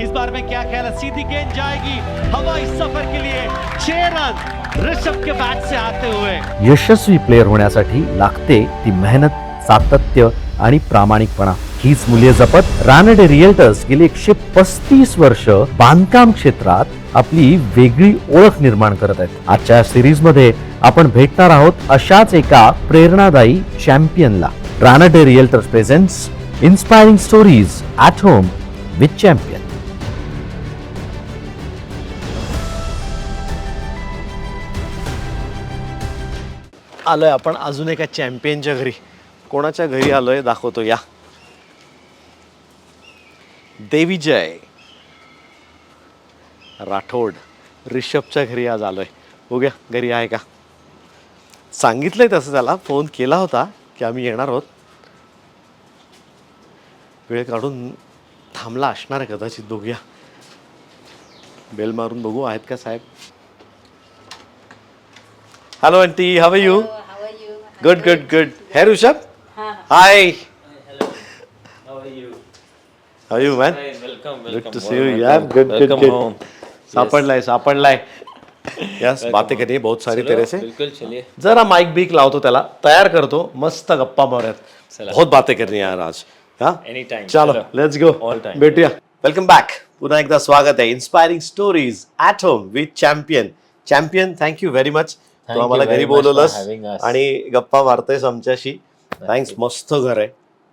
इस बार में क्या ख्याल है, सीधी गेंद जाएगी हवाई सफर के लिए। 6 रन ऋषभ के बैट से आते हुए। यशस्वी प्लेयर होण्यासाठी लागते ती मेहनत, सातत्य आणि प्रामाणिकपणा. हीच मूल्य जपत रानडे रिअल्टर्स गेली 135 वर्ष बांधकाम क्षेत्रात आपली वेगळी ओळख निर्माण करत आहेत. आजच्या सिरीज मध्ये आपण भेटणार आहोत अशाच एका प्रेरणादायी चॅम्पियनला. Ranade realtors presents inspiring stories at home with champion. आलोय आपण अजून एका चॅम्पियनच्या घरी. कोणाच्या घरी आलोय दाखवतो या. देवीजय राठोड ऋषभच्या घरी आज आलोय. बघूया घरी आहे का. सांगितलंय तसं, त्याला फोन केला होता की आम्ही येणार आहोत. वेळ काढून थांबला असणार आहे कदाचित. बघूया, बेल मारून बघू आहेत का साहेब. Hello aunty, how are you? Good good good. Hey Rishabh, hi. How you man? Good to see you यार. Good good good. सापडलाय. यस, बातें करनी है बहुत सारी तेरे से. बिल्कुल, चलिए. जरा माइक बीक लावतो, त्याला तयार करतो, मस्त गप्पा मारूयात. बहुत बातें करनी है यार आज. हाँ, Anytime. चलो लेट्स गो. All time. भेटूया. Welcome back. पुन्हा एकदा स्वागत आहे inspiring stories at home with champion. Champion, thank you very much. तू you आम्हाला very घरी much for बोलवलंस having us. आणि गप्पा मारतोयस आमच्याशी. थँक्स. मस्त घर आहे,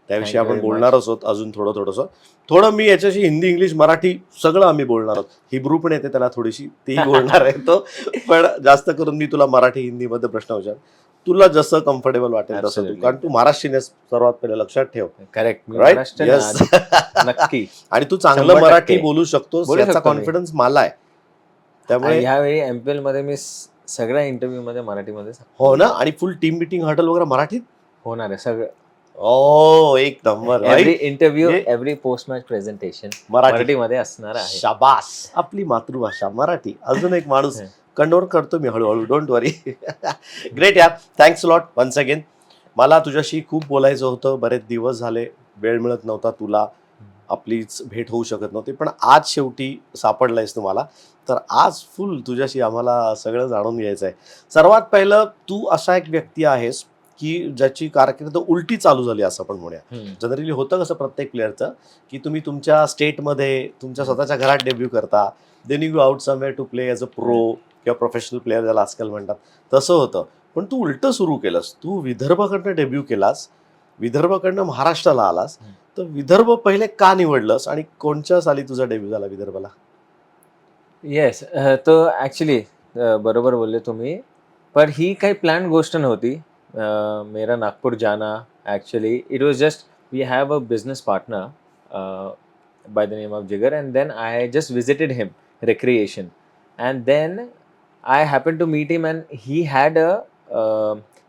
त्याविषयी Thank you आपण very बोलणारच आहोत अजून थोडं मी याच्याशी हिंदी इंग्लिश मराठी सगळं आम्ही बोलणार आहोत. हिब्रू पण येते त्याला थोडीशी, तीही बोलणार आहे तो. पण जास्त करून मी तुला मराठी हिंदी मध्ये प्रश्न विचार, तुला जसं कम्फर्टेबल वाटेल तसं तू. Absolutely. कारण तू महाराष्ट्रीयन आहेस, सर्वात पहिले लक्षात ठेव. करेक्ट. राईट? येस. नक्की. आणि तू चांगलं 100% मराठी बोलू शकतोस बोलू याचा शकतो मी. कॉन्फिडन्स मला आहे. त्यामुळे ह्यावेळी एमपीएल मध्ये मी सगळ्या इंटरव्ह्यू मध्ये मराठीमध्ये हो ना. आणि फुल टीम मिटिंग हॉटेल वगैरे मराठीत. होणार आहे सगळं. ओ एक नंबर. एव्हरी इंटरव्ह्यू, हे- every post match presentation Marathi. मराठीमध्ये असणार आहे. शाबास. आपली मातृभाषा मराठी. अजून एक माणूस कंडोर करतो मी हळूहळू. Don't worry. ग्रेट यार. Thanks lot once again. मला तुझ्याशी खूप बोलायचं होतं, बरेच दिवस झाले वेळ मिळत नव्हता तुला, आपलीच भेट होऊ शकत नव्हती. पण आज शेवटी सापडलायस तुम्हाला, तर आज फुल तुझ्याशी आम्हाला सगळं जाणून घ्यायचं आहे. सर्वात पहिलं, तू असा एक व्यक्ती आहेस की ज्याची कारकीर्द उलटी चालू झाली असं आपण म्हणूया. जनरली होतं कसं प्रत्येक प्लेअरचं, की तुम्ही तुमच्या स्टेटमध्ये तुमच्या स्वतःच्या घरात डेब्यू करता, then you go out somewhere to play as a pro किंवा प्रोफेशनल प्लेअर ज्याला आजकाल म्हणतात, तसं होतं. पण तू उलटं सुरू केलंस. तू विदर्भाकडनं डेब्यू केलास, विदर्भाकडनं महाराष्ट्राला आलास. तर विदर्भ पहिले का निवडलंस आणि कोणत्या साली तुझा डेब्यू झाला विदर्भाला? येस. तो ॲक्च्युली बरोबर बोलले तुम्ही, पण ही काही प्लॅन गोष्ट नव्हती. मेरा नागपूर जाना, actually it was just we have a business partner by the name of Jigar, and then I just visited him recreation, and then I happened to meet him, and he had a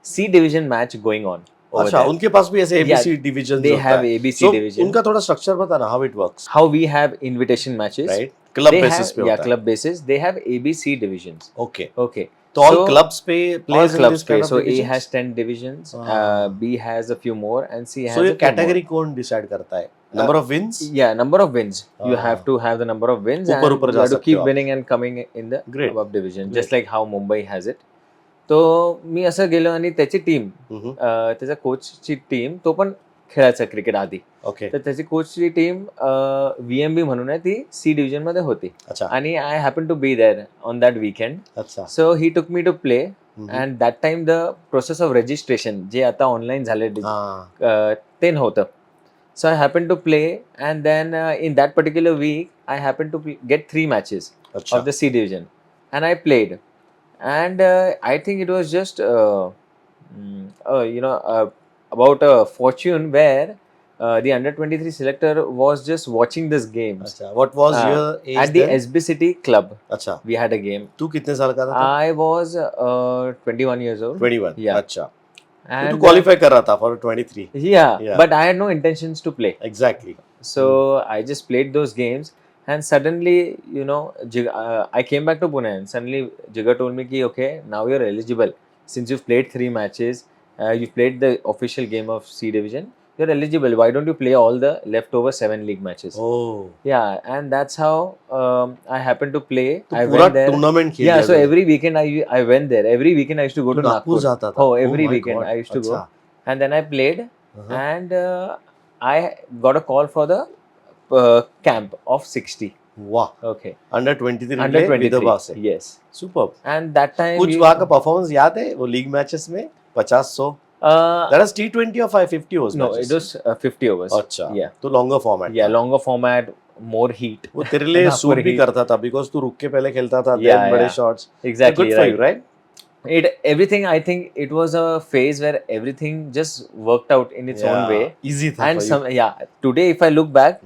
C division match going on over अच्छा, there. उनके पास भी ऐसे Yeah, ABC division they have ABC division. उनका थोड़ा structure बता ना, how it works. How we have invitation matches, right, club they basis have, पे yeah, होता है. club basis, they have ABC divisions. Okay, Okay, तो ऑल So, क्लब्स पे all players in clubs this play. Kind of So A division. has 10 divisions, Ah. B has a few more, and C has so a ये few category more. कौन decide करता है? Number of wins. Yeah, number of wins. You Ah. have to have the number of wins, ऊपर and ऊपर you जा have to सकते keep हो आप. winning and coming in the Great. above division, Great. just like how Mumbai has it. तो मी असं गेलो आणि त्याची टीम, त्याच्या कोचची टीम, तो पण खेळायचा क्रिकेट आधी. ओके, तर त्याची कोचची टीम VMB म्हणून आहे, ती C डिव्हिजन मध्ये होती. अच्छा आणि I happen to be there on that weekend. अच्छा. So he took me to play, and that time the process of registration जे आता ऑनलाईन झाले हां, ते नव्हतं. So I happen to play, and then in that particular week I happen to get 3 matches अच्छा. of the C division, and I played, and I think it was just about a fortune where the under 23 selector was just watching this games अच्छा, what was your age at the SB City club. अच्छा, We had a game. तू कितने साल का था? I was 21 years old. 21. Yeah. अच्छा, तो And तू क्वालिफाई कर रहा था for 23. yeah, Yeah. but I had no intentions to play. Exactly. So I just played those games, and suddenly, I came back to Pune, and suddenly Jigar told me, ki, okay, now you're eligible. Since you've played 3 matches, you've played the official game of C division, you're eligible. Why don't you play all the leftover 7 league matches? Oh. Yeah, and that's how I happened to play. तो I पूरा went there. Tournament खेल Yeah, लिया so तूने? every weekend I went there. Every weekend I used to go तू to Nagpur Nagpur. जाता था? Oh, every my weekend God. I used to go. अच्छा. And then I played, Uh-huh. and I got a call for the camp of 60. वाह. Okay, under 23 under में 23. विदर्भा से. Yes, super. and that time कुछ वहाँ का performance याद है वो लीग मैचेस में 50-100? That is T20 or 550 overs no, matches? it was 50 overs. अच्छा. Yeah, तो longer format. yeah, longer format, more heat. वो तेरे लिए Enough सूट for भी heat. करता था बिकॉज तू रुक के पहले खेलता था Yeah, देन बड़े yeah. Shots. Exactly, Good for right. you, right? It everything, I think it was a phase where everything just worked out in its own way. Easy था And for you. some, yeah, today if I look back,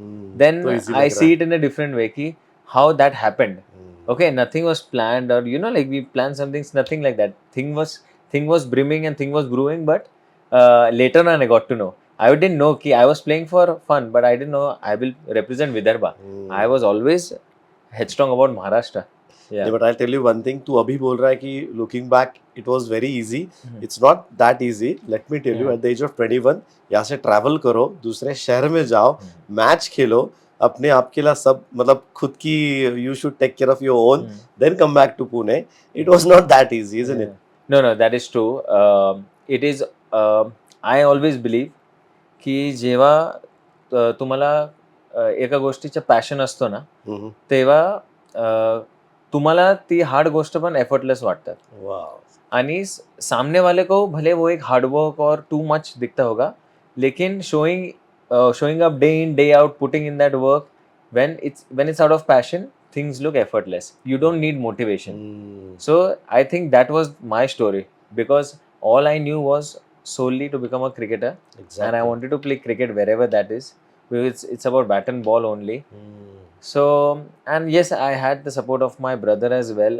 then तो easy I लग see रहा it in a different way ki how that happened. है. Okay, nothing was planned, or like we planned some things, nothing like that. Thing was brimming and thing was brewing, but later on I got to know. I didn't know ki I was playing for fun, but I didn't know I will represent Vidarbha. I was always headstrong about Maharashtra. Yeah. But I tell you one thing, तू अभी बोल रहा है कि looking back it was very easy. It's not that easy. Let me tell you, at the age of 21 यहाँ से travel करो, दूसरे शहर में जाओ, मैच खेलो, अपने आप के लिए सब मतलब खुद की you should take care of your own, then come back to Pune. It was not that easy, isn't it? No, that is true. It is. I always believe की जेव्हा तुम्हाला एका गोष्टीचं पॅशन असतो ना, तेव्हा तुम्हाला ती हार्ड गोष्ट पण एफर्टलेस वाटतात. वाव. आणि सामने वाले को भले वो एक हार्ड वर्क और टू मच दिखता होगा, लेकिन showing up day in day out, putting in that work, when it's out of passion, things look effortless. You don't need motivation. So I think that was my story, because all I knew was solely to become a cricketer, and I wanted to play cricket wherever that is, because it's about bat and ball only. So, and yes, I had the support of my brother as well,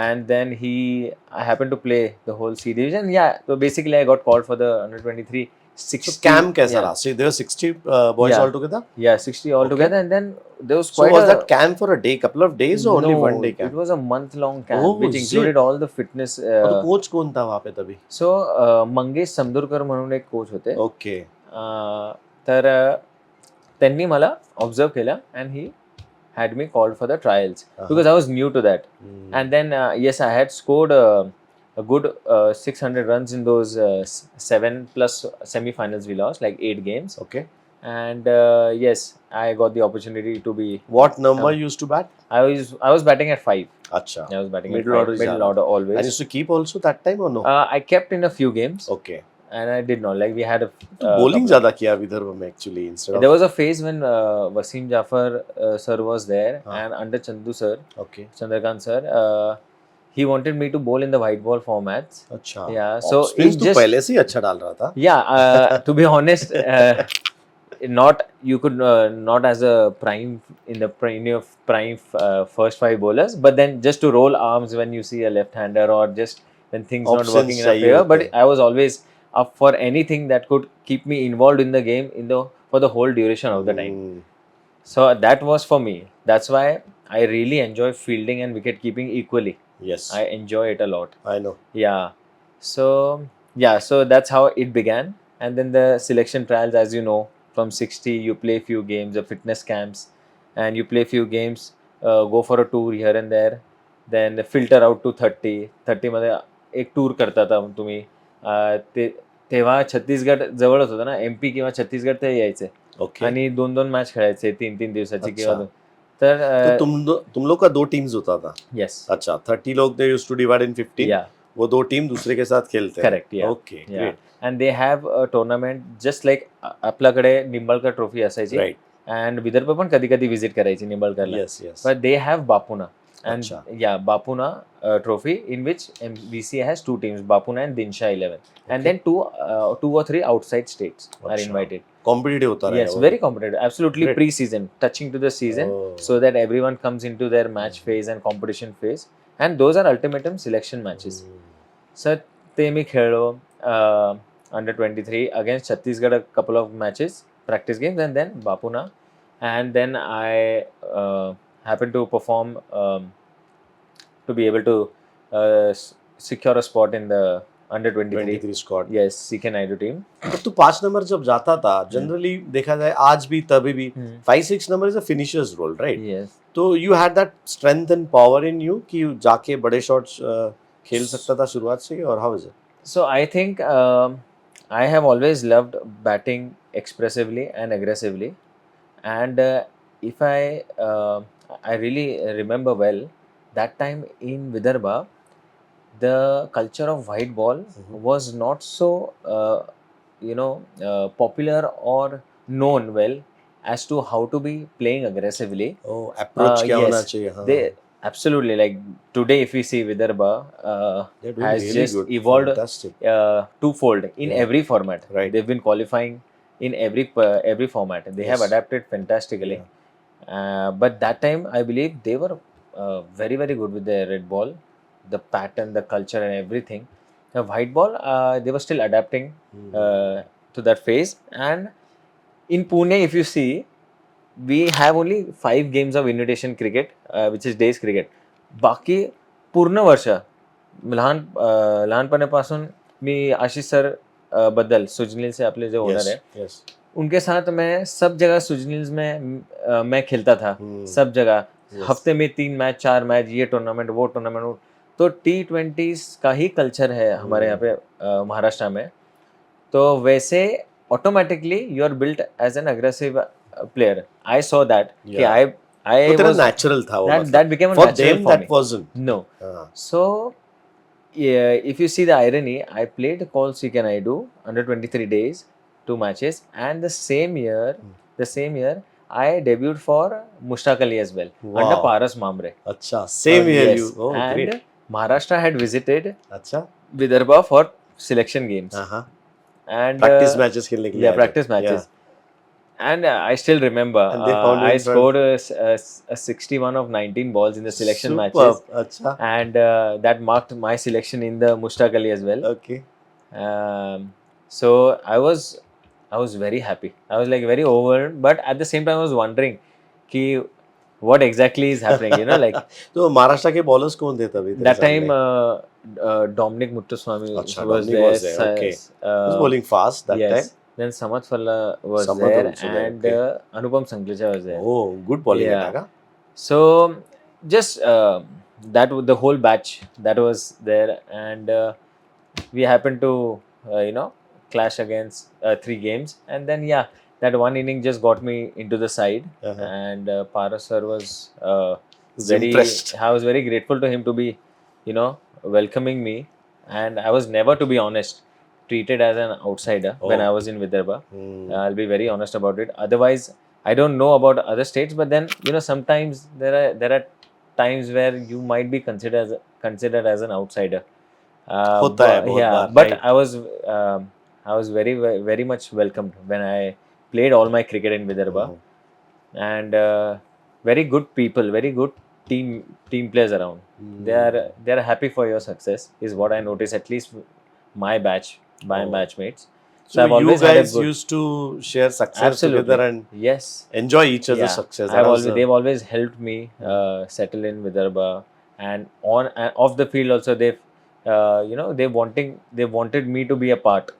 and then I happened to play the whole C division. Yeah, so basically I got called for the under 23 60. So camp कैसा yeah. रहा? So there were 60 boys Yeah. all together? Yeah, 60 altogether, and then there was So quite was a that camp for a day, couple of days, or only No, one day camp? It was a month-long camp, Oh, which is included it? all the fitness. और तो coach कौन था वहाँ पे तभी? So Mangesh समदुरकर म्हणून एक coach होते. Okay. तर त्यांनी मला ऑब्झर्व केलं, and he had me called for the trials because I was new to that. And then yes, I had scored a good 600 runs in those 7 plus semi-finals we lost, like 8 games. Okay. And yes, I got the opportunity to be. What number you used to bat? I was batting at 5. Acha. I was batting Middle at 5. order is Middle ज़्यादा. order And always. used to keep also that time or no? I kept in a few games, Okay. and I did not. Like we had a तो bowling ज़्यादा किया विदर्भ में actually instead of. there was a phase when Wasim Jafar sir was there, and under Chandu sir, Okay. Chandrakant sir, he wanted me to bowl in the white ball formats. अच्छा. Yeah, so spins it तो just पहले से ही अच्छा डाल रहा था. yeah. To be honest, not you could not as a prime in your prime first 5 bowlers, but then just to roll arms when you see a left-hander, or just when things not Options working in a चाहिए favor. होते But हैं. I was always up for anything that could keep me involved in the game for the whole duration of the time. So that was for me. That's why I really enjoy fielding and wicket keeping equally. Yes. I enjoy it a lot. I know. Yeah. So that's how it began. And then the selection trials, as you know, from 60 you play few games, the fitness camps, and you play few games, go for a tour here and there, then filter out to 30 मध्ये एक tour करता था तुम्ही. तेव्हा छत्तीसगड जवळच होतं ना, MP किंवा छत्तीसगड ते यायचे, Okay. आणि 2 मॅच खेळायचे 3 दिवसाची अच्छा. किंवा तर तो तुम लोग का 2 टीम्स होता था. येस. अच्छा. 30 लोग they used to divide in 15. या वो 2 टीम दूसरे के साथ खेलते हैं. करेक्ट. या Okay. Yeah. Great. And they have a tournament just like आपल्याकडे निंबाळकर ट्रॉफी असायची, Right. and विदर्भ पण कधी कधी विजिट करायची निंबाळकरला. Yes. Yes. But they have Bapuna, and अच्छा. yeah, Bapuna trophy, in which MVC has 2 teams, Bapuna and Dinsha 11, and then 2 or 3 outside states are अच्छा. invited. Competitive होता रहेगा Yes, वो. very competitive, absolutely. Great. Pre-season, touching to the season, Oh. so that everyone comes into their match phase and competition phase, and those are ultimatum selection matches. So ते मी खेळलो under 23 against Chhattisgarh, a couple of matches, practice games, and then Bapuna, and then I happened to perform to be able to secure a spot in the under 23. 23 squad. Yes, CK Naidu team. तो तू 5 number जब जाता था, generally देखा जाए आज भी तभी भी 5-6 number is a finishers role, right? Yes. तो you had that strength and power in you कि जाके बड़े शॉट्स खेल सकता था शुरुआत से ही, और how is it? So I think I have always loved batting expressively and aggressively, and if I really remember well that time in Vidarbha, the culture of white ball was not so popular or known well as to how to be playing aggressively. Oh, approach क्या होना Yes, चाहिए? हाँ, they absolutely, like today if we see Vidarbha they're doing has really just good. evolved Fantastic. twofold in Yeah. every format. Right. They've been qualifying in every format. They have Yes. adapted fantastically. But that time I believe they were very very good with their red ball, the pattern, the culture, and everything. The white ball, they were still adapting to that phase. And in Pune, if you see, we have only 5 games of invitation cricket, which is days cricket. बाकी पूर्ण वर्ष लहानपणापासून मी Ashish sir बद्दल, सुजनील से आपले जो owner Yes, है, yes. उनके साथ मैं सब जगह सुजनील में मैं खेलता था. सब जगह Yes. हफ्ते में 3 मैच 4 मैच, ये टूर्नामेंट वो टूर्नामेंट. तो T20 का ही कल्चर है हमारे यहाँ पे महाराष्ट्र में. तो वैसे automatically you are built as an aggressive player. I saw that कि Yeah. आई तो तेरा वाज नेचुरल था वो, that मतलब. that became a For natural them for that me. wasn't. No. हाँ. So yeah, if you see the irony, I played Call CK Naidu under 23 days, 2 matches, and the same year I debuted for Mushtaq Ali as well under Wow. Paras Mamre. अच्छा, same year Yes. you. Oh, And great. Maharashtra had visited अच्छा. Vidarbha for selection games. हाँ. And Practice matches खेलने के लिए yeah, आए थे. practice matches. And I still remember And they found you I in front. scored a 61 of 19 balls in the selection Superb. matches, अच्छा. and that marked my selection in the Mushtaq Ali as well. Okay. So I was very happy. I was like very overwhelmed, but at the same time I was wondering कि what exactly is happening, you know, like तो महाराष्ट्र के bowlers कौन थे तभी तेरे that time सामने? Dominic Muthuswamy अच्छा, was Dominic there. was there, okay. He was uh, bowling fast that yes. time. Then Samath Falla was Samath there, also there, and okay. Anupam Sanklesha was there. Oh, good bowling Yeah. attack. So just the whole batch that was there, and we happened to clash against 3 games, and then that one inning just got me into the side. Uh-huh. And Paras sir was Was very. impressed. I was very grateful to him to be welcoming me, and I was never, to be honest, treated as an outsider when Oh. I was in Vidarbha. Hmm. I'll be very honest about it. Otherwise, I don't know about other states, but then sometimes there are times where you might be considered as an outsider. होता है बहुत बार, but right. I was very very much welcomed when I played all my cricket in Vidarbha, and very good people, very good team players around. They are happy for your success, is what I notice, at least my batchmates. So I've you always had a guys good. used to share success Absolutely. together and Yes. enjoy each other's Yeah. success. That was the- They've always helped me settle in Vidarbha, and on and off the field also they wanted me to be a part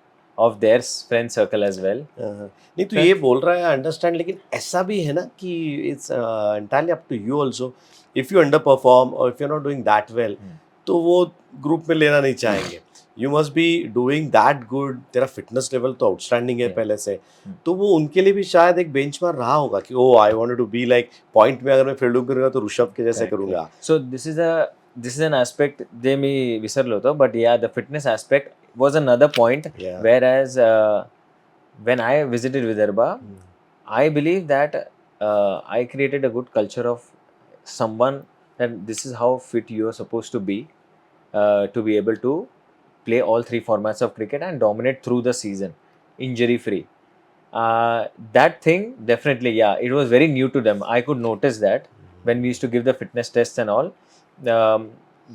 of their friend circle as well. नहीं तो ये बोल रहा है understand, लेकिन ऐसा भी है ना कि it's entirely up to you also. If you underperform और if you are not doing that well, तो वो ग्रुप में लेना नहीं चाहेंगे. You must be doing that good. तेरा फिटनेस लेवल तो आउटस्टैंडिंग है पहले से, तो वो उनके लिए भी शायद एक बेंचमार्क रहा होगा कि ओ I wanted to be like point में अगर मैं फील्डिंग करूंगा तो ऋषभ के जैसे करूंगा. So this is an aspect जे मी विसरलो होतो, but yeah, the fitness aspect was another point. Yeah. Whereas when I visited Vidarbha, I believe that I created a good culture of someone that this is how fit you are supposed to be able to play all 3 formats of cricket and dominate through the season, injury free. That thing definitely, it was very new to them. I could notice that when we used to give the fitness tests and all,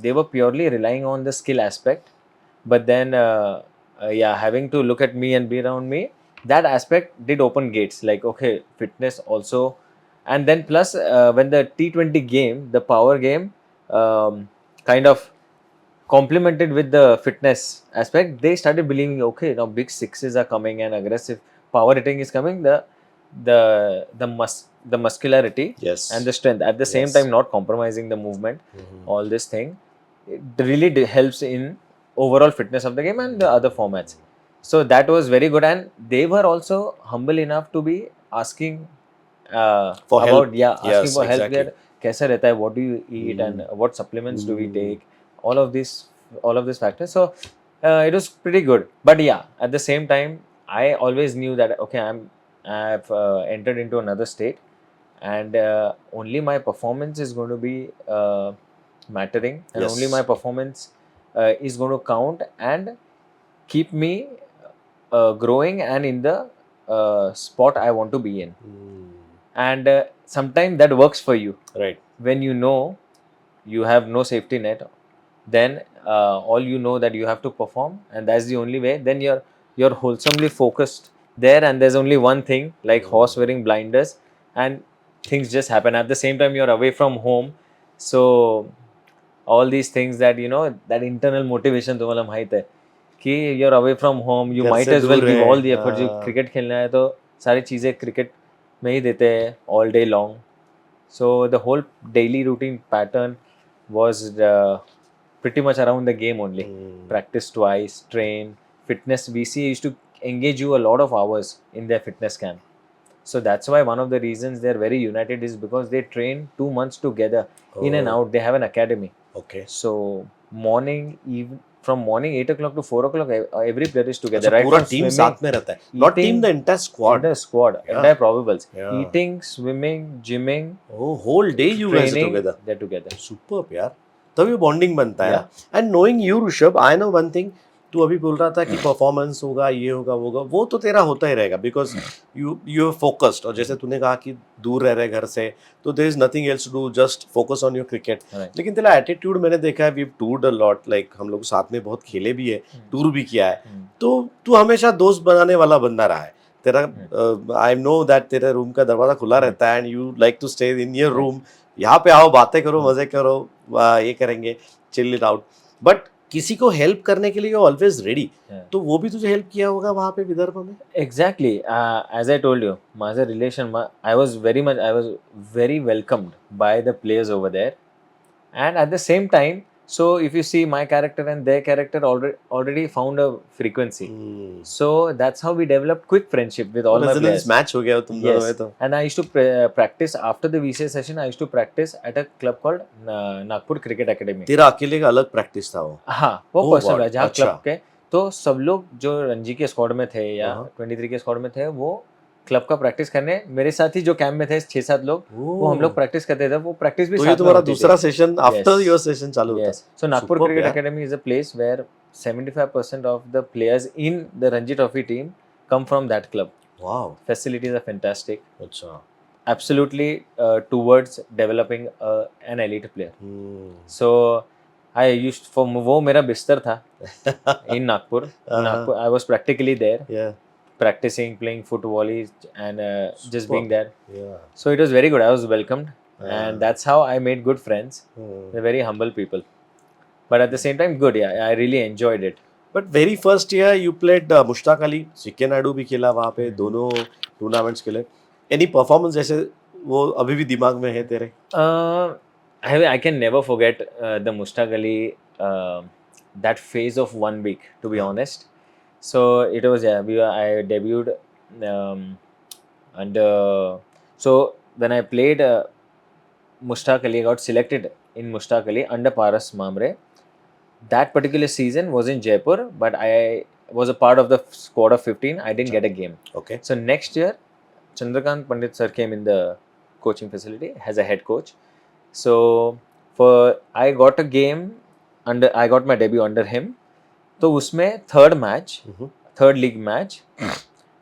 they were purely relying on the skill aspect, but then having to look at me and be around me, that aspect did open gates, like okay, fitness also. And then plus when the T20 game, the power game, kind of complemented with the fitness aspect, they started believing, okay, now big sixes are coming and aggressive power hitting is coming. The muscularity Yes. and the strength at the same Yes. time, not compromising the movement, all this thing, it really helps in overall fitness of the game and the other formats. So that was very good, and they were also humble enough to be asking For about help. asking Yes, for help exactly. there. कैसा रहता है, what do you eat and what supplements do we take, all of these factors. So it was pretty good, but yeah, at the same time I always knew that okay, I've entered into another state, and only my performance is going to be mattering, and Yes. only my performance is going to count and keep me growing and in the spot I want to be in. And sometimes that works for you Right. when you know you have no safety net. Then all you know that you have to perform, and that's the only way. Then you're wholesomely focused there, and there's only one thing, like horse wearing blinders, and things just happen. At the same time, you're away from home, so all these things that that internal motivation तुम्हाला माहित है कि you're away from home, you घर might से as well दूर give है, all the effort. जो हाँ। क्रिकेट खेलना है तो सारी चीज़ें क्रिकेट में ही देते हैं all day long. So the whole daily routine pattern was pretty much around the game only. Practice twice, train, fitness. BCA used to engage you a lot of hours in their fitness camp. So that's why one of the reasons they're very united is because they train 2 months together in and Oh. out. They have an academy. Okay. So from morning 8 o'clock to 4 o'clock, every player is together. अच्छा, Right पूरा from team swimming, साथ में रहता है. Not eating, team, the entire squad. entire squad, Yeah. entire probables, Yeah. eating, swimming, gymming, Oh, whole day you guys are training, together. they're together. Superb यार. तभी bonding बनता है. Yeah. And knowing you Rishabh, I know one thing. तू अभी बोल रहा था कि परफॉर्मेंस होगा, ये होगा, वो होगा, वो तो तेरा होता ही रहेगा बिकॉज यू आर फोकस्ड. और जैसे तूने कहा कि दूर रह रहे घर से, तो there is nothing else to do, just focus on your cricket. Right. लेकिन तेरा एटीट्यूड मैंने देखा है, we toured a lot, like हम लोग साथ में बहुत खेले भी है, टूर भी किया है. तो तू हमेशा दोस्त बनाने वाला बंदा रहा है. तेरा आई नो दैट तेरे रूम का दरवाजा खुला रहता है and you like to stay in your room. यहाँ पे आओ, बातें करो, मजे करो, ये करेंगे, चिल इट आउट. बट किसी को हेल्प करने के लिए यू ऑलवेज रेडी. तो वो भी तुझे हेल्प किया होगा वहाँ पे विदर्भ में. Exactly. As I told you, माझा relation, I was very welcomed by the players over there, and at the same time, so if you see my character and their character already found a frequency. So that's how we developed quick friendship with all my players. Match हो गया तुम दोनों में Yes, तो. and I used to practice after the VCA session. I used to practice at a club called Nagpur Cricket Academy. तेरा अकेले का अलग प्रैक्टिस था वो. हाँ, वो Oh पर्सनल God, है जहाँ अच्छा. क्लब के, तो सब लोग जो रणजी के स्क्वाड में थे या हाँ. 23 के स्क्वाड में थे, वो क्लब का प्रैक्टिस करने मेरे साथ ही जो कैंप में थे 6-7 लोग, वो हम लोग प्रैक्टिस करते थे. वो प्रैक्टिस भी तो साथ ये में तुम्हारा होती थी. दूसरा session after Yes. Your session चालू होता. Yes. So Nagpur Superb, Cricket यार. Academy is a place where 75% of the players in the Ranji Trophy team come from that club. Wow. Facilities are fantastic. अच्छा. Absolutely towards developing an elite player. So I used for वो मेरा बिस्तर था in Nagpur. Nagpur, I was practically there, Yeah. practicing, playing foot volley, and just Superb. being there. Yeah. So it was very good. I was welcomed, and that's how I made good friends. They're very humble people, but at the same time, good. Yeah, I really enjoyed it. But very first year you played Mushtaq Ali, सिक्के नायडू भी खेला वहाँ पे, दोनों tournaments खेले. Any performance जैसे वो अभी भी दिमाग में है तेरे? I can never forget the Mushtaq Ali, that phase of 1 week, to be honest. So it was, I debuted under, so when I played Mushtaq Ali, I got selected in Mushtaq Ali under Paras Mamre. That particular season was in Jaipur, but I was a part of the squad of 15. I didn't get a game. Okay. So next year, Chandrakant Pandit sir came in the coaching facility as a head coach. So I got a game I got my debut under him. तो उसमें third league match,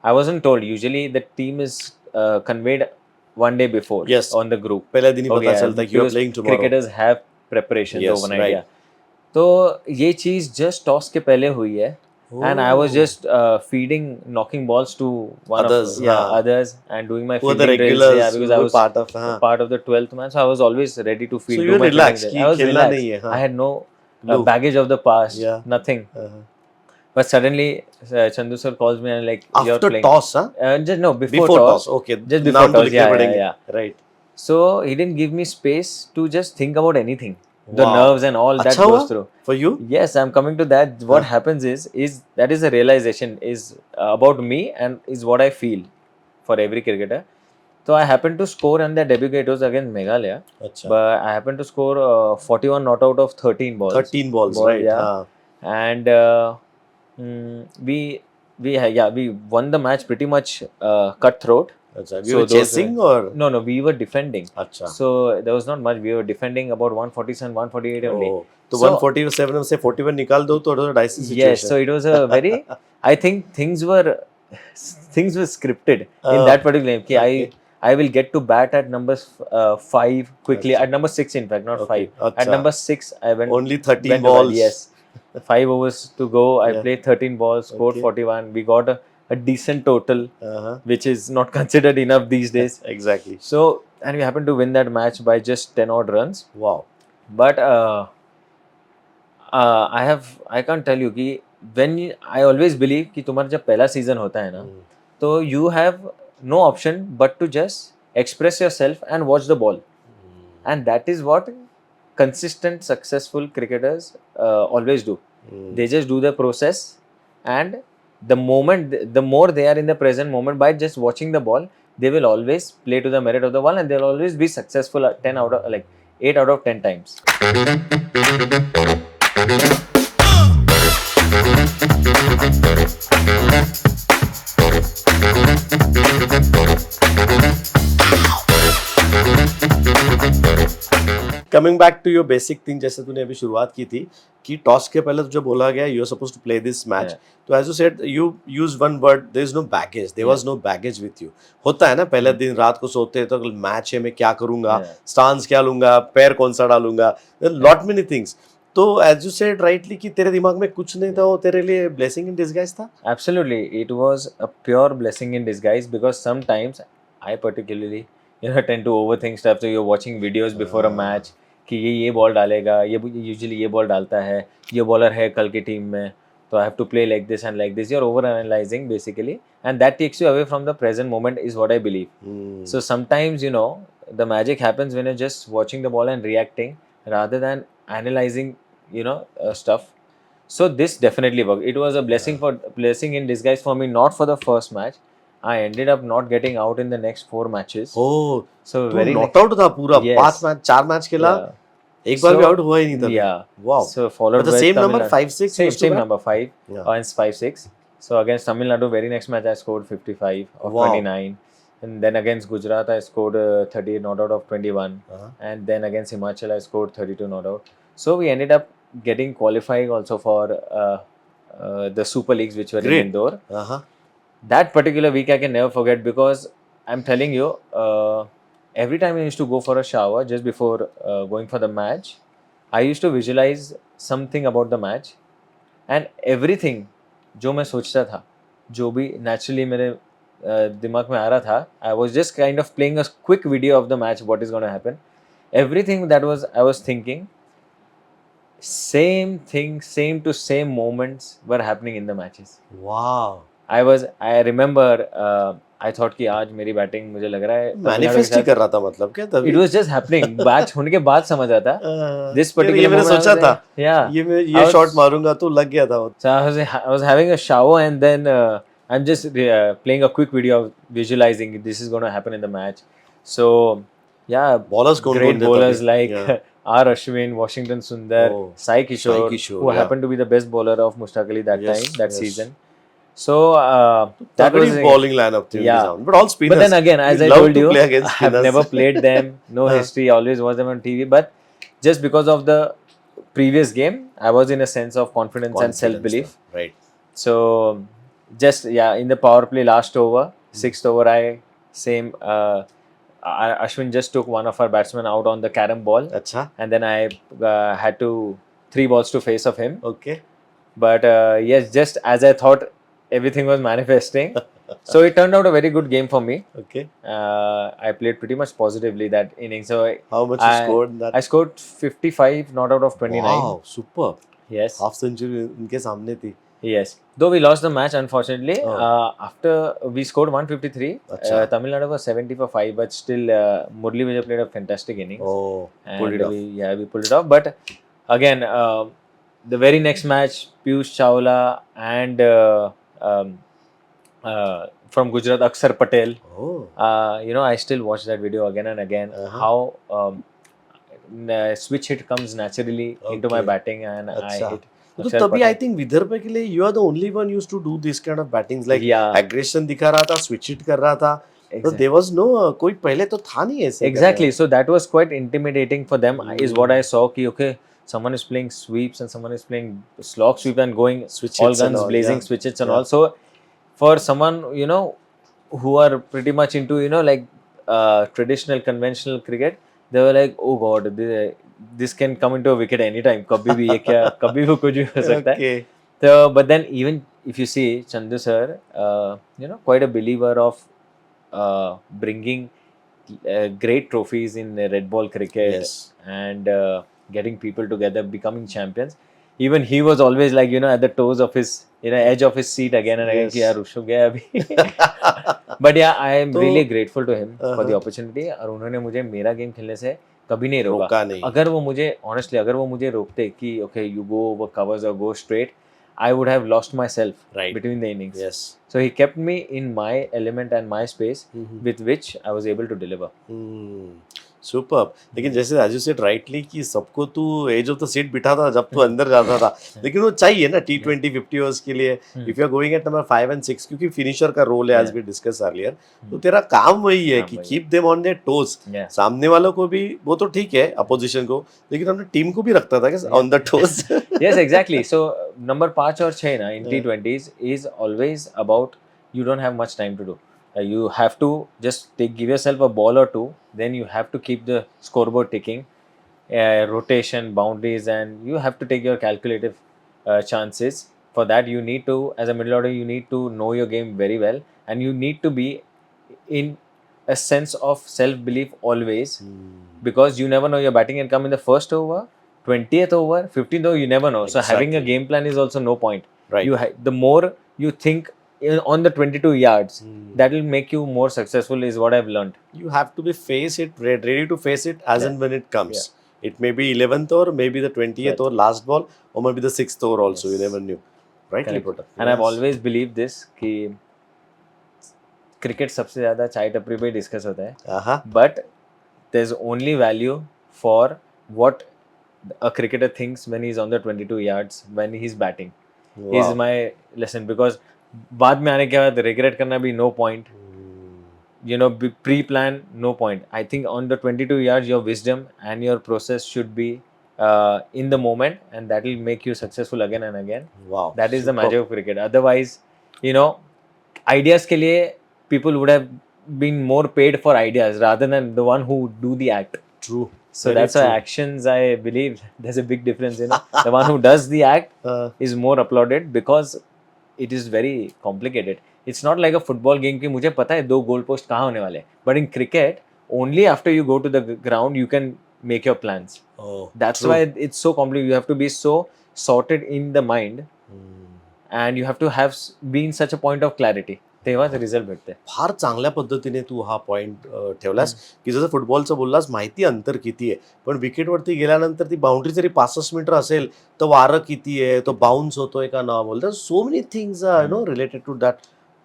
I wasn't told. Usually the team is conveyed 1 day before. Yes. On the group. पहले दिन ही Okay, पता चलता है कि you are because playing tomorrow. cricketers have preparations Yes, overnight. right. Yeah. तो ये चीज just toss के पहले हुई है. And I was just knocking balls to Others, others, and doing my Who are the fielding drills. regulars? Yeah, because I who were was part of. part of the 12th man, so I was always ready to field. So do you were my fielding relaxed, drills. कि I was खेलना relaxed. नहीं है, हाँ. I had no Loop. baggage of the past, Yeah. nothing. Uh-huh. But suddenly, Chandu sir calls me and like, you're After playing. toss, huh? Just no, before Before toss. toss, okay. Just before नाम तो toss, लिखने yeah, yeah, पड़ेंगे. yeah. Right. So he didn't give me space to just think about anything. The Wow. nerves and all that अच्छा goes हुआ through. for you? Yes, I'm coming to that. What Huh. happens is that is a realization is about me and is what I feel for every cricketer. So I happened to score on the debut. It was against Meghalaya, अच्छा. but I happened to score 41 not out of 13 balls. 13 balls, right? yeah. हाँ. And we won the match pretty much cutthroat. अच्छा. You So were those chasing or? No, we were defending. अच्छा. So there was not much. We were defending about 147, 148 only. Oh. तो So- 147 में से 41 निकाल दो तो dicey Yes, situation. so it was a very. I think things were scripted in Oh, that particular game. okay. I will get to bat at number 5 quickly. Achha. At number 6, in fact, not Okay, 5. At achha. number 6, I went. Only 13 went to bat. balls. Yes, 5 overs to go. I Yeah. played 13 balls, scored Okay. 41. We got a decent total, Uh-huh. which is not considered enough these days. Exactly. So, and we happened to win that match by just 10 odd runs. Wow. But I can't tell you कि I always believe कि तुम्हारा जब पहला season होता है ना, तो you have no option but to just express yourself and watch the ball. And that is what consistent, successful cricketers always do. They just do the process, and the more they are in the present moment by just watching the ball, they will always play to the merit of the ball, and they'll always be successful at 8 out of 10 times. Coming back to your basic thing, जैसे तूने अभी शुरुआत की थी कि toss के पहले तुझे बोला गया you are supposed to play this match, Yeah. तो as you said you use one word, there is no baggage, there was no baggage with you. होता है ना पहले दिन रात को सोते हैं तो मैच है मैं क्या करूंगा, Yeah. स्टांस क्या लूंगा, पैर कौन सा डालूंगा, लॉट मेनी थिंग्स. तो एज यू सेड राइटली कि तेरे दिमाग में कुछ नहीं था, वो तेरे लिए ब्लेसिंग इन डिसगाइज था. Absolutely, it was a pure blessing in disguise because sometimes I particularly tend to overthink stuff. So you're watching videos before a match कि ये बॉल डालेगा, ये यूजुअली ये बॉल डालता है, ये बॉलर है कल की टीम में, तो I have to play like this and like this. You're over analyzing basically, and that takes you away from the present moment is what I believe. So sometimes the magic happens when you're just watching the ball and reacting rather than analyzing stuff. So this definitely worked. It was a blessing in disguise for me, not for the first match. I ended up not getting out in the next 4 matches. Oh, So तू very not out था पूरा. Yes. 4 match खेला, yeah. एक बार भी So, out हुआ ही नहीं था. Yeah. Wow. So followed But the by same Tamil number, Nadu. 5-6 Same, used to same bat? number 5 Yeah. against 5-6. So against Tamil Nadu, very next match I scored 55 of Wow. 29, and then against Gujarat I scored 38 not out of 21, Uh-huh. and then against Himachal I scored 32 not out. So we ended up getting qualifying also for the Super Leagues which were Great. in Indore. Uh-huh. That particular week I can never forget because I'm telling you, every time I used to go for a shower just before going for the match, I used to visualize something about the match, and everything जो मैं सोचता था, जो भी naturally मेरे दिमाग में आ रहा था, I was just kind of playing a quick video of the match, what is going to happen. Everything that I was thinking, same thing, same to same moments were happening in the matches. Wow. I remember I thought कि आज मेरी batting मुझे लग रहा है manifest ही कर रहा था मतलब क्या तभी. It was just happening match होने के बाद समझ आता दिस ये पर्टिकुलर मैंने सोचा था, या ये शॉट मारूंगा तो लग गया था वो. so I was having a shower and then I'm just playing a quick video of visualizing this is going to happen in the match. So yeah, Bowlers कौन great थे bowlers तभी? like Yeah. R Ashwin, Washington Sundar, Oh, Sai Kishore, Sai Kishore, who yeah. happened to be the best bowler of Mushtaq Ali that Yes, time, that yes. season. So that तगड़ी was bowling lineup थी Yeah. उनके सामने. But all spinners. But then again, as We I love told to you, play against I have spinners. never played them. No Uh. history. Always watched them on TV. But just because of the previous game, I was in a sense of confidence and self-belief. Right. So just in the power play last over, 6th over, Ashwin just took one of our batsmen out on the carom ball, अच्छा. and then I had to 3 balls to face of him. Okay. But yes, just as I thought everything was manifesting, So it turned out a very good game for me. Okay. I played pretty much positively that inning. So How much you I- scored in that? I scored 55 not out of 29. Wow, super. Yes. Half century उनके सामने थी. Yes. Though we lost the match, unfortunately. Oh. After we scored 153, Acha. Tamil Nadu was 70 for 5, but still Murli Vijay played a fantastic inning. Oh, pulled And it off. we pulled it off. But again, the very next match, Piyush Chawla and um, from Gujarat, Akshar Patel. Oh, I still watch that video again and again. Uh-huh. How switch hit comes naturally into my Okay. batting, and I अच्छा. hit. तो Akshar तभी Patel. I think Vidarbha के लिए you are the only one used to do this kind of battings like Yeah. Aggression दिखा रहा था, switch hit कर रहा था. तो Exactly. देयर वाज नो कोई पहले तो था नहीं ऐसे. Exactly. So that was quite intimidating for them. Is what I Mm. saw. Ki, okay, someone is playing sweeps and someone is playing slog sweep and going Switch all hits and guns all, blazing, yeah. switch hits and Yeah. all. So for someone who are pretty much into like traditional conventional cricket, they were like, oh god, this can come into a wicket anytime. कभी भी ये क्या कभी भी कुछ भी हो सकता है. Okay. So, but then even if you see Chandu sir, quite a believer of bringing great trophies in red ball cricket Yes. and getting people together, becoming champions. Even he was always like, at the toes of his, edge of his seat again and again. Yes. कि यार रुक गया अभी. But yeah, I am तो- really grateful to him for the Uh-huh. opportunity. और उन्होंने मुझे मेरा गेम खेलने से कभी नहीं रोका. रोका नहीं. अगर वो मुझे honestly अगर वो मुझे रोकते कि okay you go over covers or go straight, I would have lost myself Right. between the innings. Yes. So he kept me in my element and my space Mhm. with which I was able to deliver. Super. लेकिन जैसे as you said rightly कि सबको तू as of the seat बिठाता था जब तू अंदर जाता था, लेकिन वो चाहिए ना T20 50 ओवर्स के लिए. If you are going at number 5 and 6 क्योंकि फिनिशर का रोल है एज वी डिस्कस अर्लियर, तो तेरा काम वही है काम कि वही keep them on their toes. Yeah. सामने वालों को भी वो तो ठीक है अपोजिशन को, लेकिन हमने टीम को भी रखता था कि on the toes. Yes, exactly. So number 5 और 6 ना in Yeah. T20s is always about you don't have much time to do. You have to just give yourself a ball or two. Then you have to keep the scoreboard ticking, rotation, boundaries, and you have to take your calculative chances. For that, you need to, as a middle order, you need to know your game very well, and you need to be in a sense of self-belief always, because you never know you're batting and come in the first over, 20th over, 15th over, you never know. So having a Exactly. game plan is also no point. Right. The more you think on the 22 yards, that will make you more successful is what I've learned. You have to be ready to face it as and when it comes. It may be 11th over, maybe the 20th Right. over last ball, or maybe the 6th over also. You Yes. never knew. Right, Correct. Lipota? And I've always believed this कि cricket सबसे ज़्यादा चाय टपरी पे discuss होता है, Uh-huh. but there's only value for what a cricketer thinks when he's on the 22 yards when he's batting. Wow. Is my lesson, because बाद में आने के बाद regret करना भी no point. Pre-plan, no point. I think on the 22 yards, your wisdom and your process should be in the moment, and that will make you successful again and again. Wow. That is the Superb. magic of cricket. Otherwise, ideas के लिए people would have been more paid for ideas rather than the one who do the act. True. So Very that's why true. actions, I believe, there's a big difference. The one who does the act is more applauded because it is very complicated. It's not like a football game कि मुझे पता है 2 goal post कहाँ होने वाले. But in cricket, only after you go to the ground you can make your plans. Oh, That's true. why it's so complicated. You have to be so sorted in the mind, and you have to have be in such a point of clarity. तेव्हाच result भेटते. फार चांगल्या पद्धतीने तू हा point ठेवलास की जसं फुटबॉलचं बोललास माहिती अंतर किती आहे, पण विकेटवरती गेल्यानंतर ती बाउंड्री जरी 65 मीटर असेल तर वारं किती आहे, तो बाउन्स होतोय का न बोलतो, so many things related to that.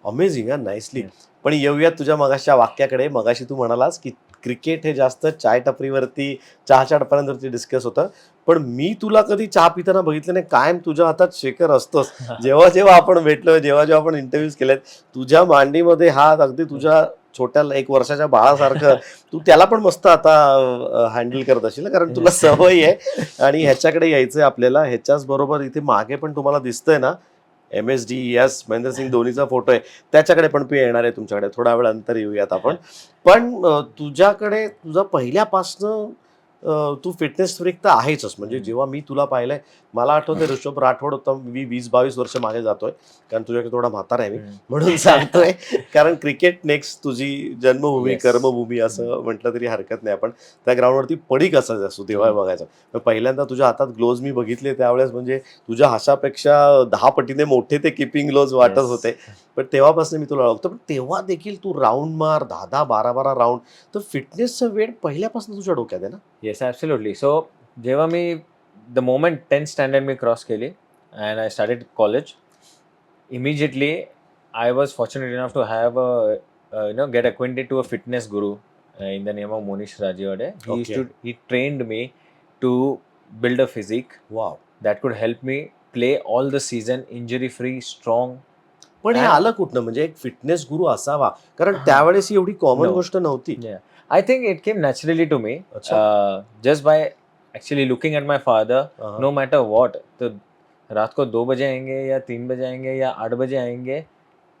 Amazing. Nicely. पण येऊयात तुझ्या मगाशच्या वाक्याकडे. मगाशी तू म्हणालास की क्रिकेट हे जास्त चाय टपरीवरती चहाच्या टपऱ्यांवरती डिस्कस होतं, पण मी तुला कधी चहा पिताना बघितलं नाही. कायम तुझ्या हातात शेकर असतोस. जेव्हा जेव्हा आपण भेटलो, जेव्हा जेव्हा आपण इंटरव्ह्यूज केलेत, तुझ्या मांडीमध्ये हात अगदी तुझ्या छोट्या 1 वर्षाच्या बाळासारखं तू त्याला पण मस्त आता हँडल करत असेल ना, कारण तुला सवय आहे. आणि ह्याच्याकडे यायचंय आपल्याला. ह्याच्याच बरोबर इथे मागे पण तुम्हाला दिसतंय ना MSD, यस, महेंद्रसिंग धोनीचा फोटो आहे. त्याच्याकडे पण मी येणार आहे तुमच्याकडे. थोडा वेळ अंतर येऊयात आपण. पण तुझ्याकडे तुझा पहिल्यापासनं तू फिटनेस फ्रीक तर आहेच. म्हणजे जेव्हा मी तुला पाहिलंय, मला आठवतंय ऋषभ राठोड होता, मी 20-22 वर्ष मागे जातोय, कारण तुझ्याकडे थोडा म्हातारा आहे मी, म्हणून सांगतोय. कारण क्रिकेट नेक्स्ट तुझी जन्मभूमी, Yes. कर्मभूमी असं म्हटलं तरी हरकत नाही. आपण त्या ग्राउंडवरती पडीक असायचं तेव्हा बघायचं. मग पहिल्यांदा तुझ्या हातात ग्लोव्ज मी बघितले त्यावेळेस म्हणजे तुझ्या हाशापेक्षा 10 पटीने मोठे ते किपिंग ग्लोव्ज वाटत Yes. होते. पण तेव्हापासून मी तुला ओळखतो. पण तेव्हा देखील तू राऊंड मार, 10-10, 12-12 राऊंड. तर फिटनेसचा वेळ पहिल्यापासून तुझ्या डोक्यात आहे ना? Yes, absolutely. सो जेव्हा मी द मोमेंट 10th स्टँडर्ड मी क्रॉस केली and I started college, immediately I was fortunate enough to have get acquainted to a fitness guru in the name of Monish Rajewade. Okay. He trained me to build a physique wow. that could help me play all the season injury free, strong. पण हे And- आलं कुठनं? म्हणजे एक fitness गुरु असावा, कारण हा. त्यावेळेस ही एवढी कॉमन No. गोष्ट नव्हती. Yeah, I think it came naturally to me अच्छा. just by actually looking at my father. हा. No matter what, तो रात को 2 बजे आएंगे या 3 बजे आएंगे या 8 बजे आएंगे,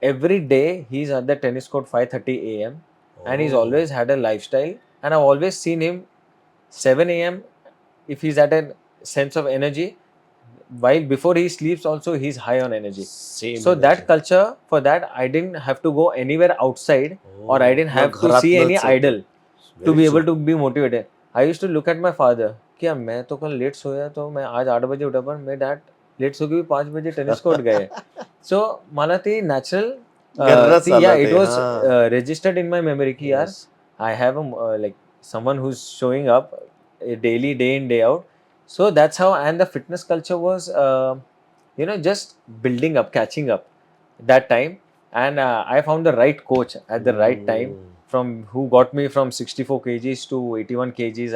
every day he's at the tennis court 5:30 a.m. and he's Oh. always had a lifestyle, and I've always seen him 7 a.m. if he's at a sense of energy, while before he sleeps also he's high on energy. Same So that energy. culture, for that I didn't have to go anywhere outside, or I didn't mug have to see any घरातलंच होतं. idol to Very be able true. to be motivated. I used to look at my father कि यार मैं तो कल late सोया तो मैं आज 8 बजे उठा, पण मैं डॅड लेट सो की भी 5 बजे टेनिस कोर्ट गए. सो मला ते नॅचरल घरनंच आलं या ते, इट वॉज हा. रजिस्टर्ड इन माय मेमरी की यार Yes. I have like someone who's showing up daily, day in, day out. So that's how, and the fitness culture was, just building up, catching up that time. And I found the right coach at the right time, from who got me from 64 kgs to 81 kgs.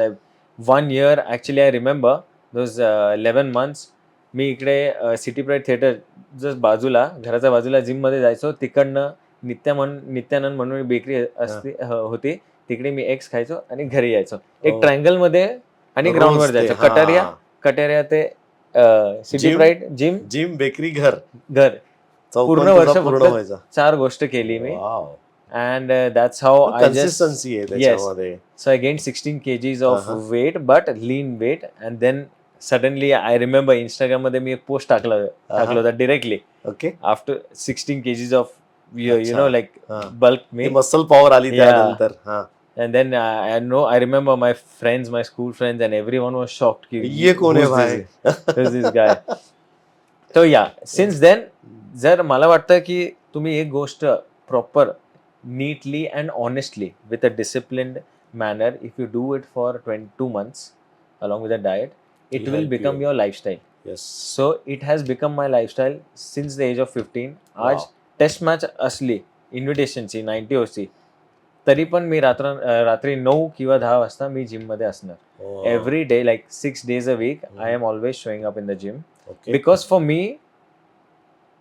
1 year, actually, I remember those 11 months. मी इकडे city pride theatre just बाजूला, घराच्या बाजूला जिममध्ये जायचो. तिकडनं नित्यानंद म्हणून bakery असते होती, तिकडे मी एग्स खायचो आणि घरी यायचो. एक Oh. ट्रायंगल मध्ये आणि रोज ग्राउंडवर ते, जायचो. हा. कटारिया ते city Gym? Pride, gym, gym, bakery, घर, घर. चौकोन पूर्ण तुझा वर्ष पूर्ण फक्त व्हायचा. 4 गोष्ट केली मी. Wow. And that's how I just, consistency आहे त्याच्यामध्ये. so I gained 16 kgs of Uh-huh. weight, but lean weight. And then suddenly I remember Instagram मध्ये मी एक पोस्ट टाकलं होता directly okay. after 16 kgs of you अच्छा. know like हा. bulk me. Muscle power आली Yeah. त्यानंतर. हा. And then I remember my friends, my school friends, and everyone was shocked. कि ये कोण आहे who's भाई? who's this guy? So yeah, since then, जर मला वाटतं की तुम्ही एक गोष्ट proper, neatly and honestly with a disciplined manner, if you do it for 22 months along with a diet, it It'll will help become you. your lifestyle. Yes. So it has become my lifestyle since the age of 15. आज Wow. Test match असली इन्व्हिटेशनची 90 ओसी, तरी पण मी रात्री 9 किंवा 10 वाजता मी gym मध्ये असणार. Oh. Every day, like 6 days a week, I am always showing up in the gym. Okay. Because for me,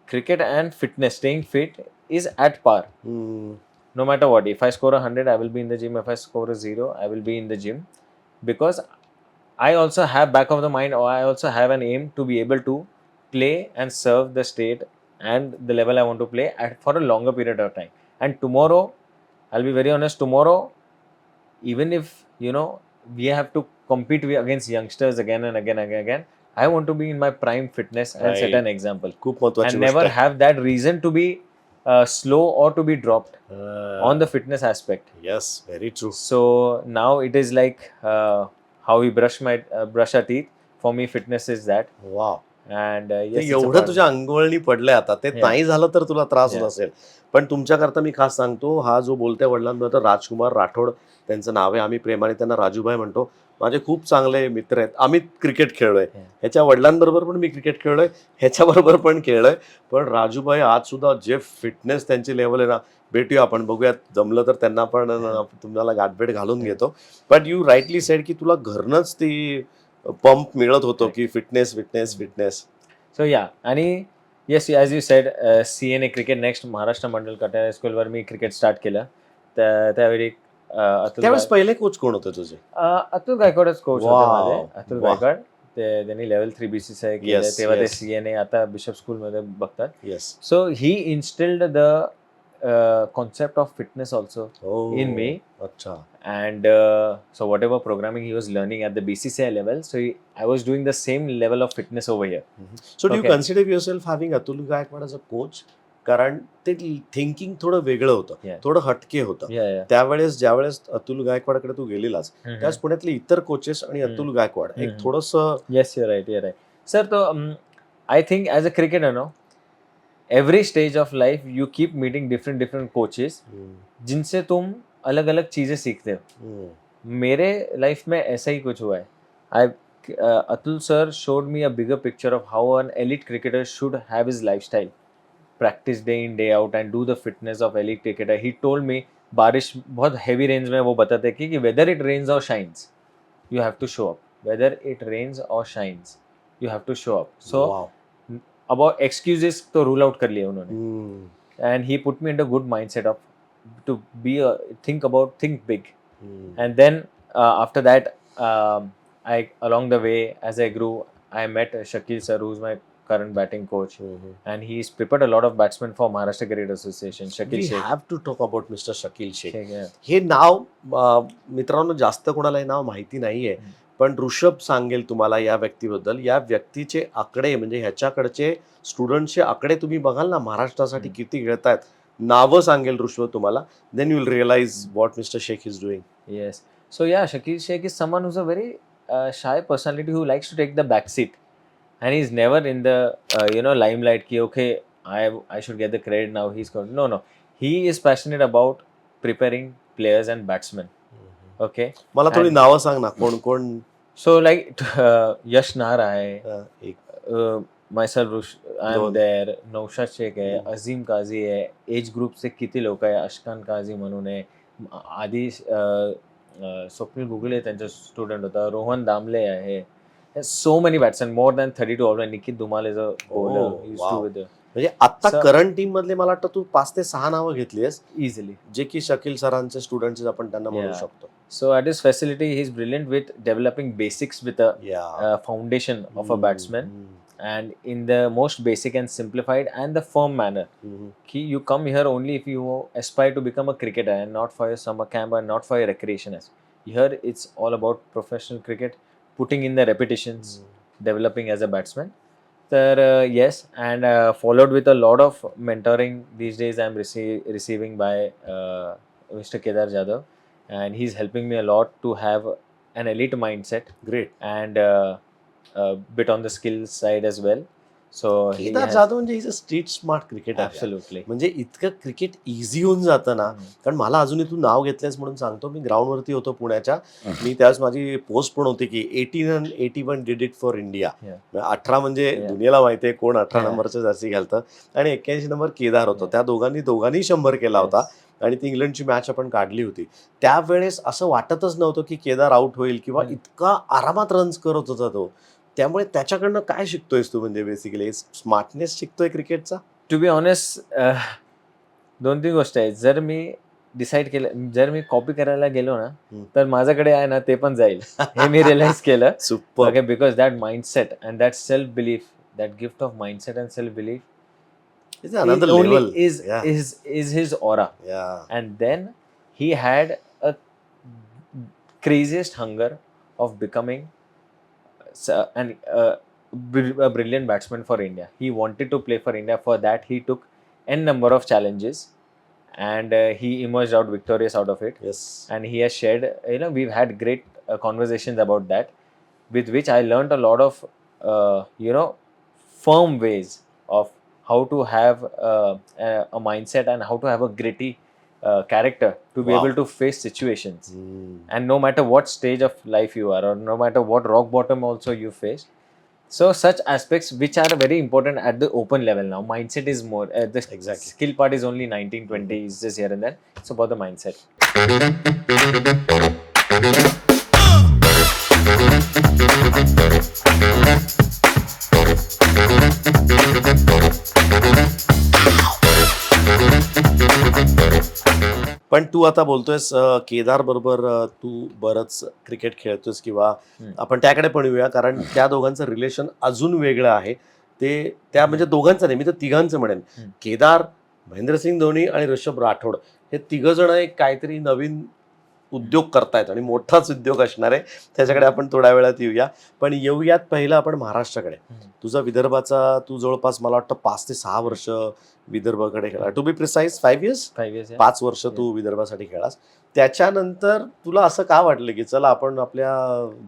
cricket and fitness, staying fit is at par. Hmm. No matter what, if I score 100, I will be in the gym. If I score a 0, I will be in the gym. Because I also have back of the mind, or I also have an aim to be able to play and serve the state and the level I want to play at for a longer period of time. And tomorrow, I'll be very honest, tomorrow, even if, we have to compete against youngsters again and again and again, I want to be in my prime fitness and set Right. an example. खूप महत्वाची And never गोष्ट आहे. have that reason to be slow or to be dropped on the fitness aspect. Yes, very true. So now it is like how we brush our teeth. For me, fitness is that. Wow. And ते yes, it's a एवढं part. तुझ्या अंगवळणी पडलंय आता, ते Yeah. नाही झालं तर तुला त्रास होत Yeah. असेल. पण तुमच्याकरता मी खास सांगतो, हा जो बोलत्या वडिलांबद्दल राजकुमार राठोड त्यांचं नाव आहे, आम्ही प्रेमाने त्यांना राजूभाई म्हणतो. माझे खूप चांगले मित्र आहेत. आम्ही क्रिकेट खेळलोय. Yeah. ह्याच्या वडिलांबरोबर पण मी क्रिकेट खेळलोय, ह्याच्याबरोबर पण खेळलोय. पण राजूभाई आज सुद्धा जे फिटनेस त्यांची लेवल आहे ना, भेटूया आपण, बघूयात, जमलं तर त्यांना पण तुम्हाला गाठभेट घालून घेतो. बट यू राईटली सेड की तुला घरनंच ती पंप मिळत होतो की fitness fitness fitness. So yeah, आणि yes, as you said, CNA cricket next Maharashtra Mandal Kataria स्कूलवर मी क्रिकेट स्टार्ट केलं. त्यावेळी त्यावेळेस पहिले कोच कोण होते तुझे? अतुल गायकवाडच कोच होते Wow. माझे. अतुल Wow. गायकवाड, त्यांनी लेवल 3 BCCI केलं, Yes, तेव्हा ते yes. CNA, आता बिशप स्कूलमध्ये बघतात. Yes. So he instilled the concept of fitness also in me. अच्छा. And so whatever programming he was learning at the BCCI level, so I was doing the same level of fitness over here. So do you Okay. consider yourself having Atul Gaikwad as a coach? कारण ते thinking थोडं वेगळं होतं, Yeah. थोडं हटके होतं. Yeah. त्यावेळेस ज्यावेळेस अतुल गायकवाडकडे तू गेलेलास Mhm. त्याच पुण्यातले इतर कोचेस आणि हम्म. अतुल गायकवाड एक हम्म. थोडस Yes, you're right. Sir, so I think as a cricketer, no, every stage of life you keep meeting different coaches जिनसे तुम अलग अलग चीजें सीखते हो. मेरे लाइफ में ऐसा ही कुछ हुआ है. Atul sir showed me a bigger picture of how an elite cricketer should have his lifestyle, practice day in day out and do the fitness of elite cricketer. He told me बारिश बहुत heavy rains में वो बताते हैं कि whether it rains or shines, you have to show up. Whether it rains or shines, you have to show up. So about excuses तो rule out कर लिए उन्होंने. And he put me into a good mindset of to be think big. And then after that, I along the way as I grew, I met Shakil sir, who's my current batting coach, and he's prepared a lot of batsmen for Maharashtra Cricket Association. Shakil We Sheikh. have to talk about Mr. Shakeel Sheikh. Yeah. हे नाव मित्रांनो जास्त कोणाला हे नाव माहिती नाहीये, पण ऋषभ सांगेल तुम्हाला या व्यक्तीबद्दल. या व्यक्तीचे आकडे म्हणजे ह्याच्याकडचे स्टुडंटचे आकडे तुम्ही बघाल ना महाराष्ट्रासाठी किती खेळतायत, नावं सांगेल ऋषभ तुम्हाला. Then you will realise what mister Shaikh is doing. Yes. So yeah, Shakil Sheikh is someone who's a very shy personality who likes to take the back seat, and he's never in the limelight. Ki okay, I should get the credit now. He's going no. He is passionate about preparing players and batsmen. Okay. मला थोडी नावं सांग ना कोण कोण. So like Yash Nara hai, एक myself I am दोन. there, Naushad Sheikh है, अजीम काजी है, एज ग्रुप से किती लोक आहे, अशकान काजी म्हणून आहे, आधी स्वप्नील गुगले त्यांचा स्टुडंट होता, रोहन दामले आहे. So many batsman, more than 32 all. Nikhit Dhumal is a bowler, wow. म्हणजे आता So- करंट टीम मधले मला वाटतं तू 5 ते 6 नावं घेतलीस इझिली. जे की शकील सरांचे स्टुडंट आपण त्यांना म्हणू Yeah. शकतो. So at his facility, he's brilliant with developing basics with a foundation of a batsman, and in the most basic and simplified and the firm manner. Ki you come here only if you aspire to become a cricketer and not for your summer camp and not for your recreation. Here it's all about professional cricket, putting in the repetitions, developing as a batsman. Yes, and followed with a lot of mentoring these days I'm receiving by Mr. Kedar Jadhav, and he's helping me a lot to have an elite mindset great. and bit on the skill side as well. So he Kedar has, Jadhav म्हणजे is a street smart cricketer. absolutely. म्हणजे इतकं cricket easy होऊन जातं ना. कारण मला अजूनही तू नाव घेतलंयस म्हणून सांगतो, मी ग्राउंडवरती होतो पुण्याच्या. मी त्यावेळेस माझी पोस्ट पण होती की 18 and 81 did it for India. Yeah. 18 म्हणजे Yeah. दुनियाला माहिती आहे कोण 18 Yeah. नंबरचं जर्सी घालतं, आणि 81 नंबर केदार होतो. त्या दोघांनी 100 केला होता, आणि ती इंग्लंडची मॅच आपण काढली होती. त्यावेळेस असं वाटतच नव्हतं की केदार आउट होईल किंवा इतका आरामात रन्स करत होता तो. त्यामुळे त्याच्याकडनं काय शिकतोयस तू? म्हणजे बेसिकली स्मार्टनेस शिकतोय क्रिकेटचा. टू बी ऑनेस्ट, 2-3 गोष्ट आहेत. जर मी डिसाईड केलं, जर मी कॉपी करायला गेलो ना, तर माझ्याकडे आहे ना ते पण जाईल, हे मी रिअलाइज केलं. Super. Okay, because that mindset and that self-belief, that gift of mindset and self-belief, It's another it only level. is Yeah. is his aura. Yeah. And then he had a craziest hunger of becoming a brilliant batsman for India. He wanted to play for India. For that, he took n number of challenges, and he emerged out victorious out of it. Yes. And he has shared, we've had great conversations about that, with which I learned a lot of firm ways of how to have a mindset and how to have a gritty character to be Wow. able to face situations. And no matter what stage of life you are, or no matter what rock bottom also you face. So such aspects which are very important at the open level now. Mindset is more, the Exactly. skill part is only 19-20, is just here and there. It's about the mindset. पण तू आता बोलतोयस केदार बरोबर तू बरंच cricket खेळतोयस, किंवा आपण त्याकडे पण येऊया, कारण त्या दोघांचं रिलेशन अजून वेगळं आहे. ते त्या म्हणजे दोघांचं नाही, मी तर तिघांचं म्हणेन. केदार महेंद्रसिंग धोनी आणि ऋषभ राठोड हे तिघजण एक काहीतरी नवीन उद्योग करतायत आणि मोठाच उद्योग असणार आहे. त्याच्याकडे आपण थोड्या वेळात येऊया. पण येऊयात पहिलं आपण महाराष्ट्राकडे. तुझा विदर्भाचा तू जवळपास मला वाटतं 5 ते 6 वर्ष विदर्भाकडे खेळला. To be precise 5 years, 5 years. 5 वर्ष तू विदर्भासाठी खेळास. त्याच्यानंतर तुला असं का वाटलं की चला आपण आपल्या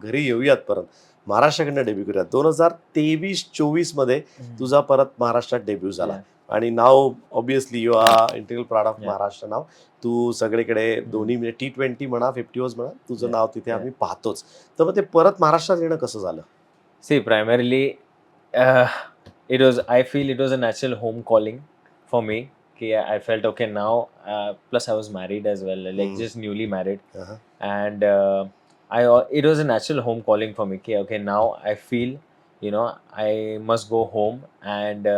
घरी येऊयात परत, महाराष्ट्राकडनं डेब्यू करूयात. 2023-24 मध्ये तुझा परत महाराष्ट्रात डेब्यू झाला आणि now obviously you are integral part of Maharashtra now. तू सगळीकडे दोन्ही म्हणजे T20 म्हणा 50 ओव्हर्स म्हणा तुझं नाव तिथे आम्ही पाहतोच. तर मग ते परत महाराष्ट्रात येणं कसं झालं? See, primarily, I feel it was a natural home calling for me. I felt okay now. Plus, I was married as well, like just newly married, Uh-huh. and it was a natural home calling for me. Okay, now I feel, I must go home and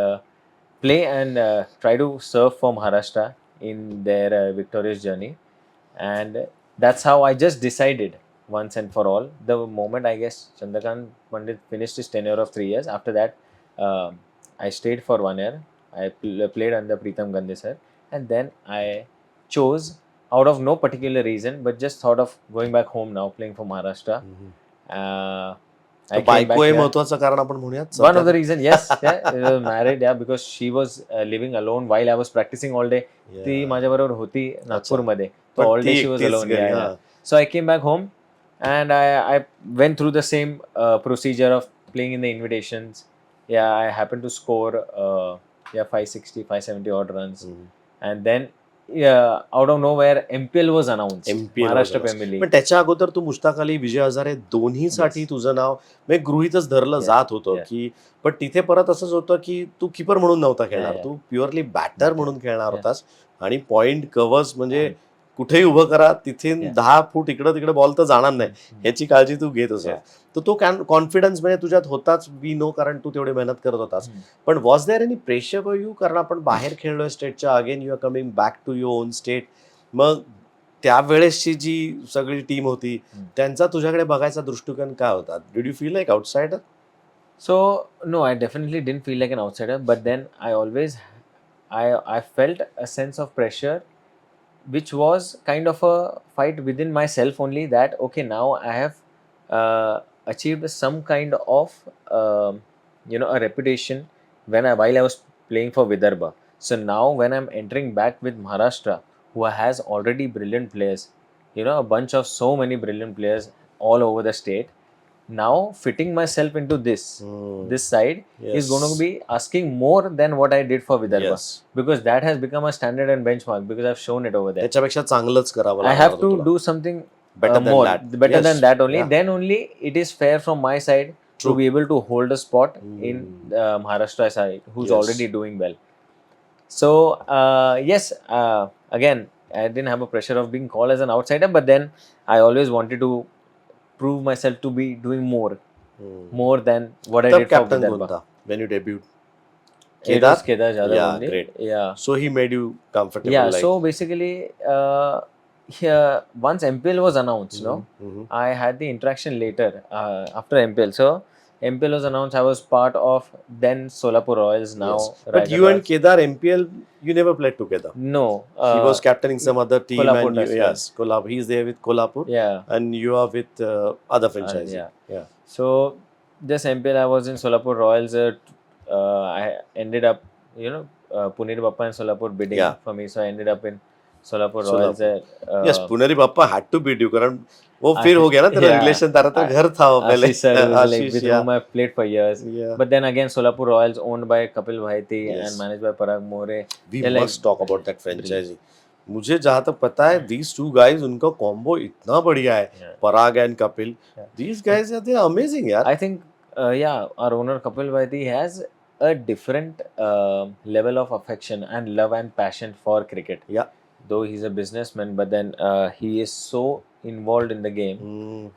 play and try to serve for Maharashtra in their victorious journey, and that's how I just decided once and for all. The moment I guess Chandrakant Pandit finished his tenure of 3 years, after that I stayed for 1 year. I played under Preetham Gandhi sir, and then I chose out of no particular reason, but just thought of going back home now, playing for Maharashtra. I came back बायको हे here. महत्वाचं कारण आपण म्हणूयात. One of the reason, yes, yeah, I was married, yeah, because she was living alone while I was practicing all day. ती माझ्याबरोबर होती नागपूरमध्ये, so all day she was alone. Yeah. So I came back home and I went through the same procedure of playing in the invitations. Yeah, I happened to score 560, 570 odd runs, and then out of nowhere MPL was announced. Maharashtra Premier League. पण त्याच्या अगोदर तू मुश्ताक अली, विजय हजारे दोन्हीसाठी तुझं नाव म्हणजे गृहीतच धरलं जात होतं की, पण तिथे परत असंच होतं की तू किपर म्हणून नव्हता खेळणार, तू प्युअरली बॅटर म्हणून खेळणार होतास आणि पॉइंट कव्हर्स म्हणजे कुठेही उभं करा तिथे 10 फूट इकडं तिकडे बॉल तर जाणार नाही ह्याची काळजी तू घेत होतास. तर तो कॉन्फिडन्स म्हणजे तुझ्यात होताच, वी नो, कारण तू तेवढी मेहनत करत होतास. पण was there any pressure for you, कारण आपण बाहेर खेळलोय स्टेटच्या, again you are coming back to your own state. मग त्यावेळेसची जी सगळी टीम होती त्यांचा तुझ्याकडे बघायचा दृष्टिकोन काय होता? Did you feel like outsider? So no, I definitely didn't feel like an outsider, but then I felt a sense of pressure, which was kind of a fight within myself only, that okay, now I have achieved some kind of a reputation while I was playing for Vidarbha. So now when I'm entering back with Maharashtra, who has already brilliant players, a bunch of so many brilliant players all over the state, now fitting myself into this side is going to be asking more than what I did for Vidarbha, because that has become a standard and benchmark, because I've shown it over there. त्याच्यापेक्षा चांगलंच करावं I have to do something better than more, that. better Yes. than that only. Yeah. Then only it is fair from my side True. to be able to hold a spot in Maharashtra side, who's Yes. already doing well. So yes, again, I didn't have a pressure of being called as an outsider, but then I always wanted to prove myself to be doing more than what I तब did for captain Vidarbha. कोणता when you debuted? It was Kedar Jadhav Yeah, only. great. Yeah. So he made you comfortable. Yeah. like, So basically, here once MPL was announced, I had the interaction later after MPL. So MPL was announced. I was part of then Solapur Royals. Now, yes. But you and Kedar MPL, you never played together. No. He was captaining some other team, Kolhapur and you, Tuskers. yes, Kolhapur. He's there with Kolhapur, Yeah. and you are with other franchises. Yeah. So this MPL, I was in Solapur Royals. I ended up, Puneri Bappa and Solapur bidding for me. So I ended up in Solapur Royals. Yes, Puneri Bappa had to beat you, कारण वो फिर हो गया ना तेरा relation, तारा तो घर था वो पहले. Ashish sir, Ashish, with whom I played for years. Yeah. But then again, Solapur Royals owned by Kapil Bhaiti Yes. and managed by Parag More. We They're must talk about that franchise. मुझे जहाँ तक पता है, these two guys, उनका combo इतना बढ़िया है, Parag and Kapil. These guys are, they're amazing, यार. I think, our owner Kapil Bhaiti has a different level of affection and love and passion for cricket. Yeah. Though he's a businessman, but then he is so involved in the game,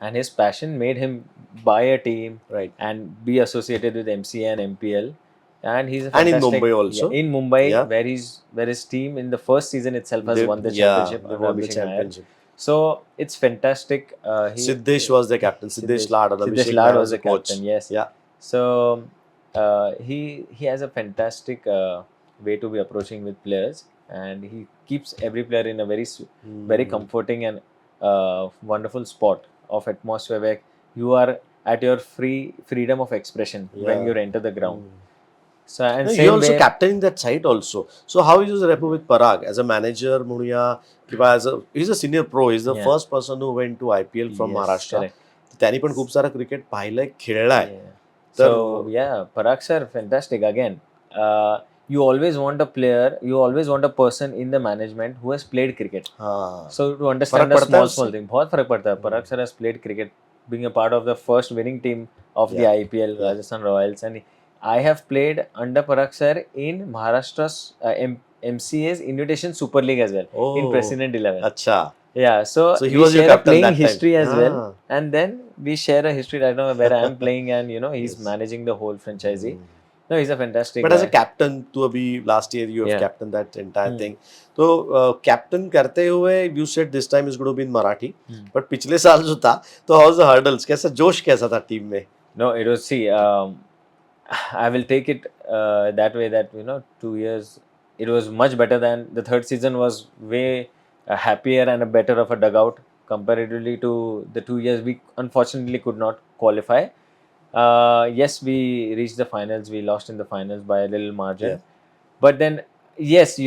and his passion made him buy a team, Right. and be associated with MCA and MPL. And he's a And in fantastic, Mumbai also. in Mumbai, Yeah. where his team in the first season itself has won the Yeah, championship. they under won the Abhishek Nair. championship. So it's fantastic. Siddhesh was the captain. Siddhesh Lad. and Siddesh Abhishek Lad Nair was the coach. captain. Yes. Yeah. So he has a fantastic way to be approaching with players, and he keeps every player in a very comforting and wonderful spot of atmosphere where you are at your freedom of expression when Yeah. you enter the ground. So and No, you same also way, captaining that side also. So how is your rapport with Parag as a manager, Munia? He's a senior pro. He's the Yeah. first person who went to IPL from yes, Maharashtra. correct. त्यांनी पण खूप सारा cricket पाहिलंय, खेळलाय. Yeah. तर So yeah, Parag sir, fantastic again. You always want a player, you always want a person in the management who has played cricket. हाँ. So to understand फरक the पड़ता है small उससे? thing, बहुत फर्क पड़ता है. Parag sir has played cricket, being a part of the first winning team of the Yeah. IPL, Yeah. Rajasthan Royals, and I have played under Parag sir in Maharashtra's MCA's Invitation Super League as well, in Oh. President 11. अच्छा. Yeah, so So he we was your share a captain playing that time. history as well, Ah. and then we share a history right now where I am playing, and he's Yes. managing the whole franchisee. Hmm. No, he's a fantastic But guy. as a captain, तो अभी last year you have Yeah. captained that entire Hmm. thing. तो captain करते हुए you said this time is going to be in Marathi. Hmm. But पिछले साल जो था, तो how's the hurdles? कैसा जोश कैसा था टीम में? No, it was, see, I will take it that way that 2 years it was much better than the third season was way happier and a better of a dugout comparatively to the 2 years we unfortunately could not qualify. Yes, we reached the finals. We lost in the finals by a little margin. Yeah. But then, yes,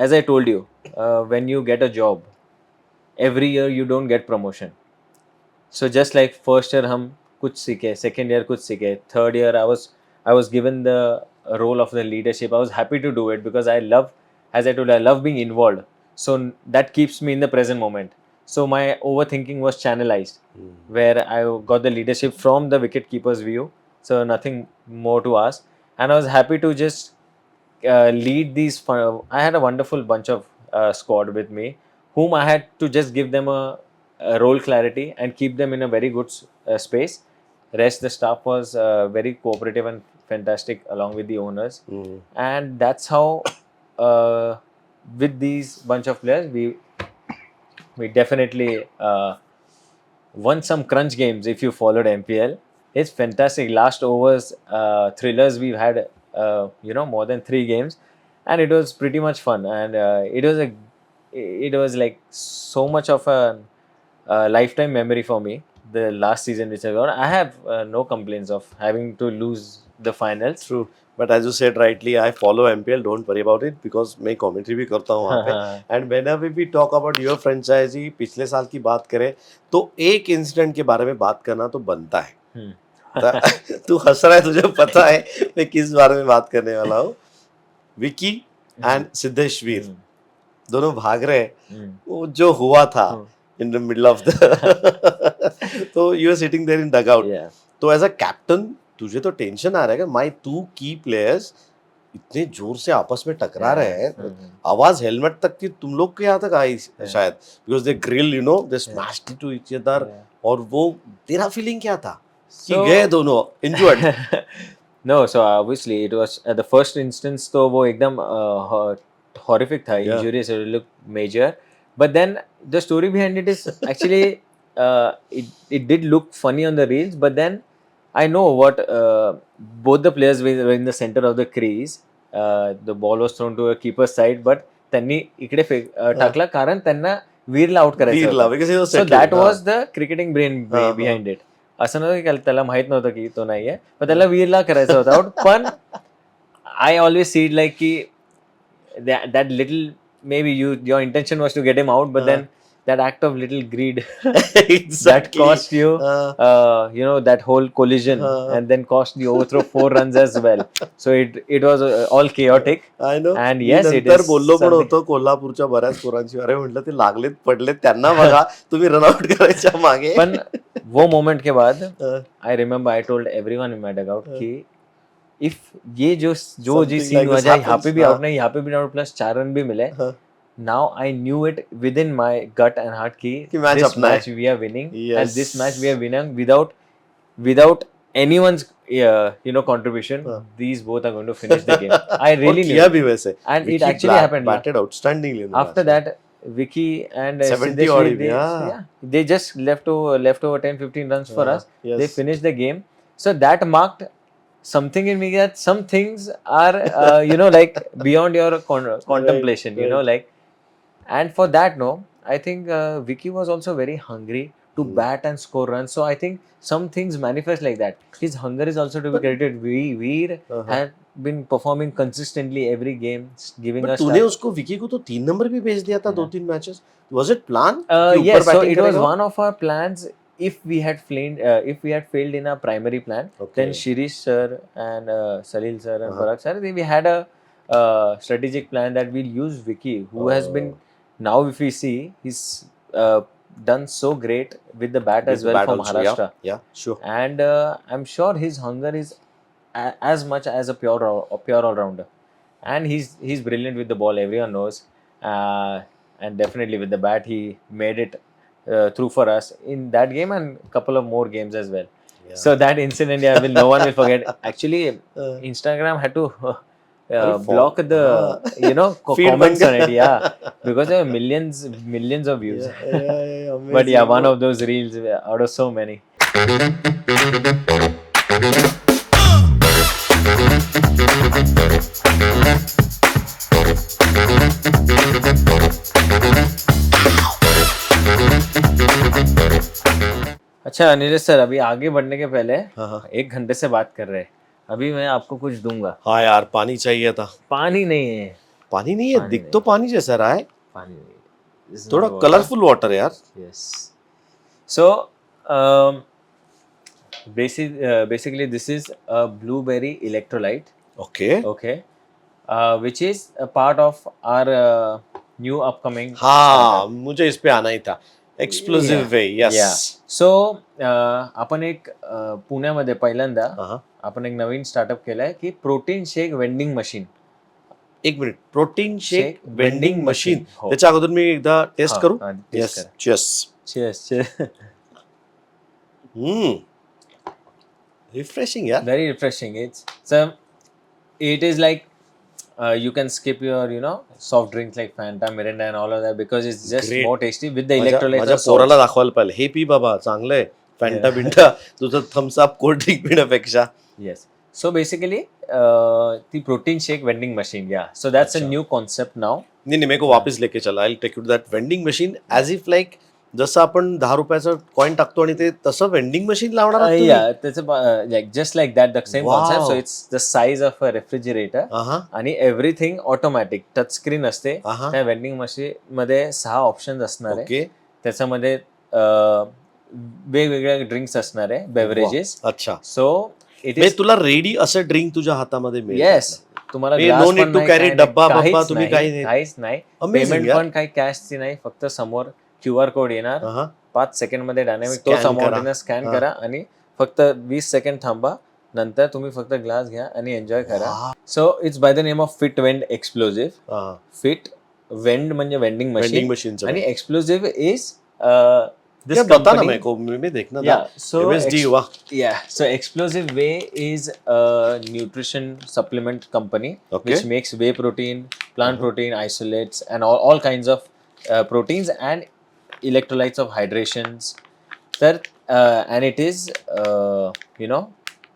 as I told you, when you get a job, every year you don't get promotion. So just like first year हम कुछ सीखे, second year कुछ सीखे, third year I was given the role of the leadership. I was happy to do it because I love, as I told you, I love being involved. So that keeps me in the present moment. So my overthinking was channelized, where I got the leadership from the wicket keeper's view. So nothing more to ask, and I was happy to just lead these. I had a wonderful bunch of squad with me, whom I had to just give them a role clarity and keep them in a very good space. Rest the staff was very cooperative and fantastic along with the owners, and that's how with these bunch of players we definitely won some crunch games. If you followed MPL, it's fantastic. Last overs thrillers, we've had more than 3 games, and it was pretty much fun. And it was like so much of a lifetime memory for me. The last season which I got, I have no complaints of having to lose the finals. True. But as you said rightly, I follow MPL. Don't worry about it because मैं commentary भी करता हूँ वहाँ पे. And whenever we talk about your franchisee, पिछले साल की बात करें, तो एक इंसिडेंट के बारे में बात करना तो बनता है. तू हंस रहा है, तुझे पता है मैं किस बारे में बात करने वाला हूँ. विकी एंड सिद्धेश्वर दोनों भाग रहे हैं. वो जो हुआ था in the middle of the तो you are sitting there in dugout. Yeah. तो एज अ कैप्टन तुझे तो टेंशन आ रहा है माई 2 की प्लेयर्स इतने जोर से आपस में टकरा रहे हैं, आवाज हेलमेट तक की तुम लोग के यहाँ तक आई शायद, because they grill they smashed to each other. और वो तेरा फीलिंग क्या था कि गए दोनों injured? No, so obviously it was at the first instance तो वो एकदम horrific था, injury so it looked major. But then the story behind it is actually it did look funny on the reels, but then I know what both the players were in the center of the crease. The ball was thrown to a keeper's side, but त्यांनी इकडे टाकला कारण त्यांना वीरला out करायचं होतं. So that was the cricketing brain behind it. असं नव्हतं की त्याला माहित नव्हतं की तो नाहीये, पण त्याला वीरला करायचं होतं आउट. पण I always see it like की that little, maybe your intention was to get him out, but then that act of little greed that cost you that whole collision and then cost the overthrow 4 runs as well. So it was all chaotic. I know. And yes, it नंतर is बोललो पण होतो कोल्हापूरच्या बऱ्याच पोरांची, अरे म्हटलं ते लागलेत पडलेत त्यांना बघा, तुम्ही रनआउट करायच्या मागे. पण वो मोमेंट के बाद I remember I told everyone in my dugout कि if ये जो जी सीन हुआ जाए, यहाँ पे भी आउट नहीं, यहाँ पे भी आउट प्लस 4 रन भी मिले, now I knew it within my gut and heart कि this match we are winning, and this match we are winning without anyone's contribution. These both are going to finish the game. I really knew किया भी वैसे, and it actually happened. Batted outstandingly. After that, Vicky and 70 odd, they just left over 10-15 runs for us. Yes. They finished the game. So that marked something in me that some things are like beyond your contemplation, right. like, and for that, no, I think Vicky was also very hungry to bat and score runs. So I think some things manifest like that. His hunger is also to be credited. Veer had been performing consistently every game, giving but us तूने उसको विकी को तो 3 number भी भेज दिया था 2-3 matches. Was it plan yes, so it was one of our plans. If we had failed in our primary plan, then Shirish sir and Salil sir and Parag sir, we had a strategic plan that we'll use Vicky, who has been, now if we see, he's done so great with the bat as well for Maharashtra. Yeah, sure. And I'm sure his hunger is as much as a pure all-rounder, and he's brilliant with the ball. Everyone knows, and definitely with the bat, he made it through for us in that game and a couple of more games as well. Yeah. So that incident, no one will forget. Actually, Instagram had to block the Feed comments bang. on it, yeah, because there were millions of views. Amazing. But yeah, one of those reels out of so many. अच्छा Neeraj sir, अभी आगे बढ़ने के पहले हाँ. 1 घंटे से बात कर रहे हैं. अभी मैं आपको कुछ दूंगा. हाँ यार, पानी चाहिए था. पानी नहीं है. पानी नहीं है, दिख तो पानी जैसा रहा है. पानी नहीं है. This is थोड़ा not water. कलरफुल वाटर यार. Yes. So, basically this is a blueberry electrolyte. Okay. Okay. Which is a part of our new upcoming. हाँ, मुझे इस पे आना ही था. एक्सप्लोसिव वे. Yeah. यस. So, आपण एक पुण्यामध्ये पहिल्यांदा हाँ. आपण एक नवीन स्टार्टअप केलाय की प्रोटीन शेक वेंडिंग मशीन. एक minute. Protein shake vending machine. हो. त्याच्या अगोदर मी एकदा टेस्ट करू. हा, taste येस. करा. चेस. Cheers. रिफ्रेशिंग यार. Very refreshing. It is like you can skip your soft drinks like Fanta, Mirinda and all of that because it's just Great. more tasty with the माझ्या electrolytes. माझ्या and salts. पोराला दाखवायला पाहिजे. हे P बाबा, चांगलं आहे. Fanta बिंटा तुझं Thums Up cold drink पिण्यापेक्षा. Yes. So basically, the protein shake vending machine. Yeah. So that's a अच्छा. new concept now. नाही नाही, मेरे को वापस लेके चला. I take you to that vending machine as if like जसं आपण 10 रुपयाचं कॉइन टाकतो आणि ते तसं वेंडिंग मशीन लावणार आहात तुम्ही? Yeah, that's like just like that, the same concept. Wow. So it's the size of a refrigerator. आहा, आणि एव्हरीथिंग ऑटोमॅटिक टच स्क्रीन असते. आहा. त्या वेंडिंग मशीन मध्ये 6 ऑप्शन्स असणार आहे. ओके. त्याच्यामध्ये वेगवेगळ्या ड्रिंक्स असणार आहे, बेवरेजेस. अच्छा. सो इट म्हणजे इज तुला रेडी असं ड्रिंक तुझ्या हातामध्ये मिळेल. येस. तुम्हाला हे glass no need पण to नाही, carry काही डब्बा नाही, बब्बा काहीच तुम्ही नाही, काही नाही. काहीच नाही. Amazing पेमेंट यार. पण काही कॅशची नाही, फक्त समोर QR कोड येणार. आहा. 5 सेकंड मध्ये डायनामिक Scan तोच अमाऊंट करा. येणार. स्कॅन हा. करा आणि फक्त 20 सेकंड थांबा. नंतर तुम्ही फक्त ग्लास घ्या आणि एन्जॉय करा. So it's by the name of fit vend explosive. आहा. फिट वेंड म्हणजे वेंडिंग वेंडिंग मशीन मशीनचं आणि एक्सप्लोजिव्ह इज क्या बता ना मेरे को, मैं देखना था. MSD वाह. Yeah, so Explosive Whey is a nutrition supplement company Okay. which makes whey protein, plant protein, isolates, and all kinds of proteins and electrolytes of hydrations. And it is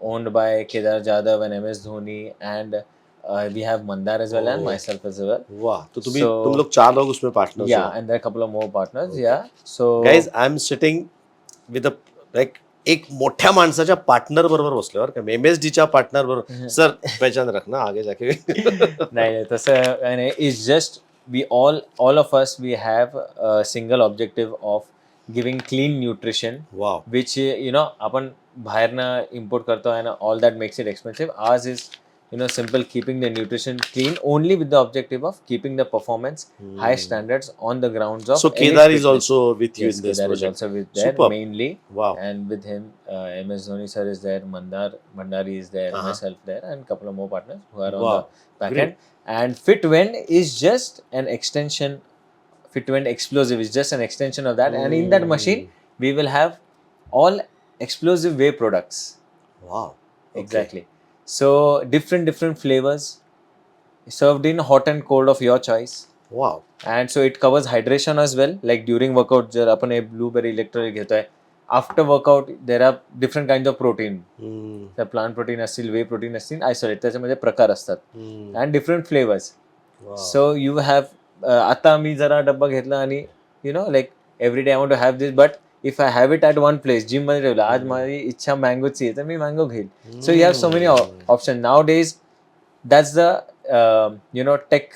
owned by Kedar Jadhav and MS Dhoni, and we have Mandar as well and Oh. myself as well. वाह. तो So- तुम लोग 4 लोग उसमें partners Yeah, and there are a couple of more partners. Yeah, so guys I am sitting with a like एक मोठ्या माणसाच्या partner बरोबर बसल्यावर का MSD च्या पार्टनर बरोबर. सर पहचान रखना आगे जाके. नाही तसं आणि it's just we all of us we have a single objective of giving clean nutrition wow. Which आपण बाहेरनं इम्पोर्ट करतो आणि all that makes it expensive. Ours is simple, keeping the nutrition clean only with the objective of keeping the performance high standards on the grounds of So elite Kedar is fitness. also with you Yes, in this Kedar is project. also with there Superb. mainly. Wow. And with him, MS Dhoni sir is there, Mandari is there, myself there, and couple of more partners who are on Wow. the back Great. end. And FitWend is just an extension. FitWend Explosive is just an extension of that. And in that machine, we will have all explosive whey products. Wow. Exactly. So different flavors served in hot and cold of your choice. Wow. And so it covers hydration as well. Like during workout, जर आपण हे blueberry electrolyte घेतोय, after workout there are different kind of protein. Hmm, तर plant protein असतील, वे protein असतील, isolate त्याच्यामध्ये प्रकार असतात hmm. And different flavours. Wow. So you have आता मी जरा डब्बा घेतला आणि you know like every day I want to have this, but if I have it at one place, gym मध्ये ठेवलं, आज माझी इच्छा मँगोची आहे तर मी मँगो घेईल. So you have so many option nowadays. That's the you know tech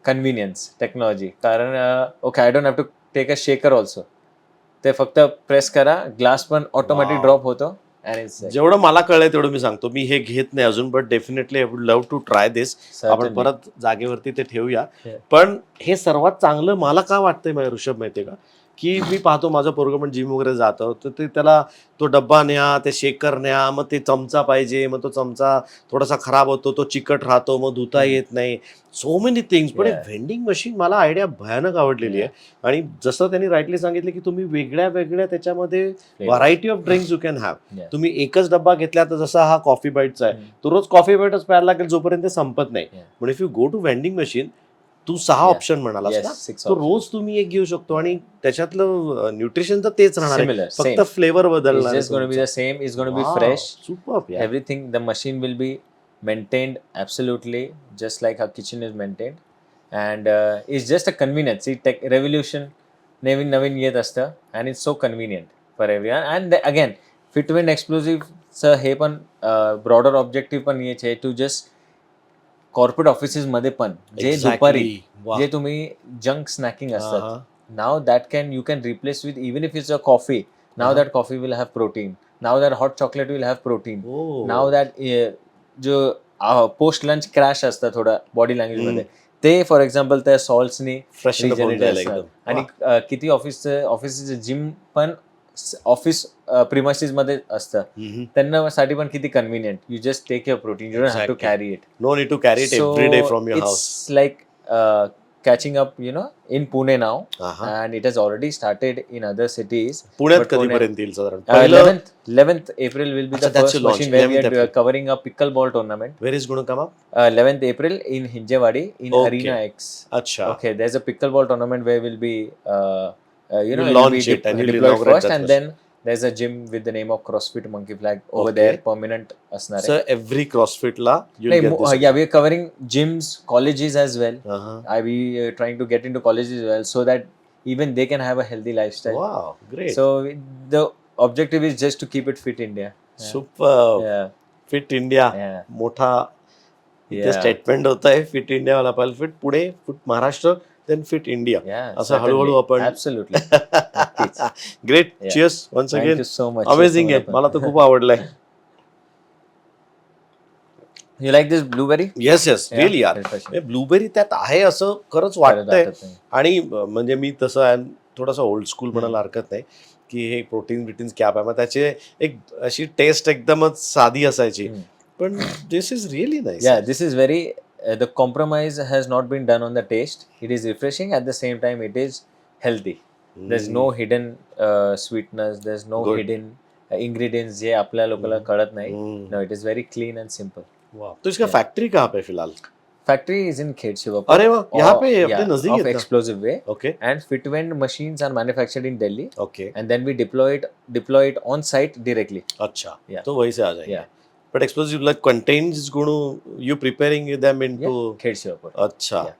convenience technology. कारण okay, I don't have to take a shaker also. ते फक्त प्रेस करा, ग्लास पण ऑटोमॅटिक Wow. ड्रॉप होतो. आणि जेवढं मला कळलंय तेवढं मी सांगतो. मी हे घेत नाही अजून, but definitely I would love to try this. आपण परत जागेवरती ते ठेवूया. Yeah. पण हे सर्वात चांगलं मला का वाटतंय माझ्या ऋषभ माहितीये का, की मी पाहतो माझं पोरगं पण जिम वगैरे जातं, तर ते त्याला तो डब्बा न्या, ते शेकर न्या, मग ते चमचा पाहिजे, मग तो चमचा थोडासा खराब होतो, तो चिकट राहतो, मग धुता येत नाही, सो मेनी थिंग्स. पण Yeah. व्हेंडिंग मशीन मला आयडिया भयानक आवडलेली आहे. आणि जसं त्यांनी राईटली सांगितलं की तुम्ही वेगळ्या वेगळ्या त्याच्यामध्ये variety of drinks you can have. Yeah. तुम्ही एकच डब्बा घेतला तर जसा हा कॉफी बाईटचा आहे, तो रोज कॉफी बाईटच प्यायला लागेल जोपर्यंत ते संपत नाही. Yeah. पण if you go to vending machine, तू 6 Yeah. ऑप्शन म्हणालास Yes, ना, 6 तो रोज तुम्ही एक घेऊ शकतो आणि त्याच्यातलं न्यूट्रिशन तर तेच राहणार आहे, Similar, फक्त same. फ्लेवर It's बदलणार just going to be the same. It's going to be fresh. Super. Everything, the machine will be maintained absolutely just like our kitchen is maintained. And it's just a convenience. See, tech revolution नवीन नवीन येत असतं and it's so convenient for everyone. And again, Fitwind Explosive चं हे पण broader objective पण हेच आहे to just corporate offices मध्ये पण जे दुपारी जे तुम्ही जंक स्नॅकिंग असतात, now that you can replace with, even if it's a coffee, now that coffee will have protein, now that hot chocolate will have protein, now that जो post lunch crash असतं थोडं body language मध्ये, ते for example त्या सॉल्ट्सनी fresh आणि किती ऑफिसचं gym पण ऑफिस प्रिमाइसेस मध्ये असतं, त्यांना साठी पण किती convenient. You just take your protein, you don't have to carry it. No need to carry it every day from your house. It's like catching up, you know, in Pune now, and it has already started in other cities. पुण्यात But कधीपर्यंत येईल साधारण? 11th April will be the that's first the launch. machine where we 11th are April. covering a pickleball tournament. Where is going to come up? 11th April in Hinjewadi in Okay. Arena X. अच्छा. Okay, there's a pickleball tournament where we'll be, you know, You'll launch it and you'll deployed inaugurate first, that and machine. then there's a gym with the name of CrossFit Monkey Flag over Okay. there, permanent असणार आहे. So every CrossFit ला you'll नाही, get this. yeah, we are covering gyms, colleges as well. Uh-huh. I be trying to get into colleges as well, so that even they can have a healthy lifestyle. Wow, great. So the objective is just to keep it fit India. Yeah. Super. Yeah. Fit India Yeah. मोठा इथे Yeah. Statement होत आहे. Fit India वाला पाहिजे, fit पुढे, fit Maharashtra, then fit India. Yeah. असं certainly. हळूहळू आपण Absolutely. नक्कीच. Great. Yeah. Cheers once Thank again. you so much. Amazing आहे, मला तर खूप आवडलंय. You like this blueberry? Yes yes, Yeah, really यार. refreshing. ब्लूबेरी त्यात आहे असं खरंच वाटतंय. आणि म्हणजे मी तसं आहे, थोडासा ओल्ड स्कूल म्हणायला हरकत नाही की हे प्रोटीन बिटीन कॅप आहे, मग त्याची एक अशी टेस्ट एकदमच साधी असायची. पण this is really nice. Yeah, this is very. The compromise has not been done on the taste. It is refreshing. At the same time, it is healthy. There's no hidden sweetness. There's no Good. hidden ingredients जे आपल्या लोकांना कळत नाही. No, it is very clean and simple. तो इसका factory कहाँ पे फिलहाल? Factory is in Khed Shivapur. अरे वाह, यहाँ पे अपने नजदीक of है ना? explosive way. Okay And Fitwind machines are manufactured in Delhi, okay. and then we deploy it on site directly. अच्छा, Yeah. तो वही से आ जाएंगे. Yeah. But explosive like contains is going to you preparing them into. Yeah, Khed Shivapur. अच्छा. Yeah.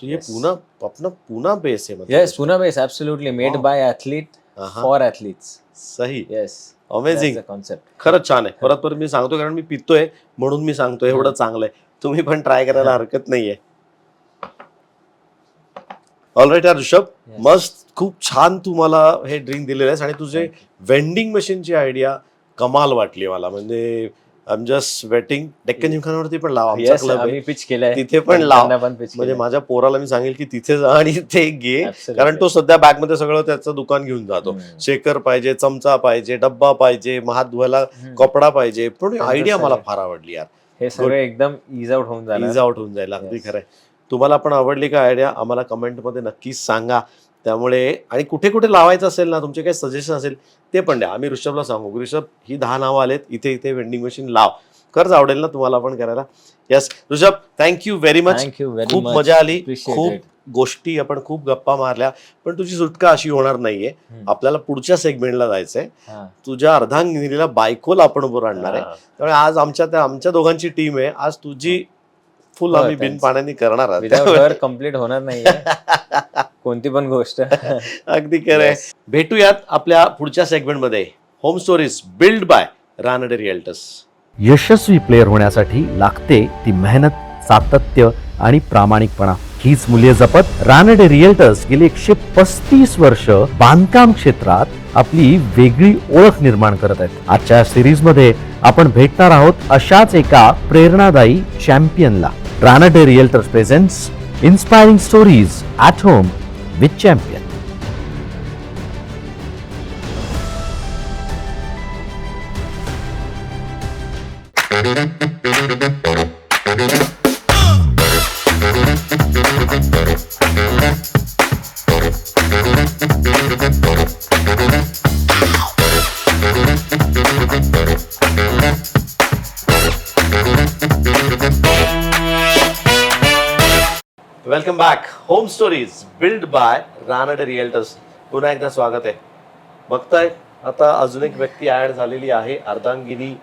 तो ये Yes. Poona अपना Poona base है मतलब. Yes, Pune base, absolutely made Wow. by athlete Uh-huh. for athletes. सही. Yes. Amazing. That's the concept. खरंच छान आहे. परत परत मी सांगतो कारण मी पितोय म्हणून मी सांगतो एवढं चांगलं आहे. तुम्ही पण ट्राय करायला हरकत नाहीये. ऑलराईट यार ऋषभ, Yes. मस्त, खूप छान तू मला हे ड्रिंक दिलेलं आहेस आणि तुझे वेंडिंग मशीनची आयडिया कमाल वाटली मला. म्हणजे I am just waiting. Deccan जिमखानावरती पण लाव, आमचा Yes, क्लब आम्ही आहे पिच केलंय. तिथे पण लाव. त्यांना पण pitch म्हणजे केलंय. माझ्या पोराला मी सांगेल की तिथे जा आणि ते घे. Absolutely. कारण तो सध्या बॅग मध्ये सगळं त्याचं दुकान घेऊन जातो. शेकर पाहिजे, चमचा पाहिजे, डब्बा पाहिजे, हात धुवायला कपडा पाहिजे. पण आयडिया मला फार आवडली यार. हे सगळं एकदम इज आउट होऊन इज जाणार. आउट होऊन जाईल. अगदी Yes. खरंय. तुम्हाला पण आवडली का आयडिया आम्हाला कमेंटमध्ये नक्कीच सांगा. त्यामुळे आणि कुठे कुठे लावायचं असेल ना, तुमचे काही सजेशन असेल ते पण द्या. आम्ही ऋषभला सांगू, ऋषभ ही 10 नावं आलेत, इथे इथे वेंडिंग मशीन लाव. खरंच आवडेल ना तुम्हाला पण करायला. Yes Rishabh, thank you very much. Thank you very खूप मच. मजा आली. Appreciate खूप it. गोष्टी, आपण खूप गप्पा मारल्या, पण तुझी सुटका अशी होणार नाहीये. आपल्याला पुढच्या सेगमेंटला जायचंय. हा. तुझ्या अर्धांगिनीला बायकोला आपण उभं आणणार आहे. त्यामुळे आज आमच्या दोघांची टीम आहे. आज तुझी फुल हो, आम्ही बिन thanks. पाण्याने करणार आहोत. विदाउट हर कम्प्लीट होणार नाहीये कोणती पण गोष्ट. अगदी खरं आहे. भेटूयात आपल्या पुढच्या सेगमेंटमध्ये. Home stories build by Ranade realtors. यशस्वी प्लेयर होण्यासाठी लागते ती मेहनत, सातत्य आणि प्रामाणिकपणा. हीच मूल्ये जपत रानडे रिअल्टर्स गेली 135 वर्ष बांधकाम क्षेत्रात आपली वेगळी ओळख निर्माण करत आहेत. आजच्या सिरीज मध्ये आपण भेटणार आहोत अशाच एका प्रेरणादायी चॅम्पियनला. Ranade realtors presents inspiring stories at home with champion. Welcome back. Home stories build by Ranade realtors. पुन्हा एकदा स्वागत आहे. बघताय आता अजून एक व्यक्ती ऍड झालेली आहे, अर्धांगिनी.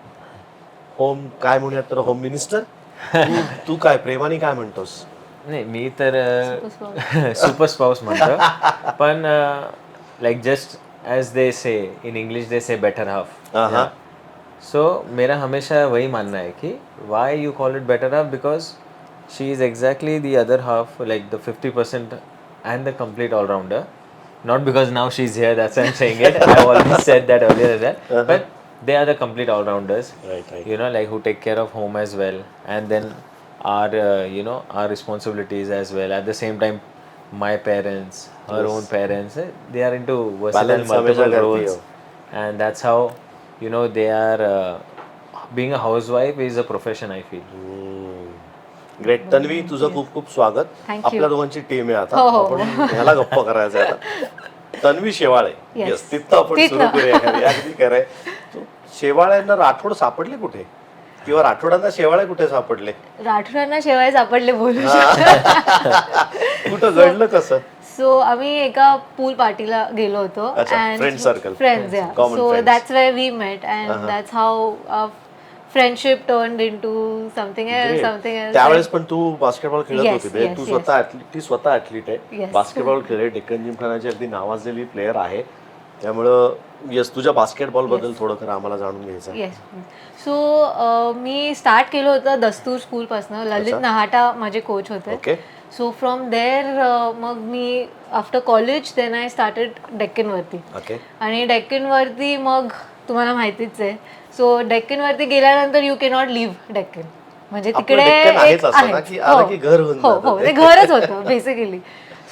होम काय म्हणूयात तर होम मिनिस्टर. तू काय प्रेमाने काय म्हणतोस? नाही, मी तर सुपर स्पाउस म्हणतो, पण लाईक जस्ट एज दे से इन इंग्लिश दे से बेटर हाफ. सो मेरा हमेशा वही मानना है कि why you call it better half, because she is exactly the other half, like the 50% and the complete all-rounder. Not because now she's here, that's why I'm saying it. I've always said that earlier as well. But they are the complete all-rounders. Right. You know, like who take care of home as well, and then our our responsibilities as well. At the same time, my parents, her own parents, they are into versatile Balance multiple हमेशा करती roles, and that's how they are. Being a housewife is a profession, I feel. Great. Tanvi, तुझं खूप खूप स्वागत. Thank you. आपल्या दोघांची team आहे आता. हो. आपण ह्याला गप्पा करायचा आहे आता. तन्वी शेवाळे. Yes. Yes, तिथं आपण तिथं. सुरू करूया. अगदी खरंय. शेवाळ्यांना राठोड सापडले कुठे, किंवा राठोडांना शेवाळे कुठे सापडले? राठोडांना शेवाळे सापडले बोलू कुठं घडलं कसं? सो आम्ही एका पूल पार्टीला गेलो होतो. अच्छा, friend circle. Friends, yeah. Common so friends. That's where we met and that's how friendship turned into something else. त्यावेळेस पण तू बास्केटबॉल खेळत Yes, होती. म्हणजे yes, तू yes. स्वतः ती स्वतः ऍथलीट आहे. Yes. बास्केटबॉल खेळ, डेक्कन जिमखानाची अगदी नावाजलेली प्लेअर आहे. त्यामुळं यस, तुझ्या बास्केटबॉल बद्दल थोडं खरं आम्हाला जाणून घ्यायचं आहे. येस. सो मी स्टार्ट केलं होतं दस्तूर स्कूलपासनं. ललित अच्छा. नहाटा माझे कोच होते. ओके. सो फ्रॉम देअर मग मी after college then I started डेक्कनवरती. ओके. आणि डेक्कनवरती मग तुम्हाला माहितीच आहे. सो डेक्कनवरती गेल्यानंतर यू कॅनॉट लिव्ह डेक्कन. म्हणजे आपलं तिकडे डेक्कन आहेच एक असं ना, आहे. की आलं की घर होऊन हो जातं हो, ते. ते घरच होतं बेसिकली.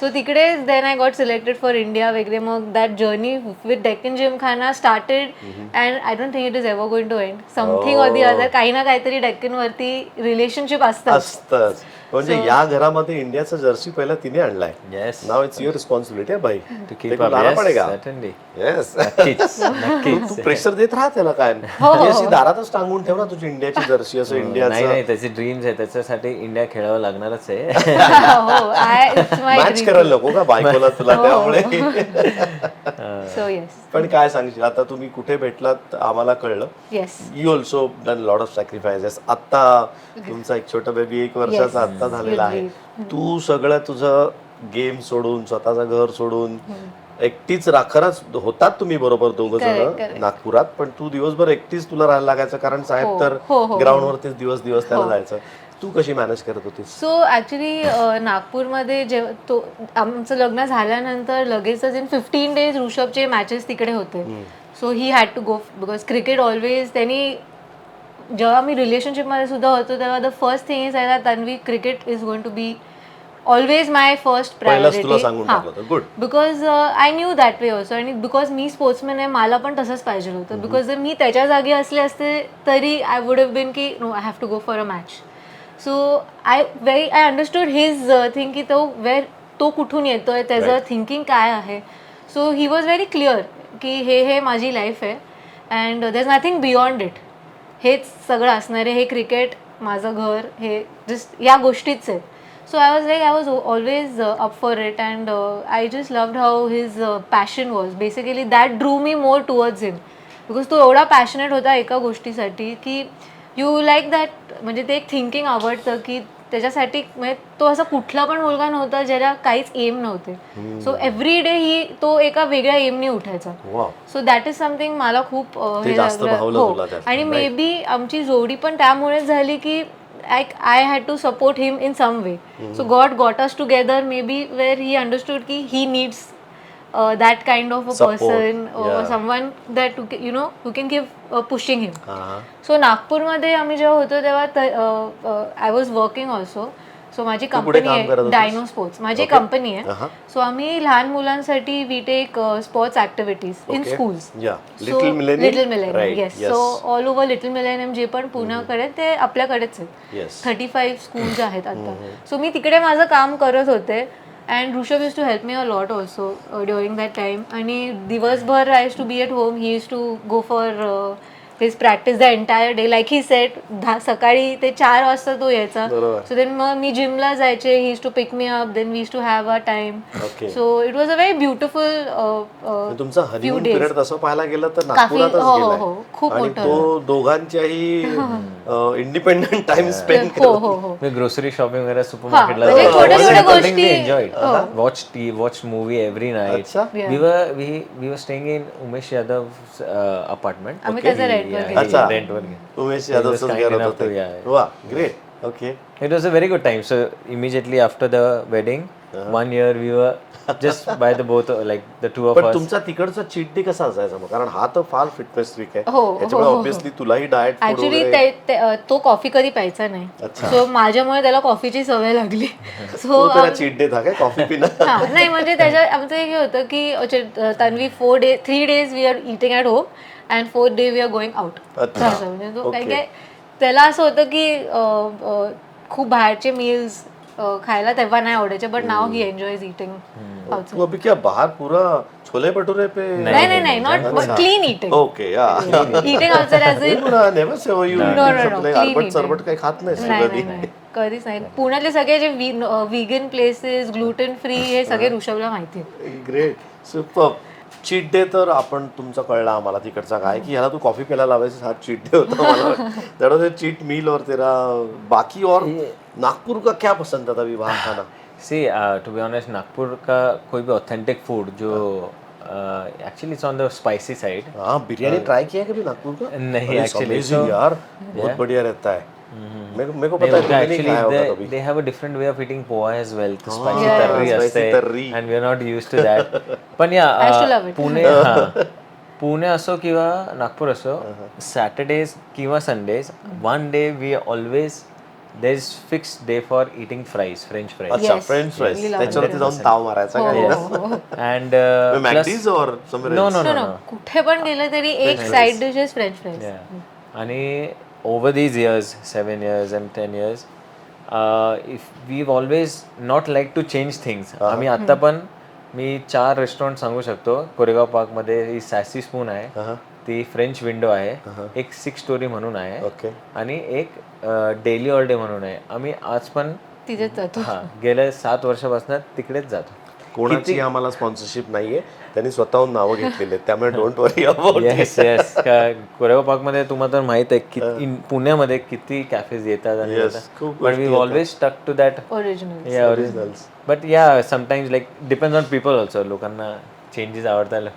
सो तिकडे then I got selected for India वगैरे. मग that journey with Deccan Gymkhana started and I don't think it is ever going to end. Something or the other, काही ना काहीतरी डेक्कनवरती रिलेशनशिप असतं. असतंच. म्हणजे या घरामध्ये इंडियाचा जर्सी पहिला तिने आणलाय. Yes. Now it's your responsibility आहे भाई. To ते keep तू up, लाना yes, पडेगा. certainly. येस. नक्कीच, नक्कीच. तू प्रेशर देत राहा त्याला काय. हो. म्हणजे अशी दारातच टांगून ठेव ना तुझी इंडियाची जर्सी. असं नाही इंडियाचं नाही, त्याचे ड्रीम्स आहे, त्याच्यासाठी इंडिया खेळावं लागणारच आहे. हो, it's my मॅच dream. करायला नको का बायकोला तुला, हो. त्यामुळे. So yes. पण काय सांगशील आता, तुम्ही कुठे भेटलात आम्हाला कळलं. Yes. You also done lot of sacrifices. आता तुमचा एक छोटा बेबी 1 वर्षाचा Yes. आता झालेला आहे. You'll तू सगळं तुझं गेम सोडून, स्वतःचं घर सोडून एकटीच खरंच होतात तुम्ही बरोबर दोघं Correct, जण correct. नागपुरात, पण तू दिवसभर एकटीच तुला राहायला लागायचं, कारण साहेब हो, तर हो, हो. ग्राउंडवरतीच दिवस दिवस त्याला हो. जायचं. तू कशी मॅनेज करत होतीस? सो ॲक्च्युली नागपूरमध्ये जेव्हा तो आमचं लग्न झाल्यानंतर लगेचच इन 15 days ऋषभचे मॅचेस तिकडे होते. So he had to go because cricket always. त्यांनी जेव्हा मी रिलेशनशिपमध्ये सुद्धा होतो तेव्हा the first thing is I that Tanvi, cricket is going to be always my first पहिलाच तुला प्रायोरिटी. सांगून टाकलं होतं. Good. Because I knew that way also. आणि बिकॉज मी स्पोर्ट्समॅन आहे, मला पण तसंच पाहिजे होतं. बिकॉज जर मी त्याच्या जागी असले असते तरी आय वुड हॅव बीन की no, I have to go for a match. So I understood his thing की तो कुठून येतोय, त्याचं Right. थिंकिंग काय आहे. So he was very clear की हे माझी लाईफ आहे and there is nothing beyond it. हेच सगळं असणार आहे. हे क्रिकेट, माझं घर, हे जस्ट या गोष्टीच आहेत. So I was always up for it, and I just loved how his passion was. Basically, that drew me more towards him, because तो एवढा पॅशनेट होता एका गोष्टीसाठी की यू लाईक दॅट, म्हणजे ते एक थिंकिंग आवडतं की त्याच्यासाठी, म्हणजे तो असा कुठला पण मुलगा नव्हता ज्याला काहीच एम नव्हते. सो एव्हरी डे तो एका वेगळ्या एमनी उठायचा. वाव. सो दॅट इज समथिंग मला खूप ते हे जास्त लागलं. भावलं हो. तुला त्यात. आणि Right. मे बी आमची जोडी पण त्यामुळेच झाली की I had to support him in some way. So God got us together, maybe where he understood ki he needs that kind of a Support, person, or yeah. someone that who can give pushing him. हा. सो नागपूरमध्ये आम्ही जेव्हा होतो तेव्हा I was working also. So माझी तू कुठे company काम करत आहे होतीस? डायनो स्पोर्ट्स, माझी Okay. कंपनी आहे. Uh-huh. सो आम्ही लहान मुलांसाठी we take sports activities in Okay. Schools. Yeah. Little Millennium? Little Millennium, Right. Yes. Yes. So all over Little Millennium जे पण पुण्याकडे ते आपल्याकडेच आहेत. Yes. 35 स्कूल्स आहेत आता. सो मी तिकडे माझं काम करत होते. And Rishabh used to help me a lot also during that time. आणि दिवसभर I used to be at home, he used to go for his practice the entire day. Like he set सकाळी ते 4 वाजता तो यायचा. बरोबर. सो देन मग मी जिमला जायचे, he used to pick me up, then we used to have a time. Okay. So it was a very beautiful तुमचा हनीमून पिरियड तसं पाहायला गेलं तर काफी, नागपुरातच हो, गेलाय. हो, खूप आणि मोठं. तो दोघांच्याही इंडिपेंडंट टाइम स्पेंड हो हो हो. मी ग्रोसरी शॉपिंग वगैरे म्हणजे सुपरमार्केटला छोट्या छोट्या गोष्टी. एन्जॉय हो. Watch movie every night. अच्छा. Yeah. We were staying in Umesh Yadav apartment. आम्ही त्याचा रेंटवर घेतलं. अच्छा. रेंटवर घेतलं. उमेश यादवच kind करत enough to, होते. yeah. वा, great. Okay. It was a very good time. So immediately after the wedding, 1 year we were just by the both, like the two of पण us. तुमचा तिकडचा चीट डे कसा असायचा मग? कारण हा तर फार फिटनेस फ्रीक आहे. हो, हो, त्याच्यामुळे हो, हो. ऑब्विसली तुलाही डाएट फूड ऍक्च्युली वगैरे. तो कॉफी कधी प्यायचा नाही. अच्छा. सो माझ्यामुळे त्याला कॉफीची सवय लागली. सो तो तेरा चीट डे था काय कॉफी पिणं? नाही, म्हणजे त्याच्या आमचं हे होतं की Tanvi 3 days we are eating at home and 4th day we are going out. अच्छा. म्हणजे तो Okay. काय त्याला असं होतं की खूप बाहेरचे मील्स खायला तेव्हा नाही आवडायचे, but now he enjoys eating outside. तू अभी क्या बाहर पूरा छोले भटूरे पे? नाही, नॉट अच्छा. Clean eating. Okay, yeah. Eating outside as in never say you No, no, no. Clean अरबट eating. सरबट काही खात नाहीस तू नाही कधी? नाही नाही, कधीच नाही. पुण्यातले सगळे जे व्हिगन प्लेसेस, ग्लुटेन फ्री, हे सगळे ऋषभला माहिती आहे. Great, super. चीट डे तर आपण तुमचा कळला आम्हाला तिकडचा काय की ह्याला तू कॉफी प्यायला लावायचं, हा चीट डे होता मला. That was a cheat meal. और तेरा बाकी और नागपुर का क्या पसंद था विवाह खाना? See, to be honest, Nagpur का कोई भी ऑथेंटिक फूड जो actually it's on the spicy side. हाँ, बिरयानी ट्राई किया है कभी नागपुर का? नहीं, अरे, actually, amazing so- यार, बहुत बढ़िया रहता है. मेरे को पता है तुमने नहीं खाया होगा कभी. they have a different way of eating poha as well. तो हाँ, spicy Yeah. तर्री spicy असते तर्री. and we are not used to that. पण I used to love it. Pune असो किंवा नागपूर असो, सॅटर्डेज किंवा Sundays, one day we always there is fix day for eating fries, French fries. अच्छा, Yes, French fries. really love त्याच्यावरती it. जाऊन ताव मारायचा हो, काय? हो, हो. अँड मॅगडीज और somewhere no else? No No, no no, कुठे पण गेलं तरी एक साइड डिशेस फ्रेंच फ्राईज. आणि over these years, 7 years and 10 years, if we always not like to change things. आम्ही आत्ता पण मी 4 रेस्टॉरंट सांगू शकतो. कोरेगाव पार्कमध्ये ही सॅसी स्पून आहे, Uh-huh. ती फ्रेंच विंडो आहे, एक 6 स्टोरी म्हणून आहे, ओके. आणि एक डेली ऑल डे म्हणून आहे. आम्ही आज पण तिथेच जातो. गेल्या 7 वर्षापासून तिकडेच जातो. कोणाची आम्हाला स्पॉन्सरशिप नाहीये, त्यांनी स्वतःहून नावं घेतलेली आहेत, त्यामुळे don't worry about. Yes yes. Koregaon पार्कमध्ये तुम्हाला तर माहित आहे की पुण्यामध्ये किती कॅफेज येतात आणि Yes, खूप but we always stuck to that. Original. Yeah originals. But yeah sometimes like depends on people also. लोकांना चेंजेस आवडतात.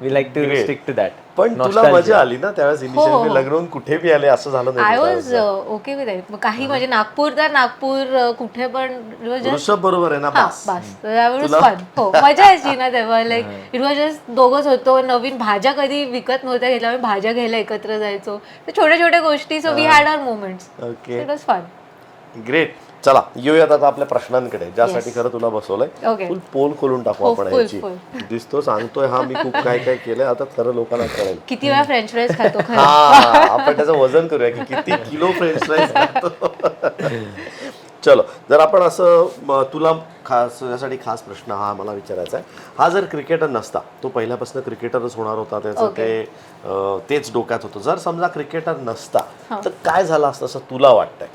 We like to Great. Stick to that. पण तुला मजा आली ना त्यावेळेस? इनिशियली लग्न होऊन कुठे बी आले असं झालं आय नाही वॉज ओके विथ इट. काही म्हणजे नागपूर तर नागपूर, कुठे पण जस्ट ऋषभ बरोबर आहे ना? हा बस. बस फन. हो, मजा यायची ना तेव्हा. लाईक इट वॉज जस्ट दोघंच होतो. नवीन भाज्या कधी विकत नव्हत्या घेतल्या, आम्ही भाज्या घ्यायला एकत्र जायचो. तर छोट्या छोट्या गोष्टी. So we had our moments. Okay, it was fun. Great. चला येऊयात आता आपल्या प्रश्नांकडे, ज्यासाठी खरं तुला बसवलंय. Okay. फुल पोल खोलून टाकू आपण full, याची. full. दिसतो, सांगतोय हा मी खूप काय काय केलंय, आता खरं लोकांना कळेल. किती वेळा फ्रेंच फ्राईज खातो खरं. हा, आपण त्याचं वजन करूया की किती किलो फ्रेंच फ्राईज खातो. चलो, जर आपण असं तुला खास यासाठी खास प्रश्न हा मला विचारायचा आहे. हा जर क्रिकेटर नसता, तो पहिल्यापासून क्रिकेटरच होणार होता, त्याचं तेच डोक्यात होतं. जर समजा क्रिकेटर नसता तर काय झालं असतं असं तुला वाटतंय?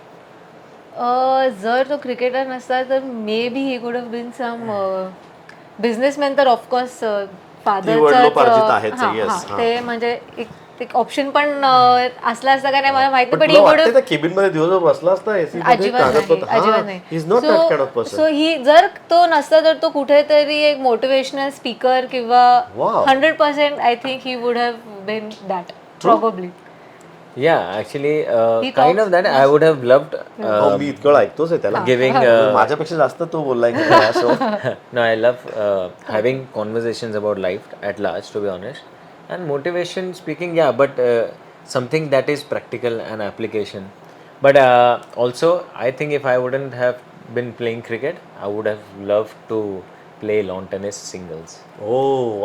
जर तो क्रिकेटर नसता तर maybe he could have been some businessman. तर ऑफकोर्स वडिलोपार्जित आहेच, फादरचं yes, हा. ते म्हणजे एक ऑप्शन पण असला असता का नाही मला माहिती पण पण तुला ही वाटते कुड त्या केबिन मध्ये दिवसभर बसला असता AC मध्ये अजिबात नाही. Is not that kind of person. So he जर तो नसता तर तो कुठेतरी एक मोटिवेशनल स्पीकर किंवा Wow. 100% I think he would have been that probably. Yeah, actually, He kind of talks- that. I would have loved मी इतकं वेळ ऐकतोच आहे त्याला. giving. माझ्यापेक्षा जास्त तो बोललाय की काय असं. No, I love having conversations about life at large, to be honest. And motivation speaking, yeah, but something that is practical and application. But also, I think if I wouldn't have been playing cricket, I would have loved to play lawn tennis singles. ओ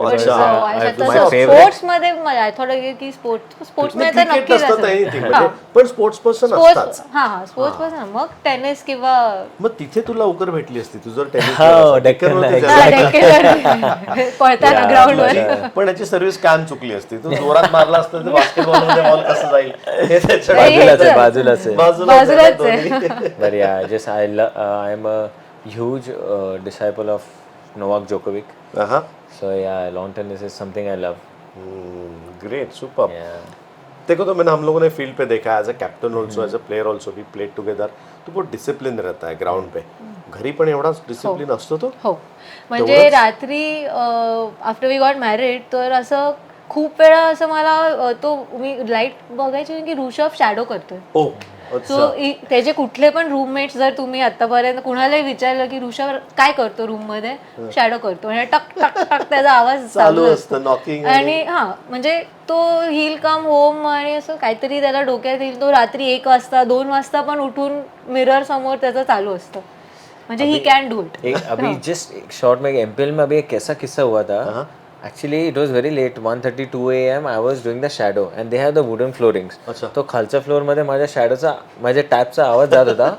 अच्छा. my favorite. Sports मध्ये मला थोडं की sports मध्ये तर cricket नक्कीच नसतं असेल. anything म्हणजे, पण स्पोर्ट्स पर्सन असतात. स्पोर्ट्स पासून मग टेनिस किंवा मग तिथे तुला उकर भेटली असती तू जर टेनिस हो, डेक्कनला पळताना ग्राउंडवर. पण याची सर्व्हिस कॅन चुकली असती. तू जोरात मारला असता तर बास्केटबॉल मध्ये बॉल कसं जाईल हे त्याच्या बाजूलाच आहे, बाजूलाच आहे. बाजूलाच आहे. But yeah, just I am a huge disciple of Novak Djokovic. So yeah, lawn tennis is something I love. Great super. Yeah. देखो तो मैंने हम लोगों ने फील्ड पे देखा as a captain also as a player also we played together. तो बहुत डिसिप्लिन रहता है ग्राउंड पे. घरी पण एवढाच डिसिप्लिन असतो तो. हो म्हणजे रात्री आफ्टर वी गॉट मॅरिड तर असं खूप वेळा असं मला तो मी लाईट बघायची की ऋषभ शॅडो करतोय. ओ सो त्याचे कुठले पण रूममेट्स जर तुम्ही आतापर्यंत कुणालाही विचारलं की ऋषभ काय करतो रूम मध्ये, शॅडो करतो म्हणजे टक टक टक त्याचा आवाज चालू असतं नॉकिंग. आणि म्हणजे तो हिल कम होम आणि असं काहीतरी त्याला डोक्यात येईल तो रात्री 1 वाजता 2 वाजता पण उठून मिरर समोर त्याचं चालू असतं म्हणजे ही कॅन डू इट. अभी जस्ट शॉर्ट में MPL में अभी एक कैसा किस्सा हुआ था. Actually, it was very late, 1:30 2 AM. I was doing the shadow, and they have the wooden floorings. तो खालच्या फ्लोअर मध्ये माझ्या शॅडोचा माझ्या टॅपचा आवाज जात होता.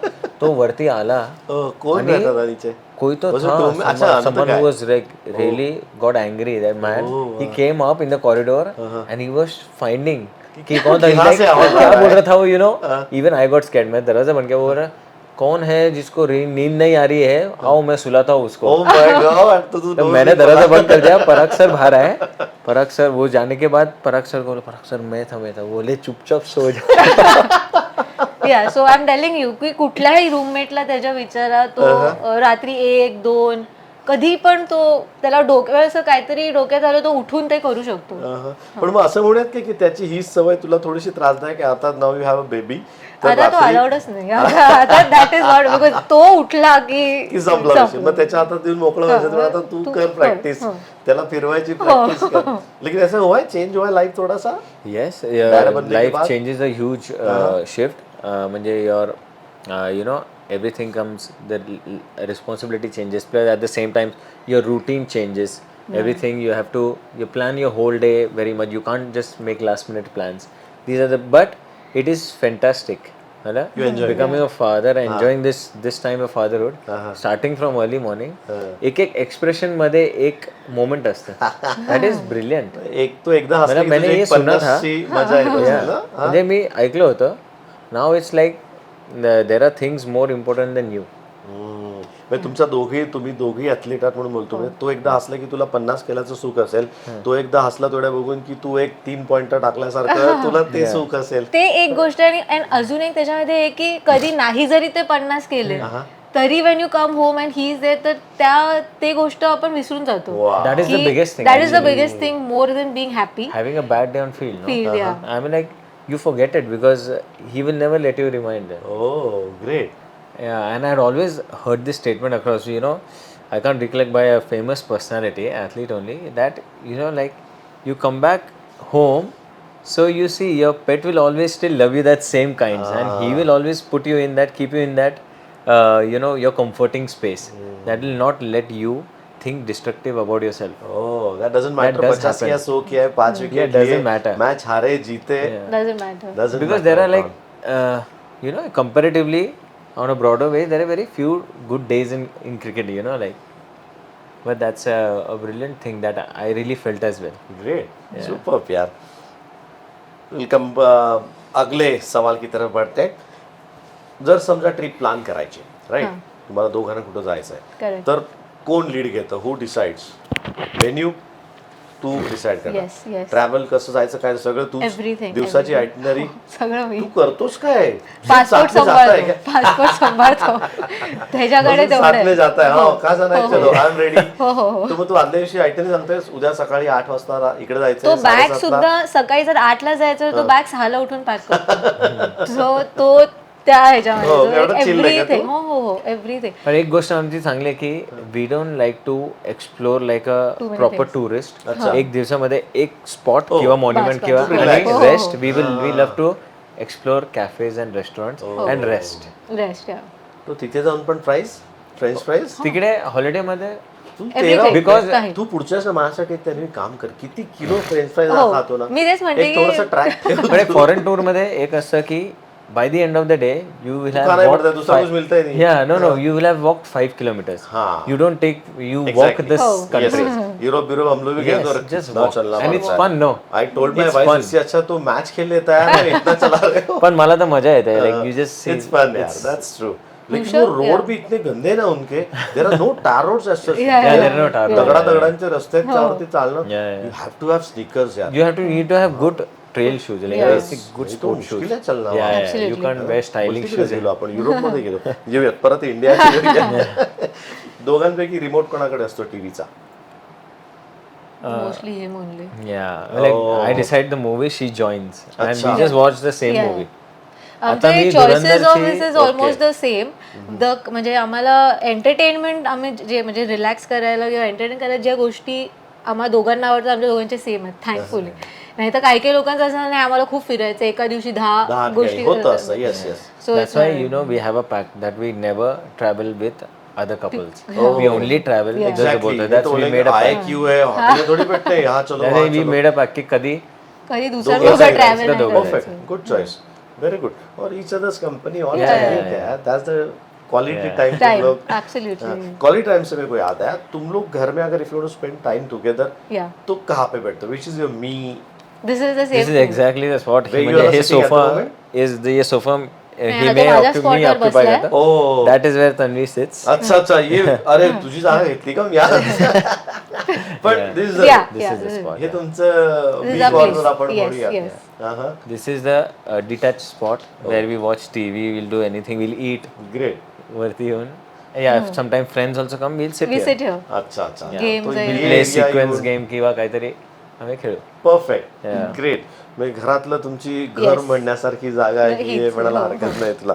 तो वरती आला. कोण राहतात आधीचे? कोई तो था. Someone who was really got angry. That man, he came up in the corridor and he was finding कि कौन था. क्या बोल रहा था वो, you know? Even I got scared. मैं दरवाजा बन के बोल रहा कौन है जिसको नींद नहीं आ रही है, आओ मैं सुलाता हूँ उसको. Oh my God, तो मैंने दरवाजा बंद कर दिया. पराग सर बाहर आए. पराग सर वो जाने के बाद पराग सर को बोला पराग सर मैं था बोले चुपचाप सो जा. या सो आय एम टेलिंग यू की कुठल्याही रूममेटला त्याच्या विचारा तो रात्री 1-2 कधी पण तो त्याला डोक्यावर असं काहीतरी डोक्यात आलं तो उठून ते करू शकतो. पण मग असं म्हणूयात की त्याची ही सवय तुला थोडीशी त्रासदायक आहे. आता नाव यू हॅव अ बेबी. आता तो अलाउडच नाही. आता दॅट इज नॉट बिकॉज तो उठला की संपला विषय. मग त्याच्या हातात देऊन मोकळं व्हायचं. आता तू कर प्रॅक्टिस, त्याला फिरवायची प्रॅक्टिस कर. लेकिन ऐसा हुआ है चेंज हुआ है लाइफ थोड़ा सा. Yes, life changes a huge shift. म्हणजे your you know everything comes, the responsibility changes, plus at the same time your routine changes. Everything you plan your whole day very much. You can't just make last minute plans. But it is fantastic. You enjoy becoming a father, enjoying this time of fatherhood, starting from early morning. एक expression मध्ये एक moment असतं. That is brilliant. एक तो एकदा हसला की मैंने तुझी ये एक सुना था. 50ची मजा येत असेल ना. म्हणजे मी ऐकलं होतं. Now it's like there are things more important than you. तुम्ही दोघी ऍथलीट आहात म्हणून बोलतो. तो एकदा हसला की तुला 50 केल्याचं सुख असेल. तो एकदा हसला थोड्या बघून की तू एक 3 पॉइंटर टाकल्यासारखं तुला ते सुख असेल. ते एक गोष्ट आणि अजून एक त्याच्यामध्ये आहे की कधी नाही जरी ते 50 केले तरी when you come home and he is there तर ते गोष्ट आपण विसरून जातो. That is the biggest thing. That is the biggest thing more than Bing happy. Having a bad day on field, no? Field, yeah. I mean, like you forget it because he will never let you remind it. Oh, great. Yeah, and I had always heard this statement across. You know, I can't recollect by a famous personality, athlete only. That like you come back home, so you see your pet will always still love you that same kinds, and he will always put you in that, keep you in that, your comforting space. That will not let you think destructive about yourself. Oh, that doesn't matter. does 50 किया 100 किया है 5 wicket. Yeah, doesn't matter. Match हारे जीते doesn't matter. doesn't Because matter there are at like comparatively on a broader way there are very few good days in cricket, but that's a brilliant thing that I really felt as well. all. Great. Super यार. Welcome. अगले सवाल की तरफ बढ़ते हैं. जर समजा trip plan करायची राईट, हां. तुम्हाला दोघांना कुठं जायचं आहे, करेक्ट. तर कोण लीड घेतं, हू डिसाइड्स? व्हेन्यू तू डिसाइड कर, येस येस ट्रॅव्हल कसं जायचं काय सगळं तू, एव्हरीथिंग दिवसाची आयटिनरी सगळं मी तू करतोस काय? पासपोर्ट सांभाळतो पासपोर्ट सांभाळतो त्याच्याकडे तेवढं साथ में आहे. जाता है, हाँ का जाना है, चलो आई एम रेडी. हो हो हो तर मग तू आदल्या दिवशी आयटिनरी सांगतेस उद्या सकाळी 8 वाजता इकडे जायचं, तो बॅग सुद्धा सकाळी जर 8ला जायचं तर तो बॅग 6ला उठून पॅक करतो. सो तो त्या हो, एवढं chill आहे का एव्हरीथिंग तो? हो हो हो एव्हरीथिंग. पण एक गोष्ट आमची चांगली आहे की we don't like to explore like a Too many proper things. Tourist. अच्छा. एक दिवसामध्ये एक स्पॉट हो. किंवा मॉन्युमेंट बस, किंवा बस. Relax. हो, हो, रेस्ट हो. We love to explore cafes and restaurant and rest. Rest तो तिथे जाऊन पण फ्राईज, फ्रेंच फ्राईज तिकडे हॉलिडेमध्ये तू Everything. Because- काही. तू पुढच्या माझ्यासाठी त्यांनी काम कर, किती किलो फ्रेंच फ्राईज हो. खातो ना, मी तेच म्हणते एक की- थोडंसं ट्रॅक पण एक फॉरेन टूर मध्ये एक असतं की by the end of the day you will तुका नाही पडत, दुसरा कुछ मिळतंय नाही. No you will have walk 5 kilometres. हाँ. You don't take you walk Exactly. This हो. कंट्री. यूरोप हम लोग भी गए तो just कितना walk. चलना And it's पड़ता है. fun, no? I told my It's wife, fun. इससे अच्छा तो मैच खेल लेता है ना, इतना चला रहे हो. पण मला तर मजा येते like you just It's fun, यार, that's true. लेकिन should, वो रोड भी इतने गंदे हैं ना उनके, there are no tar roads as such. Yeah, there are no tar roads. दगडादगडांचे रस्ते आहेत, त्यावरती चालणं. Yeah, yeah. You have to have sneakers, यार. you need to have good trail shoes, like Yes. basic good नाही तो sport shoes. मुश्किल आहे चालणं. Yeah, yeah, you Absolutely. can't wear styling तिकडे shoes. गेलो आपण, युरोपमध्ये गेलो. येऊयात परत इंडिया. दोघांपैकी रिमोट कोणाकडे असतो टीव्हीचा? मोस्टली हे म्हणले. Yeah, like I decide the movie, she joins, and अच्छा. we just watch the same Yeah. movie. आता मी आमचे चॉईसेस ऑफ धुरंधरची- this is almost the same. म्हणजे आम्हाला एंटरटेनमेंट आम्ही जे म्हणजे रिलॅक्स करायला किंवा एंटरटेन करायला ज्या गोष्टी आम्हाला दोघांना आवडतात आमच्या दोघांचे सेम आहेत थँकफुली. नाही तर काही काही लोकांचं असं नाही आम्हाला खूप फिरायचं एका दिवशी 10 गोष्टी होतं असं. Yes yes. So That's it's why not- we have a pact that we never travel with other couples. We only travel with just Exactly. both. हे That's तो we बोलेंगे, made a आए pact. क्यों है, हॉटेल थोडी भेटते, यहाँ चलो That's वहाँ why we चलो. made a pact की कधी कधी दुसऱ्या दोघं बरोबर जायचं, ट्रॅव्हल दोघं नाही जायचं. Perfect. Good choice. Very good. और each other's company all Yeah, चाहिए yeah, क्या? That's the quality Yeah. time तुम टाइम लोग. एब्सोल्युटली क्वालिटी टाइम से मेरे को याद आया, तुम लोग घर में अगर if you spend time together या तो कहाँ पे बैठते हो? Which is your me? This is the This is same. exactly the spot. Where you म्हणजे are हे sitting at the sofa moment? is the ये sofa he आता may माझ्या me spot वर occupy बसलाय. करता. Oh. That is where Tanvi sits. अच्छा अच्छा, ये अरे तुझी जागा घेतली का मी आज? पण Yeah. this is Yeah. This is the spot. Hey yeah. तुमचं This is me our corner place. आपण Yes, म्हणूया. yes. Uh-huh. This is the detached spot where we watch TV. We'll do anything. We'll eat. Great. वरती येऊन. Yeah. If sometimes friends also come, we'll sit we here. Sit here. अच्छा अच्छा. Games तो आहे. ये We'll play area sequence you- game किंवा काहीतरी आम्ही खेळू. परफेक्ट. Yeah. ग्रेट. म्हणजे घरातलं तुमची घर Yes. म्हणण्यासारखी जागा आहे की हे हीच, म्हणायला हो. हरकत नाही तुला.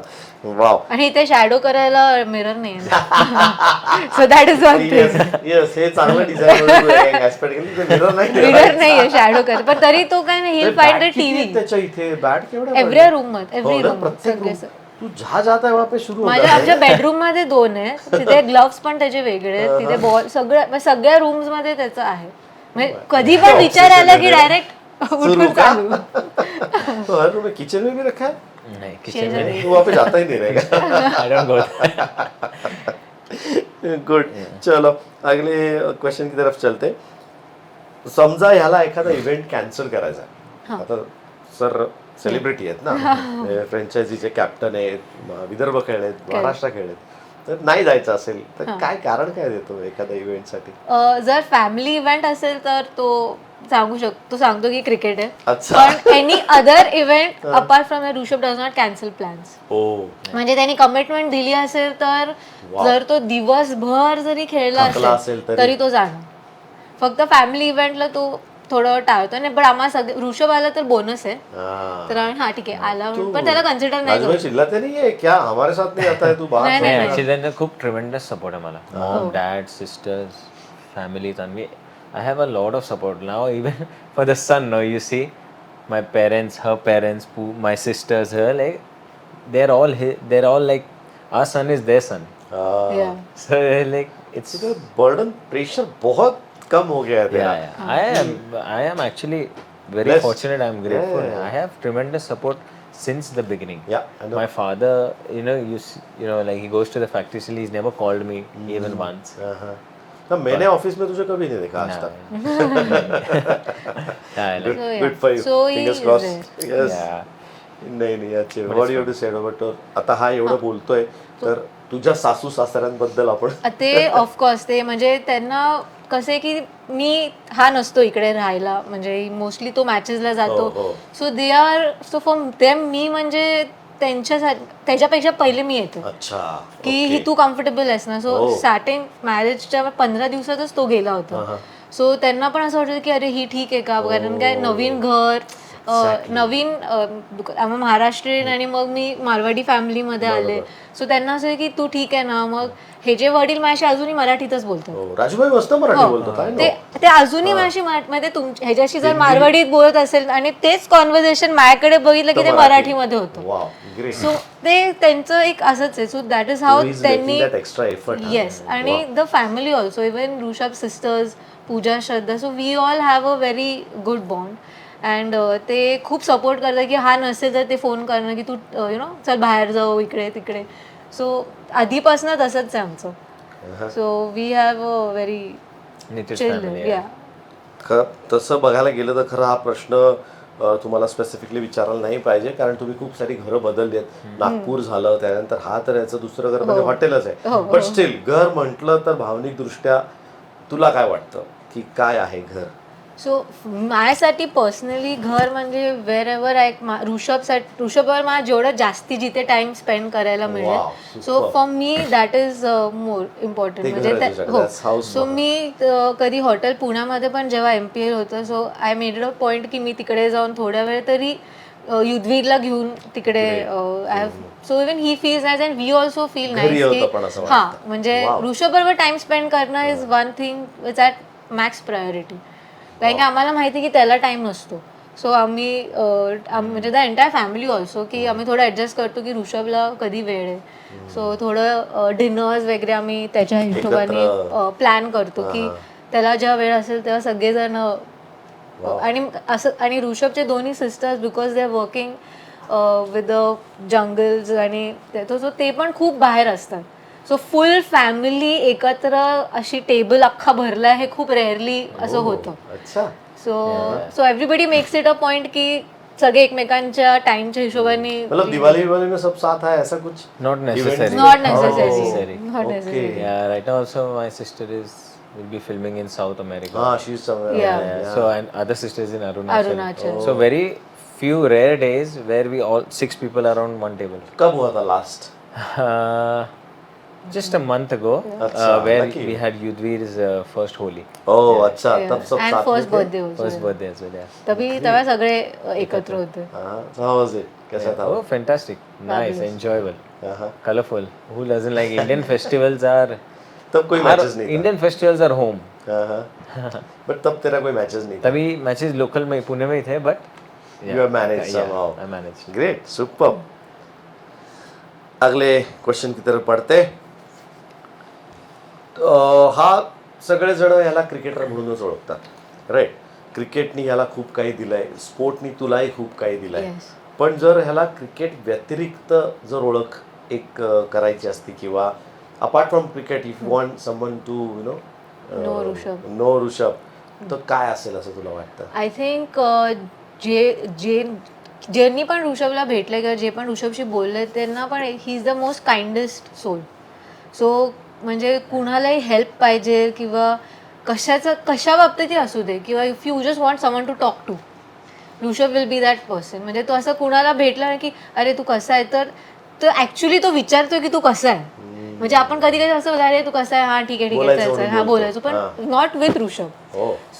वाव. आणि इथे शॅडो करायला मिरर नाही. So that is one yes thing. Yes, हे चांगलं डिझाईन ऍस्पेक्ट केलं. मिरर नाही मिरर नाहीये शॅडो कर, पण तरी तो काय नाही हिल फाइंड द टीव्ही त्याच्या इथे बॅट केवढा एव्हरी रूम मध्ये हो एव्हरी ना, रूम प्रत्येक सगळे room. तू जहा जाता है वहाँ पे शुरू माझ्या आमच्या बेडरूम मध्ये 2 आहेत. तिथे ग्लव्स पण त्याचे वेगळे आहेत. तिथे बॉल सगळ्या रूम्स मध्ये त्याचं आहे. म्हणजे कधी पण विचार आला की डायरेक्ट उठून चालू. तो हर रूम में किचन में भी रखा है. नाही किचन में नाही. तू वहाँ पे जाता ही नहीं रहेगा. I don't go there. Good. चलो अगले क्वेश्चन की तरफ चलते. समजा ह्याला एखादा इव्हेंट कॅन्सल करायचा आहे. आता सर सेलिब्रिटी आहेत ना, फ्रँचायझीचे कॅप्टन आहेत, विदर्भ खेळलेत, महाराष्ट्र खेळलेत, तर नाही जायचं असेल तर काय कारण काय देतो एखाद्या इव्हेंटसाठी? जर फॅमिली इव्हेंट असेल तर तो सांगू शकतो, तो सांगतो की क्रिकेट आहे. अच्छा. पण any other event apart from the Rishabh does not cancel plans. हो. म्हणजे त्यांनी कमिटमेंट दिली असेल तर जर तो दिवसभर जरी खेळला थकला असेल असेल तरी तो जाणार. फक्त फॅमिली इव्हेंटला तो थोडं टाळतो. नाही पण आम्हाला सगळे ऋषभ आला तर बोनस आहे, तर आम्ही हा ठीक आहे आला म्हणून, पण त्याला कन्सिडर नाही राजभाई करू. चिल्लाते नहीं है क्या हमारे साथ नहीं आता है तू बाहर नाही, से? नाही. ऍक्च्युली त्यांचा खूप ट्रिमेंडस सपोर्ट आहे मला. Mom, dad, sisters, family. आणि I have a lot of support now, even for the son. Now you see, my parents, her parents, my sisters, her, like they're all like, our son is their son. Yeah. So like it's burden pressure बहुत कम हो गया है तेरा. yeah. I am actually very Blessed. fortunate. I'm grateful. Yeah. I have tremendous support since the beginning. Yeah, I know. My father, like he goes to the factory still. He's never called me even once. ना मैंने office में तुझे कभी नहीं देखा आज तक. Yeah, like, So, yeah. Good for you. So he Fingers is crossed. Yes. yeah. नाही याचे व्हॉट यू टू से बट आता हा एवढं बोलतोय तर तुझ्या सासू सासऱ्यांबद्दल आपण ते ऑफकोर्स ते म्हणजे त्यांना कसं आहे की मी हा नसतो इकडे राहायला, म्हणजे मोस्टली तो मॅचेसला जातो. हो. So they are so for them मी म्हणजे त्याच्यापेक्षा पहिले मी येते अच्छा की ही तू कम्फर्टेबल आहेस ना. सो स्टार्टिंग मॅरेजच्या 15 दिवसातच तो गेला होता. सो त्यांना पण असं वाटतं की अरे ही ठीक आहे का, कारण काय नवीन घर, नवीन आम्ही महाराष्ट्रीयन आणि मग मी मारवाडी फॅमिलीमध्ये आले. सो त्यांना असं आहे की तू ठीक आहे ना. मग हे जे वडील माझ्याशी अजूनही मराठीतच बोलतात. राजूभाई मस्त मराठी बोलतात. ते अजूनही माझी मध्ये ह्याच्याशी जर मारवाडीत बोलत असेल आणि तेच कॉन्व्हर्सेशन माझ्याकडे बघितलं की ते मराठीमध्ये होतं. सो ते त्यांचं एक असंच आहे. सो दॅट इज हाऊ त्यांनी येस. आणि the family also, even Rishabh sisters, Pooja, Shraddha, so we all have a very good bond. And ते खूप सपोर्ट करतात की हा नसेल तर ते फोन करणं की तू यु नो चल बाहेर जाऊ इकडे तिकडे. सो आधीपासून तसंच आहे आमचं. So we have a very chill. तसं बघायला गेलं तर खरं हा प्रश्न तुम्हाला स्पेसिफिकली विचारायला नाही पाहिजे, कारण तुम्ही खूप सारी घरं बदलली आहेत. नागपूर झालं, त्यानंतर हा तर याचं दुसरं घर म्हणजे हॉटेलच आहे. बट स्टील घर म्हटलं तर भावनिक दृष्ट्या तुला काय वाटतं की काय आहे घर? सो माझ्यासाठी पर्सनली घर म्हणजे वेर एव्हर ऋषभवर मला जेवढं जास्ती जिथे टाइम स्पेंड करायला मिळेल. So for me that is more important. म्हणजे हो. सो मी कधी हॉटेल पुण्यामध्ये पण जेव्हा MPL होतं, सो आय मेड अ पॉईंट की मी तिकडे जाऊन थोड्या वेळ तरी युद्धवीरला घेऊन तिकडे I have. So even he feels nice and we also feel nice की हां म्हणजे ऋषभबरोबर टाइम स्पेंड करणं is one thing is at max priority. कारण की आम्हाला माहिती की त्याला टाइम नसतो. सो आम्ही म्हणजे द एंटायर फॅमिली ऑल्सो की आम्ही थोडं ॲडजस्ट करतो की ऋषभला कधी वेळ आहे. सो थोडं डिनर्स वगैरे आम्ही त्याच्या हिशोबाने प्लॅन करतो की त्याला जेव्हा वेळ असेल तेव्हा सगळेजण. आणि असं आणि ऋषभचे दोन्ही sisters because they are working with the jungles आणि ते पण खूप बाहेर असतात. सो फुल फॅमिली एकत्र अशी टेबल अख्खा भरला हे खूप रेअरली असं होतं. So everybody makes it a point की सगळे एकमेकांच्या टाइमच्या हिशोबाने. मतलब दिवाली में सब साथ है ऐसा कुछ? Not necessary. Not necessary. Not necessary. Yeah, right now also my sister will be filming in South America. she's somewhere. Yeah. So and other sisters in Arunachal. Arunachal. So very few rare days where we all 6 people are on one table. कब हुआ था last? Just a month ago, where we had Yudhvir's first Holi. Oh, अच्छा. तब सब And साथ first में थे? birthday also. First birthday as well, yeah. तेव्हा सगळे एकत्र होते. How was it? कैसा था? Oh, fantastic. Nice, enjoyable, हाँ. colorful. Who doesn't like Indian festivals are... तब कोई मैचेस नहीं था. Indian festivals are home. But तब तेरा कोई मैचेस नहीं था. तभी मैचेस लोकल में पुणे में ही थे, but You have managed somehow. I managed. Great, superb. अगले क्वेश्चन की तरफ पढ़ते. हा सगळेजण याला क्रिकेटर म्हणूनच ओळखतात, राईट? क्रिकेटनी ह्याला खूप काही दिलंय, स्पोर्टनी तुलाही खूप काही दिलंय. पण जर ह्याला क्रिकेट व्यतिरिक्त जर ओळख एक करायची असती किंवा apart from cricket if you want someone to you know Rishabh, तर काय असेल असं तुला वाटतं? आय थिंक ज्यांनी पण ऋषभला भेटले किंवा जे पण ऋषभशी बोलले त्यांना पण he is the most kindest soul. So म्हणजे कुणालाही हेल्प पाहिजे किंवा कशा बाबतीतही असू दे, किंवा if you just want someone to talk to, Rishabh will be that person. म्हणजे तो असं कुणाला भेटला ना की अरे तू कसा आहे, तर ॲक्च्युली तो विचारतो की तू कसा आहे. म्हणजे आपण कधी कधी असं अरे तू कसा आहे, हा ठीक आहे चालतं, हा बोलायचो, पण not with Rishabh.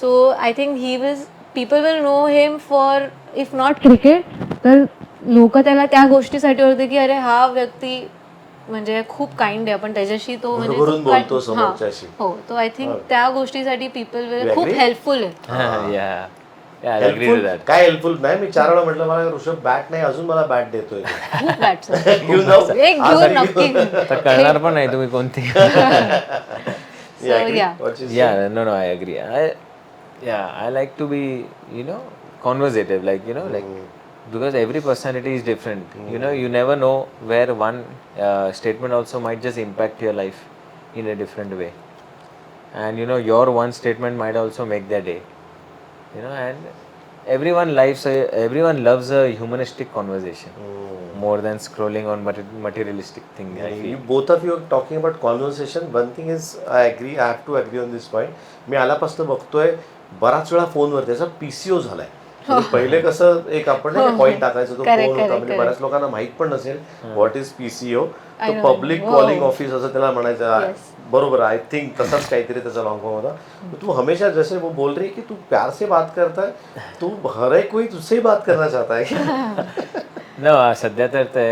So I think people will know him for if not cricket, तर लोक त्याला त्या गोष्टीसाठी ओळखते की अरे हा व्यक्ती म्हणजे खूप काइंड आहे, आपण त्याच्याशी तो म्हणजे हो, तो आय थिंक त्या गोष्टीसाठी पीपल विल खूप हेल्पफुल आहे. काय हेल्पफुल नाही. मी 4 वेळा म्हटलं मला ऋषभ बॅट नाही, अजून मला बॅट देतोय. खूप बॅट एक घेऊन नक्की कळणार पण नाही तुम्ही कोणती. Yeah, no, I agree. I like to be, conversative, like because every personality is different. You never know where one statement also might just impact your life in a different way, and your one statement might also make their day. And everyone loves a humanistic conversation more than scrolling on materialistic thing. I You feel. both of you are talking about conversation. One thing is, I have to agree on this point. मी आल्यापासून बघतोय बराच वेळा फोनवर त्याचा PCO झालाय. म्हणजे पहिले कसं एक आपण पॉईंट टाकायचो तो Correct, फोन होता, correct, म्हणजे correct. बऱ्याच लोकांना माहित पण नसेल what is PCO. I know. Public हो. कॉलिंग ऑफिस असं त्याला म्हणायचं. Yes. बरोबर, आय थिंक तसाच काहीतरी त्याचा लॉन्ग फॉर्म होता. तू हमेशा जैसे वो बोल रही है कि तू प्यार से बात करता है, तू हर एक कोई तुझसे ही बात करना चाहता है. No, सध्या तर ते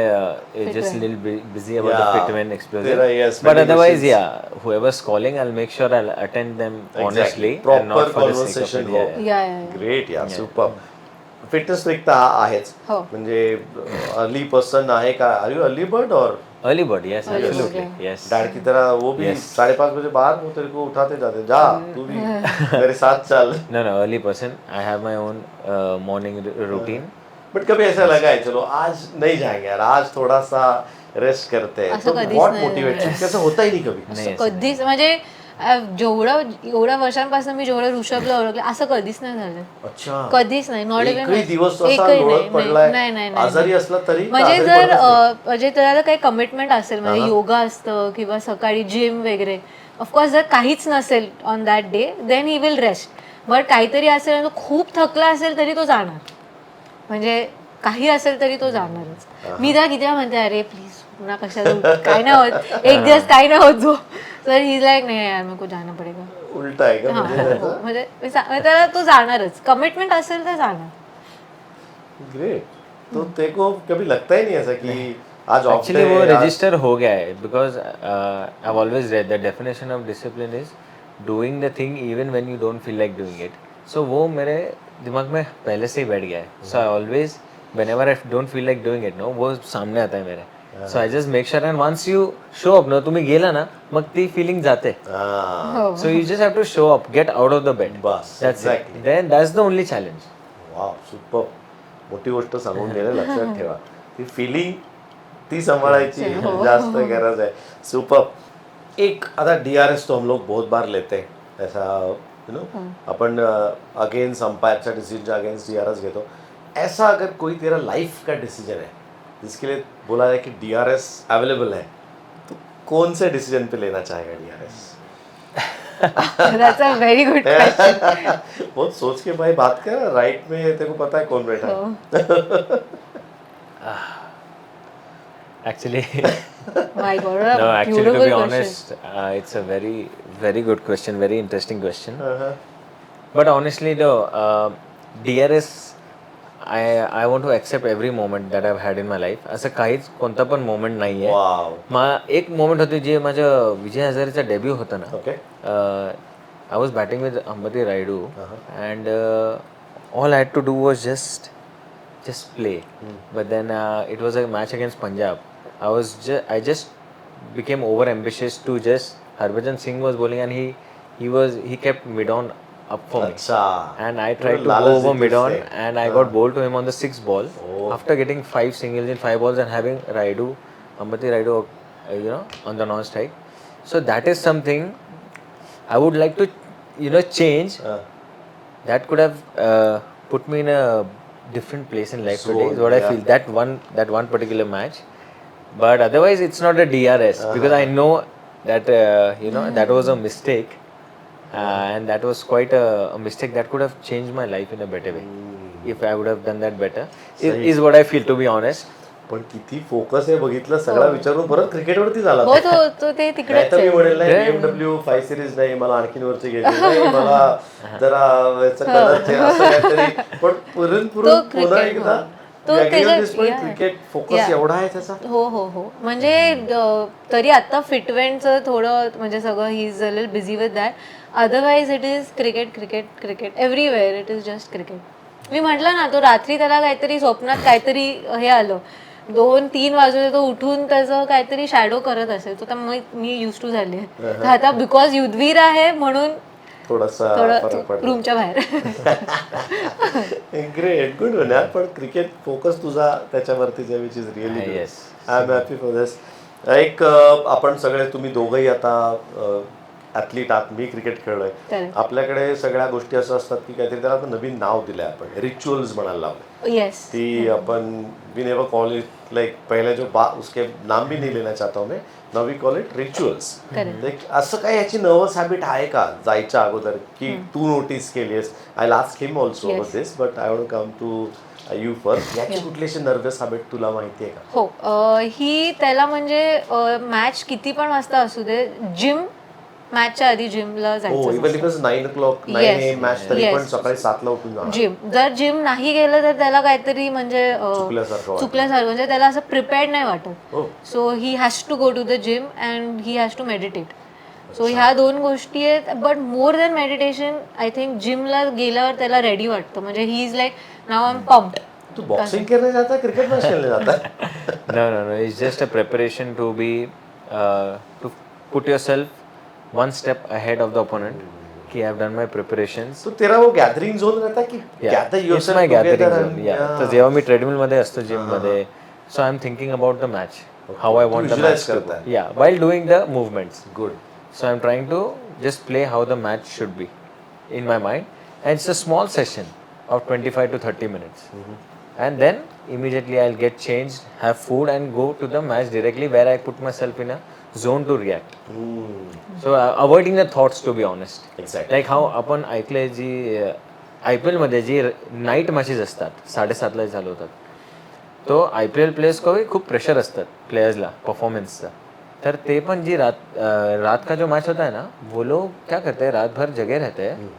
just Fitment. little busy about the Yeah. Fitment Explosion. There are, yes, But many otherwise, machines. yeah, whoever's calling, I'll make sure I'll attend them honestly and Proper not for the sake of conversation it. हो. Yeah, yeah. या या, या. Great यार, super. Fitness freak तर हा आहेच. हो. म्हणजे अर्ली पर्सन आहे का? आर यू अर्ली बर्ड और Early bird, yes, Early bird, absolutely, yeah. yes. Dad की तरह वो भी Yes. 5:30 बजे बाहर, वो तेरे को उठाते जाते, जा तू भी मेरे साथ चल. No, early person. I have my own morning routine. But कभी ऐसा लगा है चलो आज नहीं जाएंगे यार, आज थोड़ा सा रेस्ट करते हैं, असं तो कधीच व्हाट नाही मोटिवेट? झालं. कसं होता ही नाही कभी. नाही, असं कधीच म्हणजे एवढ्या वर्षांपासून मी जेवढं ऋषभला ओळखलं असं कधीच नाही झालं. अच्छा, कधीच नाही. नॉट इवन एकही दिवस असा लोळत पडलाय, आजारी असला तरी म्हणजे आजारी जर पडलाच नाही. म्हणजे त्याला काही कमिटमेंट असेल म्हणजे योगा असतं किंवा सकाळी जिम वगैरे, ऑफकोर्स जर काहीच नसेल on that day then he will rest. But काहीतरी असेल आणि तो खूप थकला असेल तरी तो जाणार. म्हणजे काही असेल तरी तो जाणारच. मी त्याला किती वेळा म्हणते अरे प्लीज पुन्हा कशाला उठ, काय नाही होत, एक दिवस काही नाही होत जो. तर ही लाईक नाही यार मेरे को जाना पडेगा. उलट आहे का हा, म्हणजे हो, त्याचं? म्हणजे त्याला तो जाणारच. कमिटमेंट असेल तर जाणार. ग्रेट. तो तेरे को कभी लगता ही नहीं ऐसा कि आज ऑफ Actually, वो register हो गया है because I've always read the definition of discipline is doing the thing even when you don't feel like doing it. So वो मेरे दिमाग में पहले से ही बैठ गया है. So I always whenever I don't feel like doing it, no, वो सामने आता है मेरे. So I just make sure and once you show up, no, तुम्ही गेला ना, मग ती feeling जाते. हां, हो. So you just have to show up, get out of the bed. बस That's exactly. it. Then that's the only challenge. Wow, super. मोठी गोष्ट सांगून गेले, लक्षात ठेवा. ती फिलिंग ती सांभाळायची जास्त गरज आहे. सुपर. एक आता DRS तो हम लोग बहुत बार लेते हैं ऐसा, you know, upon against umpire decision against DRS घेतो. ऐसा अगर कोई तेरा लाइफ का डिसीजन है जिसके लिए बोला जाए कि DRS अवेलेबल है, तो कौन से डिसीजन पे लेना चाहेगा DRS? That's a very good question. बहुत सोच के भाई बात कर. राइट में तेरे को पता है कौन बैठा है. Actually, My God, no, a actually, to beautiful be question. honest, it's a very, very good question, very interesting question. Uh-huh. But honestly, though, DRS, I want to accept every moment that I've had in my life. असं काहीच कोणता पण moment नाही आहे. वाव. एक moment होती जे माझं विजय हजारेचा debut होता ना. Okay. I was batting with Ambati Rayudu, and all I had to do was just play. But then it was a match against Punjab. I just became over ambitious to just Harbhajan Singh was bowling and he kept mid on up for me. अच्छा. And I tried to लालच go over देते mid on उससे. and I got bowled to him on the 6th ball. Oh. After getting 5 singles in 5 balls and having Ambati Rayudu, on the non-strike. So that is something I would like to, change. That could have put me in a different place in life today is what I feel. That one particular match. But otherwise it's not a DRS because I know that that was a mistake. And that was quite a mistake that could have changed my life in a better way if I would have done that better. Is what I feel, to be honest. पण किती focus आहे बघितलं, सगळा विचारून परत क्रिकेटवरती झाला. हो तो ते तिकडेच नाही तर मी आहे. म्हणेल नाही BMW 5 सिरीज नाही, मला आणखीन वरची घ्यायची नाही, मला जरा याचं कलरचे असं काहीतरी. पण पुरून तो पुन्हा cricket, एकदा तो त्याच्या- क्रिकेट फोकस एवढा आहे त्याचा. हो म्हणजे तरी आता फिटवेंटचं थोडं म्हणजे सगळं he is a little busy with that. Otherwise it is cricket everywhere. It is just cricket. मी म्हटलं ना, तो रात्री त्याला काहीतरी स्वप्नात काहीतरी हे आलं, 2-3 वाजले तो उठून त्याचं काहीतरी शॅडो करत असेल. तर मी युज टू झाली आहे. तर आता बिकॉज युद्धवीर आहे म्हणून थोडासा फरक थोडं पडला. रूमच्या बाहेर. ग्रेट, गुड वन यार. पण क्रिकेट फोकस तुझा त्याच्यावरतीच आहे, which is really good. I am happy for this. एक आपण सगळे, तुम्ही दोघंही आता ॲथलीट आहात, मी क्रिकेट खेळलोय. Correct. आपल्याकडे सगळ्या गोष्टी असं असतात की काहीतरी त्याला आता नवीन नाव दिलंय आपण, रिच्युअल्स म्हणायला लावले. येस ती अपन we never call it like पहले जो उसके नाम भी नहीं लेना चाहता हूँ मैं, now we call it rituals. Correct. असं काही याची नर्वस हॅबिट आहे का जायच्या अगोदर की तू नोटीस केलीस? I last him also Yes. This, but I want come to you first. याची कुठली अशी नर्वस हॅबिट तुला माहिती आहे का? हो ही त्याला म्हणजे मॅच किती पण वाजता असू दे, जिम मॅचच्या आधी जिमला हो, जायचं इवन असतं. If 9 o'clock 9 Yes. AM match तरी Yes. पण सकाळी 7ला उठून जाणार. जिम जर जिम नाही गेलं तर त्याला काहीतरी म्हणजे चुकल्यासारखं वाटतं. चुकल्यासारखं, म्हणजे त्याला असं प्रिपेअर्ड नाही वाटत. हो. So he has to go to the gym and he has to meditate. So ह्या दोन गोष्टी आहेत, but more than meditation I think जिमला गेल्यावर त्याला रेडी वाटतं, म्हणजे he is like now I am pumped. तू बॉक्सिंग खेळणे जाता, क्रिकेट मॅच खेळणे जाता? No. It's just a preparation to be to put yourself one step ahead of the opponent. कि I've done my preparations. तो तेरा वो गॅदरिंग झोन रहता की gather It's yourself my gathering together zone. and- Yeah. Yeah. तर जेव्हा मी treadmill मध्ये असतो जिम मध्ये, so I'm thinking about the match, how I want the visualize match to करता go. है. Yeah, while doing the movements. Good. So I'm trying to just play how the match should be in my mind, and it's a small session of 25 to 30 minutes. And then immediately I'll get changed, have food and go to the match directly, where I put myself in a zone to react. So avoiding the thoughts, to be honest. Exactly. Like how आपण ऐकलंय जी IPL मध्ये जी night matches असतात 7:30ला चालू होतात, तो IPL players को खूप pressure असतात प्लेयर्सला परफॉर्मन्सचा. तर ते पण जी रात का जो मैच होता है ना, वो लोग क्या करते हैं, रात भर जगे रहते हैं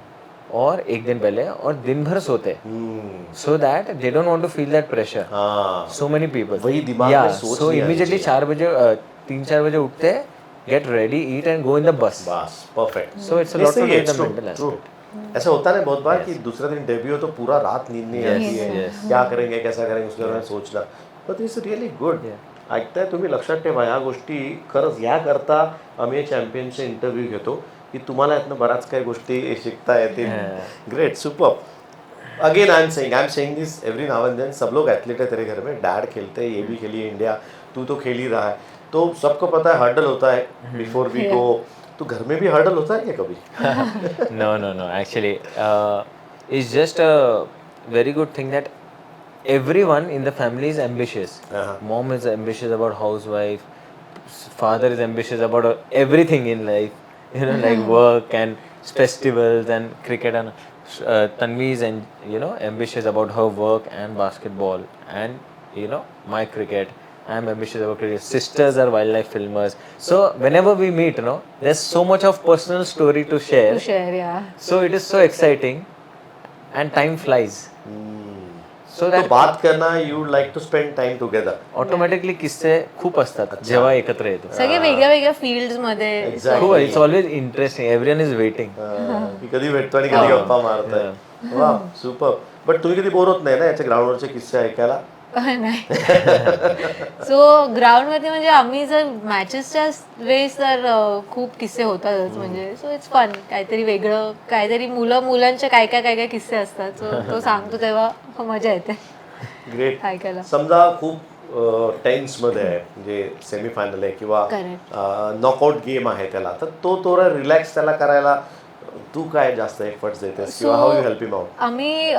और एक दिन पहले और दिन भर सोते हैं, so that they don't want to feel that pressure. हाँ. सो मेनी पीपल वही दिमाग में सोच सो नहीं आनी इमीडिएटली चाहिए. 3-4 बजे उठते, get ready, eat and go in the bus. बस perfect. So it's a lot to do with the mental aspect. ऐसा होता है बहुत बार कि दूसरे दिन डेब्यू हो तो पूरा रात नींद नहीं आती है, yes. क्या करेंगे कैसा करेंगे उसके बारे में सोचना. But it's really good. ऐकताय तुम्ही, लक्षात ठेवा ह्या गोष्टी. खरंच याकरता आम्ही चॅम्पियनचे इंटरव्ह्यू घेतो की तुम्हाला यातनं बऱ्याच काही गोष्टी शिकता येतील. Great, super. Again I am saying this every now and then. सब लोग एथलीट है तेरे घर में, डैड खेलते हैं, ये भी खेली है इंडिया, तू तो खेल ही रहा है, तो सबको पता है हर्डल होता है बिफोर वी गो. तो घर में भी हर्डल होता है क्या कभी? No. Actually, it's just a very good thing that everyone in the family is ambitious. Mom is ambitious about housewife, father is ambitious about everything in life, like work and festivals and cricket, and Tanvi is ambitious about her work and basketball, and my cricket. I'm ambitious about cricket. Sisters are wildlife filmers. So whenever we meet, there's so much of personal story to share. To share yeah. So it is so exciting, and time flies. So तो that बात करना, you like to spend time together. Automatically किस्से खूप असतात जेव्हा एकत्र येतो. सगळे वेगळ्या वेगळ्या फील्ड मध्ये. एक्झॅक्टली. खूप it's always interesting. Everyone is waiting. की कधी भेटतो आणि कधी गप्पा मारताय. वा, सुपर. बट तुम्ही कधी बोर होत नाही ना याच्या ग्राउंडवरचे किस्से ऐकायला? नाही. सो ग्राउंड मध्ये म्हणजे आम्ही जर मॅचेसच्या वेळेस तर खूप किस्से होतातच, म्हणजे सो इट्स फन. काहीतरी वेगळं, काहीतरी मुलांचे काय काय किस्से असतात, सो तो सांगतो तेव्हा मजा येते ग्रेट. ऐकायला. समजा खूप टेन्स मध्ये आहे, म्हणजे सेमीफायनल आहे किंवा नॉकआउट गेम आहे त्याला, तर तो थोडा रिलॅक्स त्याला करायला तू काय जास्त एफर्ट्स देतेस किंवा how you help him out? आम्ही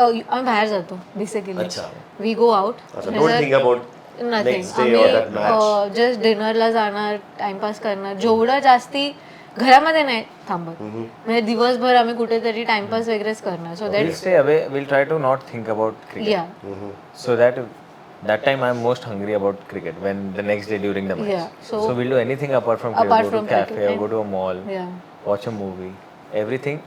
बाहेर जातो बेसिकली. अच्छा. We go out. Don't think about nothing. Next day or that match. आम्ही जस्ट डिनरला जाणार, टाइमपास करणार. जेवढं जास्ती घरामध्ये नाही थांबत, म्हणजे दिवसभर आम्ही कुठेतरी टाइमपास वगैरेच करणार. सो We'll stay away. We'll try to not think about cricket. या. So that time I'm most hungry about cricket when the next day during the match. Yeah, so we'll do anything apart from cricket. apart Go to from cafe cricket or go to a mall, या. watch a movie, everything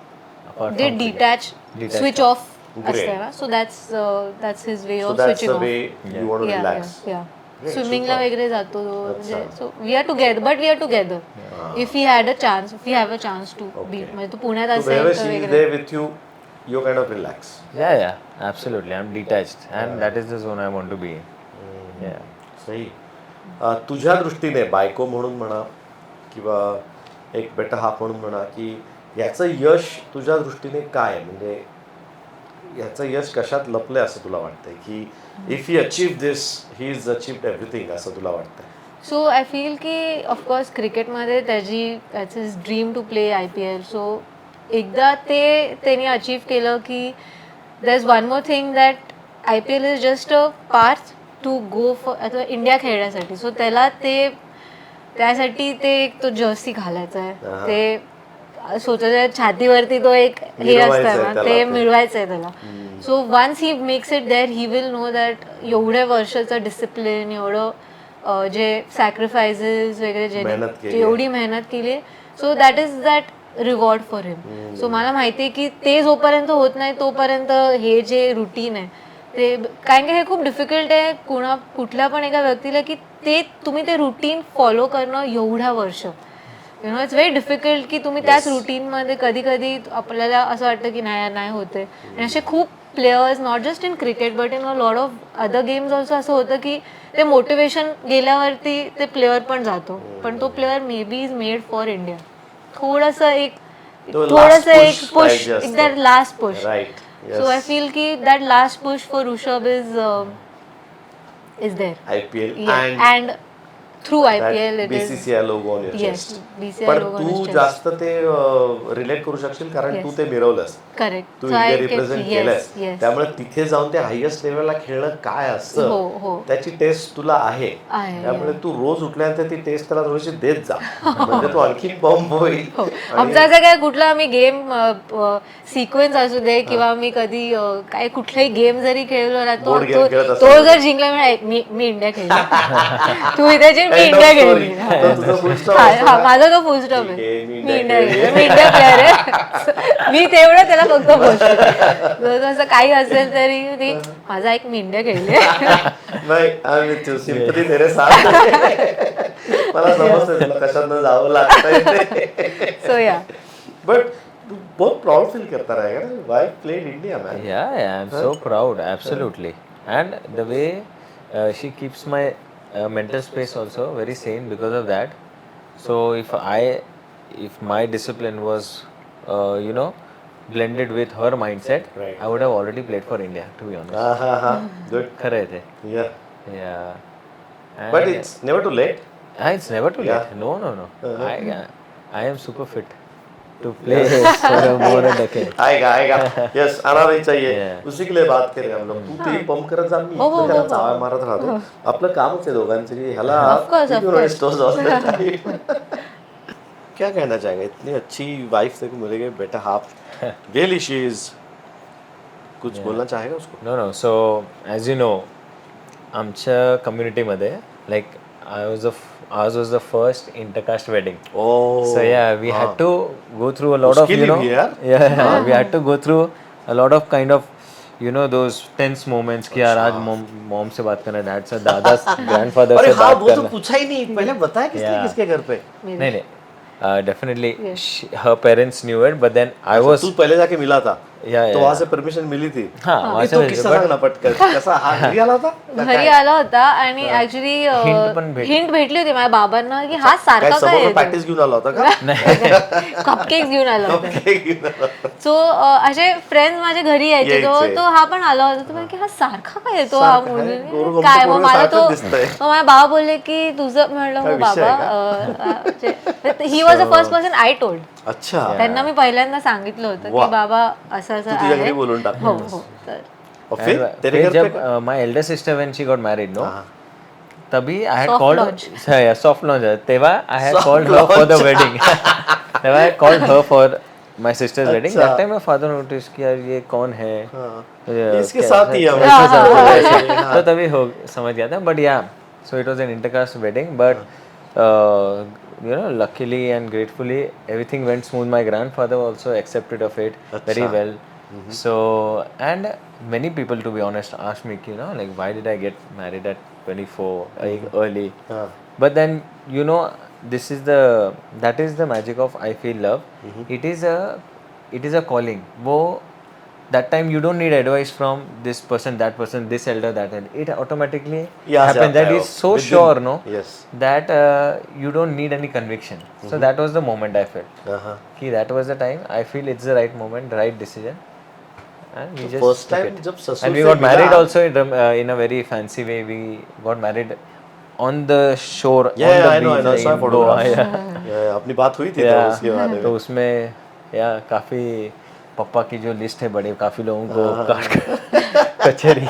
apart ते from cricket. Detach, switch off असतं ना. So that's his way so of that's switching the off. Way you want to relax. स्विमिंगला वगैरे जातो म्हणजे. So we are together, but we are together if he had a chance, if he have a chance to be. म्हणजे तो पुण्यात So असेल wherever तर she is वगैरे. there with you, you're kind of relaxed. Yeah, absolutely. I'm detached, and that is the zone I want to be in. Yeah. सही. तुझ्या दृष्टीने बायको म्हणून म्हणा किंवा एक बेटा हाफ म्हणून म्हणा, की याचं यश तुझ्या दृष्टीने काय आहे? म्हणजे याचं यश कशात लपलंय असं तुला वाटतंय, की if he achieve this he is achieved everything असं तुला वाटतंय? सो आय फील की ऑफकोर्स क्रिकेटमध्ये that's is dream to play IPL. So एकदा त्यांनी अचीव केलं की there is one more thing that IPL is just a path to go for आता इंडिया खेळण्यासाठी. सो त्यासाठी ते एक तो जर्सी घालायचा आहे, ते स्वतःच्या छातीवरती तो एक हे मिळवायचं आहे असतं ना, त्याला ते ते. मिळवायचं आहे त्याला. So once he makes it there he will know that एवढ्या वर्षाचं डिसिप्लिन, एवढं जे सॅक्रिफायसेस वगैरे मेहनत केली आहे. एवढी मेहनत केली आहे. So that is that reward for him. So मला माहिती आहे की ते जोपर्यंत होत नाही तोपर्यंत हे जे रुटीन आहे ते, कारण की हे खूप डिफिकल्ट आहे कुठल्या पण एका व्यक्तीला की तुम्ही ते रुटीन फॉलो करणं एवढ्या वर्ष. इट्स व्हेरी डिफिकल्ट की तुम्ही त्याच रुटीनमध्ये कधी कधी आपल्याला असं वाटतं की नाही होते. आणि असे खूप players not just in cricket but in a lot of other games also असं होतं की ते मोटिवेशन गेल्यावरती ते प्लेअर पण जातो, पण तो player maybe is made for India. थोडंसं एक push पुश, पाहिजे असतं. एक last push. Right. So I feel ki that last push for Rishabh is there. IPL Yeah. And through IPL it is. BCCI logo on your Yes, chest. BCCI पण logo on तू his chest. जास्त ते relate करू शकशील कारण Yes. तू ते मिरवलंस, Correct. तू So India I can- represent yes, केलंस, yes. त्यामुळे तिथे जाऊन ते हायएस्ट लेवलला खेळणं काय हो, असतं हो. त्याची टेस्ट तुला आहे. आहे, त्यामुळे तू रोज उठल्यानंतर ती टेस्ट त्याला थोडीशी देत जा, म्हणजे तू आणखी बॉम्ब होईल. हो. आणि- आमचा असं काय कुठला आम्ही गेम सिक्वेन्स असू दे किंवा मी कधी काय कुठलाही गेम जरी खेळलो ना Board game खेळत तो असेल. जर जिंकला मी इंडिया खेळली, तू इथे zinc, me End of India story. खेळली. तर तुझं full stop हा, असतो हा, ना? माझा तो फुल स्टॉप ठीक आहे. आहे, मी मी इंडिया इंडिया खेळली. मी इंडिया प्लेअर आहे. मी तेवढं त्याला फक्त बोलतो. असं काही असेल तरी ती माझा एक मी इंडिया खेळली. नाही, I'm with you. Sympathy तेरे साथ है. मला समजतंय तुला कशातनं जावं लागतंय. सो या बट तू बहुत प्राउड फील करता रहेगा ना, why played India man. Yeah, I'm so proud, absolutely. And the way she keeps my mental space also very sane because of that. So if my discipline was, blended with her mindset, Right. I would have already played for India, to be honest. हा good. खरं आहे ते. Yeah. Yeah. But And- it's never too late. It's never too Yeah. late. No. I am super fit to play for more than a decade. आएगा. Yes, आना नहीं चाहिए. Yeah. उसी के लिए बात करें हम लोग. तू तेरी पंप करत जा, मी हो, इथनं हो, त्याला हो. चावा मारत राहतो. आपलं कामच आहे दोघांचं की ह्याला Of course, of किती वेळेस course. toss असतं. क्या कहना चाहेंगे, इतनी अच्छी वाइफ तेरे को मिल गई, बेटा हाफ रियली शी इज. कुछ बोलना चाहेगा उसको? No. So as you know, आमच्या कम्युनिटीमध्ये like ours was the first intercaste wedding. Oh. So yeah, we had to go through a lot of, उसके लिए भी यार? yeah, we had to go through a lot of kind of, those tense moments कि यार आज mom से बात करना, डैड से, दादा ग्रैंडफादर अरे से हाँ, बात वो तो करना. पूछा ही नहीं, पहले बताया किसने Yeah. किसके घर पे. नहीं, definitely her parents knew it, but then I was, तू पहले जाके मिला था, yeah, तो yeah. वहां से परमिशन मिली थी. हाँ, ये वहाँ से तो मिली थी, किस्सा but- सांग ना पटकन, कसा हा घरी आला होता का घरी काय? आला होता आणि ऍक्च्युली Hint पण भेटली. हिंट भेटली होती माझ्या बाबांना की हा काय सारखा काय समोर आहे प्रॅक्टिस घेऊन आला होता का? कपकेक्स घेऊन आला होता. काय घेऊन आला होता? सो असे फ्रेंड्स माझ्या घरी यायचे, यायचे. तो हा पण आला होता. तो की हा सारखा काय येतो हा सारखा आहे, मुलगी गोरगोमटे काय. मग मला पोरं तो सारखंच दिसतंय. मग माझ्या बाबा बोलले की तुझं म्हणलं काय हो विषय बाबा, he was the first person I told. अच्छा. त्यांना मी पहिल्यांदा सांगितलं होतं वा. की बाबा असं असं तू तुझ्या घरी आहे. बोलून टाक. हो हो. तर और फिर And तेरे फिर घर पे जब my elder sister when she got married, no, हाँ. तभी I had Soft called launch. yeah, soft launch. तेव्हा I had Soft called her for the launch. wedding. तेव्हा I called her for my sister's wedding. अच्छा. That time my father noticed कि यार ये कौन है. हाँ. ये इसके क्या- साथ ही है इसके हमेशा साथ साथ ही है. है. हाँ. तो तभी हो समझ गया था. But yeah, so it was an intercaste wedding. But luckily and gratefully everything went smooth. My grandfather also accepted of it very अच्छा. well. So, and many people, to be honest, asked me, like, why did I get married at 24, like early? हाँ. But then, that is the magic of I feel love. It is a calling. That time you don't need advice from this person, that person, this elder, that elder. It automatically यहाँ से happens. आता That है is वो. so Within. sure, no? Yes. That you don't need any conviction. So that was the moment I felt. हाँ. That was the time I feel it's the right moment, right decision, and we just First took time it. जब ससुर And we से got married मिला, also in a very fancy way. We got married on the shore, Yeah, on the I know, I know. beach I saw in Goa. photographs. Yeah. Yeah, अपनी बात हुई थी Yeah. तो उसके बारे में. तो उसमें या काफी पापा की जो लिस्ट है बड़े काफी लोगों को काट कचहरी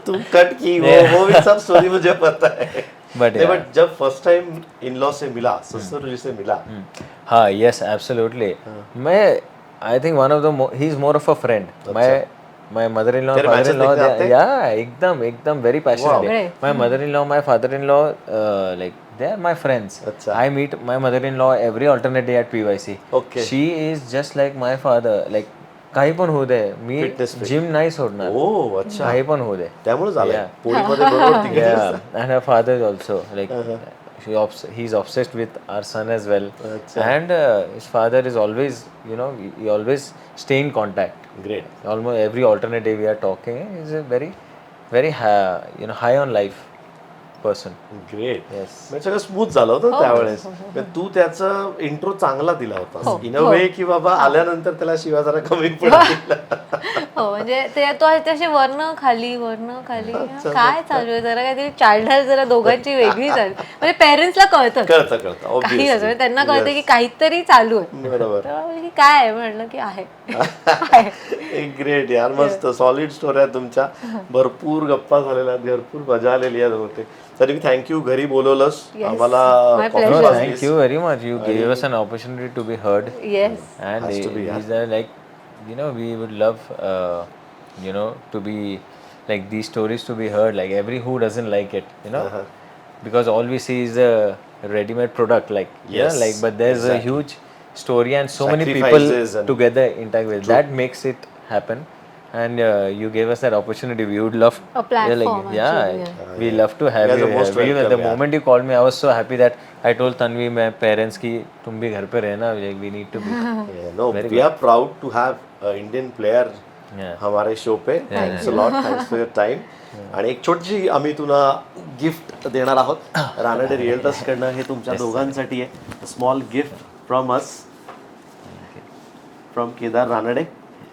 तुम कट की वो भी सब स्टोरी मुझे पता है. But नहीं, yeah. but जब फर्स्ट टाइम इन लॉ से मिला, ससुर जी से मिला, हाँ yes absolutely. मैं I think one of the he is more of a friend. My mother-in-law, तेरे matches father-in-law, देखने आते हैं? yeah, एकदम very passionate. Wow. My mother-in-law, my father-in-law, like they are my friends. अच्छा. I meet my mother-in-law every alternate day at PYC. Okay. She is just like my father. Like काही पण होऊ दे, मी Fitness freak. Gym नाही सोडणार. ओ अच्छा, काही पण होऊ दे. त्यामुळे झालंय Yeah. पोळीमध्ये बरोबर तिघे Yeah, and her father is also like he's obsessed with our son as well. Acha. And his father is always, you know, he always stay in contact. Great. Almost every alternate day we are talking. He's a very high on life person. Great. Yes. म्हणजे सगळं smooth झालं होतं त्यावेळेस. म्हणजे तू त्याचा intro चांगला दिला होता इन अ वे की बाबा आल्यानंतर त्याला शिवा जरा कमी पडतील. हो म्हणजे ते तो तसे वर्ण खाली काय चालू आहे जरा काहीतरी चाइल्डहुड जरा दोघांची वेगळी चालू म्हणजे पेरेंट्सला कळतं कळतं काही obviously. असं त्यांना कळतं की काहीतरी चालू आहे बरोबर. तर म्हणलं की काय आहे म्हणलं की आहे ग्रेट यार, मस्त सॉलिड स्टोरी आहे तुमच्या. भरपूर गप्पा झालेल्या आहेत, भरपूर मजा आलेली आहे होते. तरी थँक्यू, घरी बोलवलंस Yes. आम्हाला. My coffee pleasure. No, पाजलीस. thank you very much. You gave us an opportunity to be heard. Yes And Has to be, yeah. these are like, you know, we would love, to be like these stories to be heard. Like who doesn't like it, you know? Because all we see is a ready-made product, like Yes, like but there's a exactly. huge story and so many Sacrifices people and- together interact with. That makes it happen. And you gave us that opportunity. We would love A platform, yeah, actually, we love to have You guys you are here. most The welcome, yeah. moment you called me, I was so happy that I told Tanvi, my parents, ki तुम भी घर पे रहना. Like we need to be. Yeah, no, we are proud to have an Indian player Yeah. हमारे show पे. Thanks a lot, thanks for your time. आणि एक छोटीशी आम्ही तुला गिफ्ट देणार आहोत रानडे रिअल्टर्स कडनं. हे तुमच्या दोघांसाठी आहे. Small gift from us, from Kedar Ranade,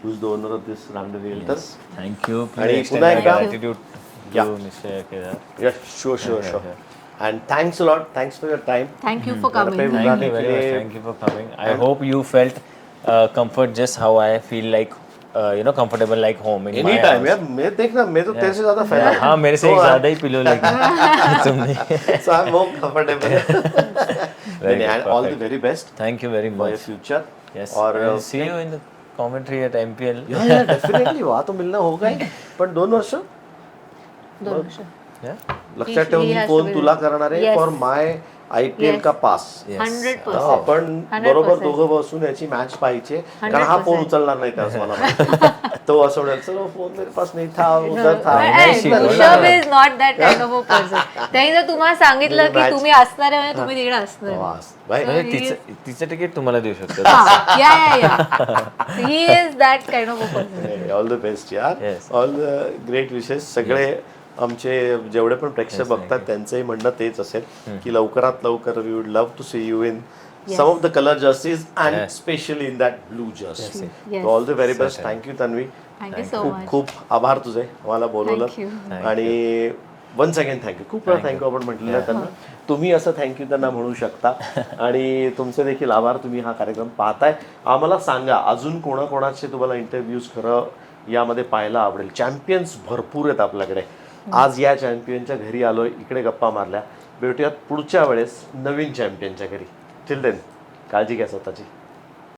who's the owner of this Ranade Realtors. Thank you. आणि Please extend पुन्हा my एकदा- gratitude to Yeah. Mr. Kedar. Yeah, sure. And thanks a lot. Thanks for your time. Thank you for घर पे coming बुलाने Thank you के very much. लिए. Thank you for coming. I hope you felt comfort just how I feel like, comfortable like home in any my time house. यार, मैं देखना, मैं तो तेरे से ज्यादा फैन हूँ. हाँ मेरे से So, एक ज्यादा ही पिलो लगी तुमने. So I'm more comfortable. Very And good, all the perfect. very best Thank you very for your much. future. Yes. और I'll see you in the commentary at MPL. या डेफिनेटली वहाँ तो मिलना होगा ही. पण 2 वर्ष 2 वर्ष Yeah. लक्षात ठेव, He me has phone to be तुला there. करणार आहे Yes. For my IPL Yes. का पास. Yes. 100%. आपण 100%. बरोबर दोघं बसून याची मॅच पाहिजे, कारण हा फोन 100%. उचलणार नाही त्यास मला माहिती. तो असं म्हणेल, चलो फोन मेरे पास नहीं था, उधर था. Rishabh is not that kind of a person. त्यांनी जर तुम्हाला सांगितलं की Match. तुम्ही असणार आहे म्हणजे तुम्ही तिकडे असणार आहे. वास, भाई. म्हणजे तिचं तिकीट तुम्हाला देऊ शकतो. हा, या he is that kind of a person. All the best यार. Yes. All the great wishes. सगळे आमचे जेवढे पण प्रेक्षक बघतात त्यांचंही म्हणणं तेच असेल की लवकरात लवकर we would love to see you in some of the colour jerseys and Yes. Specially in that blue jersey. Yes. All the very best. Thank you Tanvi. Thank you so खूप मच. खूप आभार तुझे मला बोलवलं. Thank you. आणि वन्स अगेन थँक्यू. खूप वेळा thank you आपण म्हटलेलं आहे त्यांना. तुम्ही असं थँक्यू त्यांना म्हणू शकता. आणि तुमचे देखील आभार, तुम्ही हा कार्यक्रम पाहताय. आम्हाला सांगा अजून कोणाकोणाचे तुम्हाला इंटरव्ह्यूज खरं यामध्ये पाहायला आवडेल. चॅम्पियन्स भरपूर आहेत आपल्याकडे. आज या चॅम्पियनच्या घरी आलोय, इकडे गप्पा मारल्या. भेटूयात पुढच्या वेळेस नवीन चॅम्पियनच्या घरी. टिल देन काळजी घ्या स्वतःची.